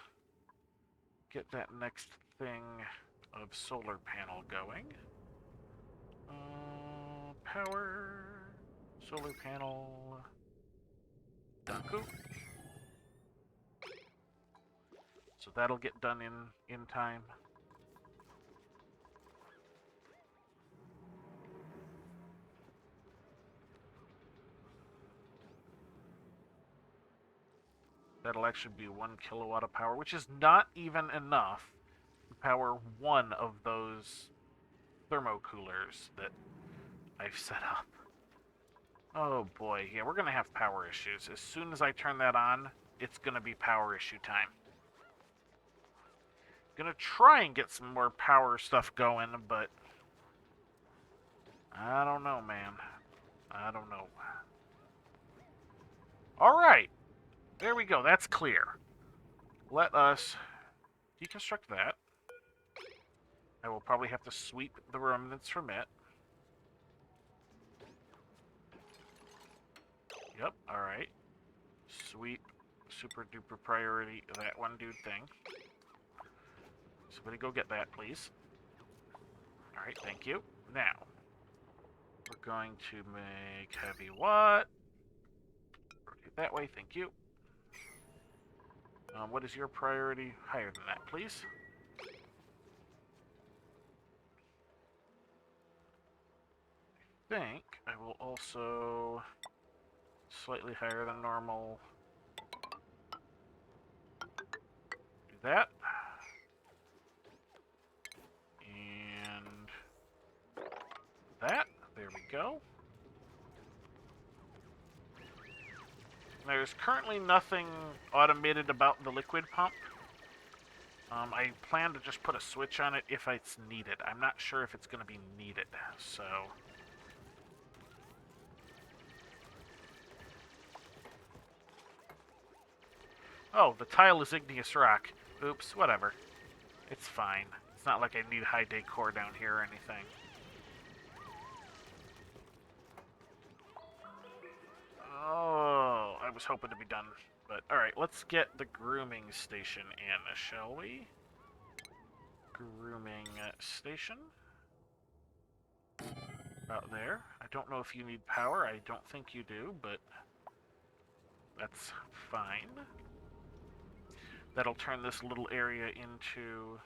get that next thing of solar panel going. Power, solar panel, Danku. So that'll get done in time. That'll actually be 1 kilowatt of power, which is not even enough to power one of those thermocoolers that I've set up. Oh boy, yeah, we're gonna have power issues. As soon as I turn that on, it's gonna be power issue time. Gonna try and get some more power stuff going, but I don't know, man. I don't know. Alright, there we go, that's clear. Let us deconstruct that. I will probably have to sweep the remnants from it. Yep, alright. Sweep, super duper priority, that one dude thing. Somebody go get that, please. Alright, thank you. Now, we're going to make heavy what? Rotate that way, thank you. What is your priority? Higher than that, please. I think I will also slightly higher than normal do that. And that. There we go. There's currently nothing automated about the liquid pump. I plan to just put a switch on it if it's needed. I'm not sure if it's going to be needed, so... Oh, the tile is igneous rock. Oops, whatever. It's fine. It's not like I need high decor down here or anything. Oh, I was hoping to be done. But, alright, let's get the grooming station in, shall we? Grooming station. About there. I don't know if you need power. I don't think you do, but that's fine. That'll turn this little area into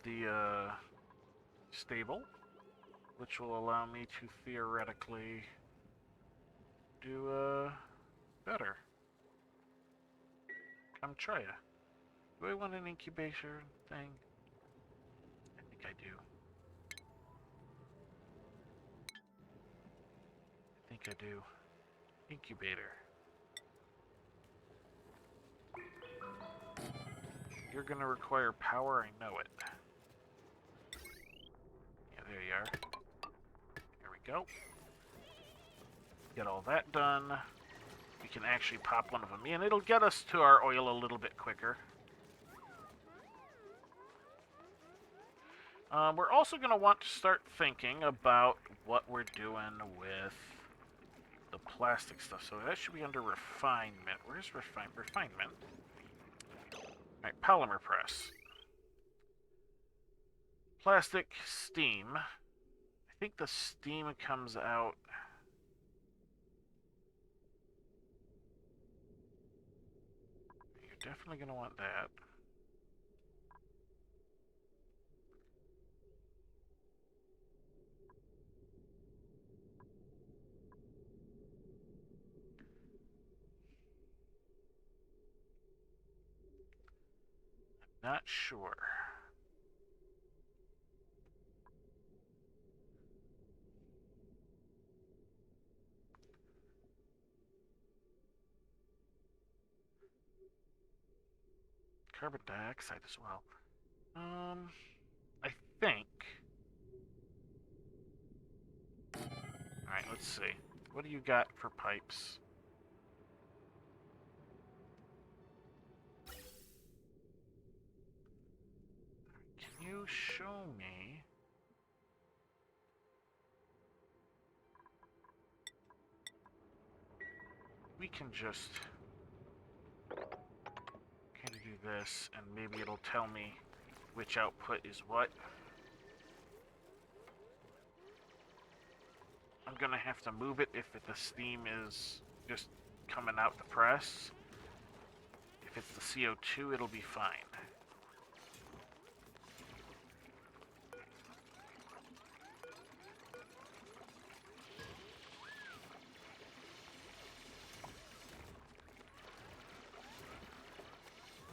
the stable, which will allow me to theoretically do better. Come try it. Do I want an incubator thing? I think I do. I think I do. Incubator. You're gonna require power, I know it. Yeah, there you are. There we go. Get all that done. We can actually pop one of them in. It'll get us to our oil a little bit quicker. We're also going to want to start thinking about what we're doing with the plastic stuff. So that should be under refinement. Where's refinement? Alright, polymer press. Plastic, steam. I think the steam comes out... You're definitely going to want that. Not sure. Carbon dioxide as well. I think... Alright, let's see. What do you got for pipes? Can you show me... We can just... kind of do this, and maybe it'll tell me which output is what. I'm gonna have to move it if the steam is just coming out the press. If it's the CO2, it'll be fine.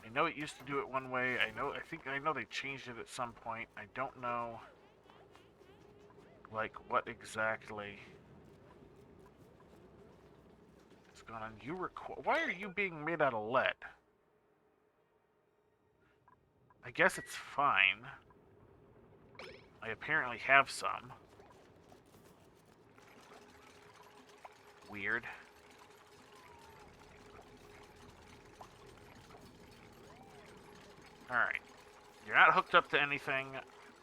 I know it used to do it one way. I know they changed it at some point. I don't know, like, what exactly is going on. Why are you being made out of lead? I guess it's fine. I apparently have some. Weird. Alright. You're not hooked up to anything.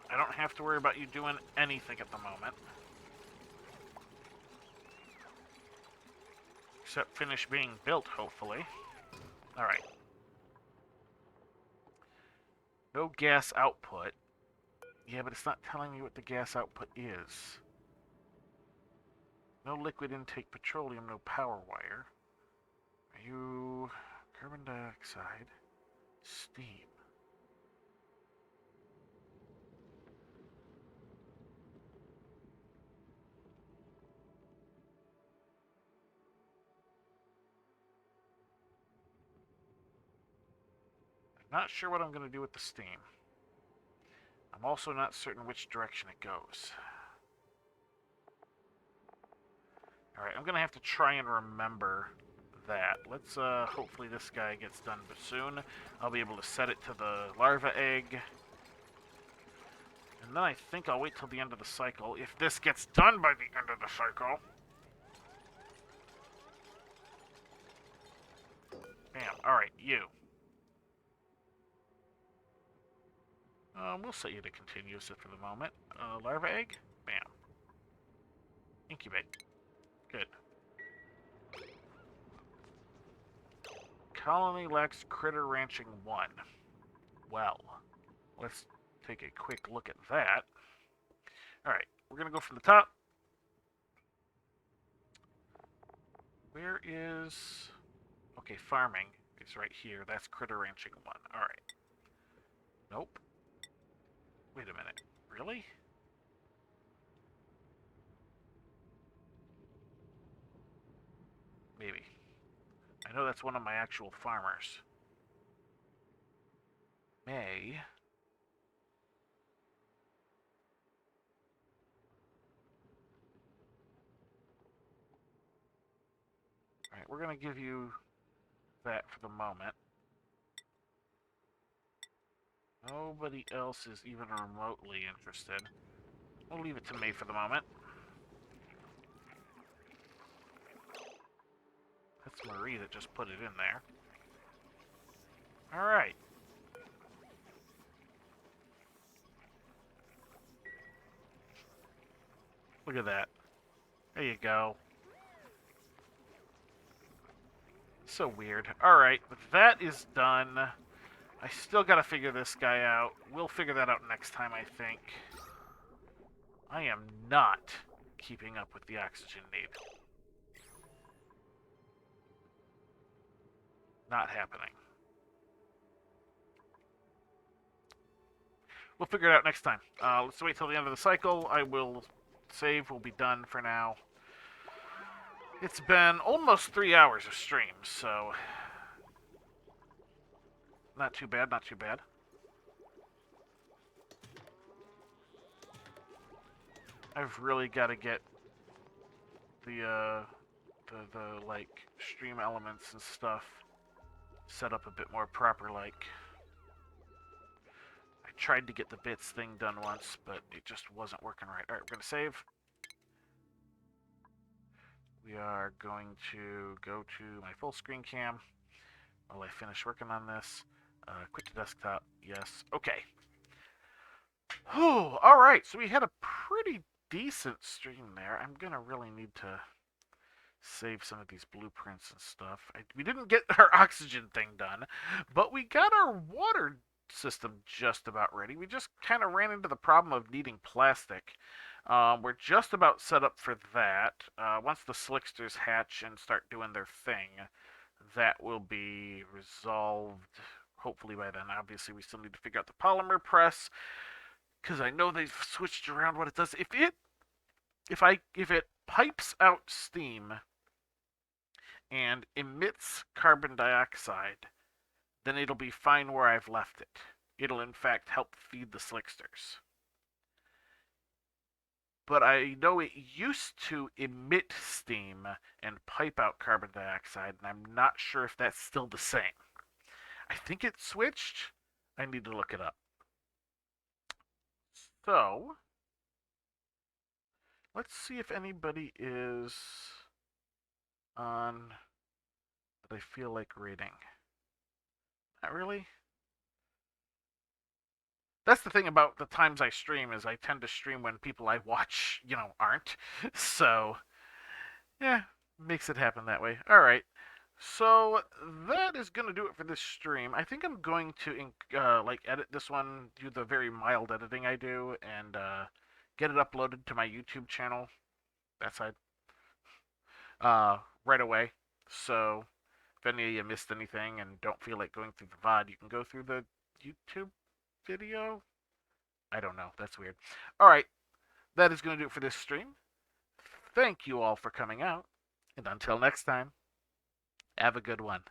I don't have to worry about you doing anything at the moment. Except finish being built, hopefully. Alright. No gas output. Yeah, but it's not telling me what the gas output is. No liquid intake petroleum, no power wire. Are you... carbon dioxide? Steam. I'm not sure what I'm going to do with the steam. I'm also not certain which direction it goes. Alright, I'm going to have to try and remember that. Let's, hopefully this guy gets done soon. I'll be able to set it to the larva egg. And then I think I'll wait till the end of the cycle, if this gets done by the end of the cycle. Bam. Alright, you. We'll set you to continuous for the moment. Larva egg? Bam. Incubate. Good. Colony lacks critter ranching 1. Well, let's take a quick look at that. Alright, we're going to go from the top. Where is... Okay, farming is right here. That's critter ranching 1. Alright. Nope. Wait a minute. Really? Maybe. I know that's one of my actual farmers. May. Alright, we're going to give you that for the moment. Nobody else is even remotely interested. We'll leave it to me for the moment. That's Marie that just put it in there. Alright. Look at that. There you go. So weird. Alright, that is done. I still gotta figure this guy out. We'll figure that out next time, I think. I am not keeping up with the oxygen need. Not happening. We'll figure it out next time. Let's wait till the end of the cycle. I will save. We'll be done for now. It's been almost 3 hours of stream, so... Not too bad, not too bad. I've really got to get the like, stream elements and stuff set up a bit more proper, like. I tried to get the bits thing done once, but it just wasn't working right. Alright, we're going to save. We are going to go to my full screen cam while I finish working on this. Quit to desktop. Yes. Okay. Whew. Alright, so we had a pretty decent stream there. I'm going to really need to save some of these blueprints and stuff. We didn't get our oxygen thing done, but we got our water system just about ready. We just kind of ran into the problem of needing plastic. We're just about set up for that. Once the slicksters hatch and start doing their thing, that will be resolved hopefully by then. Obviously, we still need to figure out the polymer press, because I know they've switched around what it does. If it pipes out steam and emits carbon dioxide, then it'll be fine where I've left it. It'll in fact help feed the slicksters. But I know it used to emit steam and pipe out carbon dioxide, and I'm not sure if that's still the same. I think it switched. I need to look it up. So, let's see if anybody is on that I feel like reading. Not really. That's the thing about the times I stream is I tend to stream when people I watch, aren't. So, yeah, makes it happen that way. All right. So that is gonna do it for this stream. I think I'm going to like edit this one, do the very mild editing I do, and get it uploaded to my YouTube channel. That side. Right away. So if any of you missed anything and don't feel like going through the VOD, you can go through the YouTube video. I don't know. That's weird. All right. That is going to do it for this stream. Thank you all for coming out. And until next time, have a good one.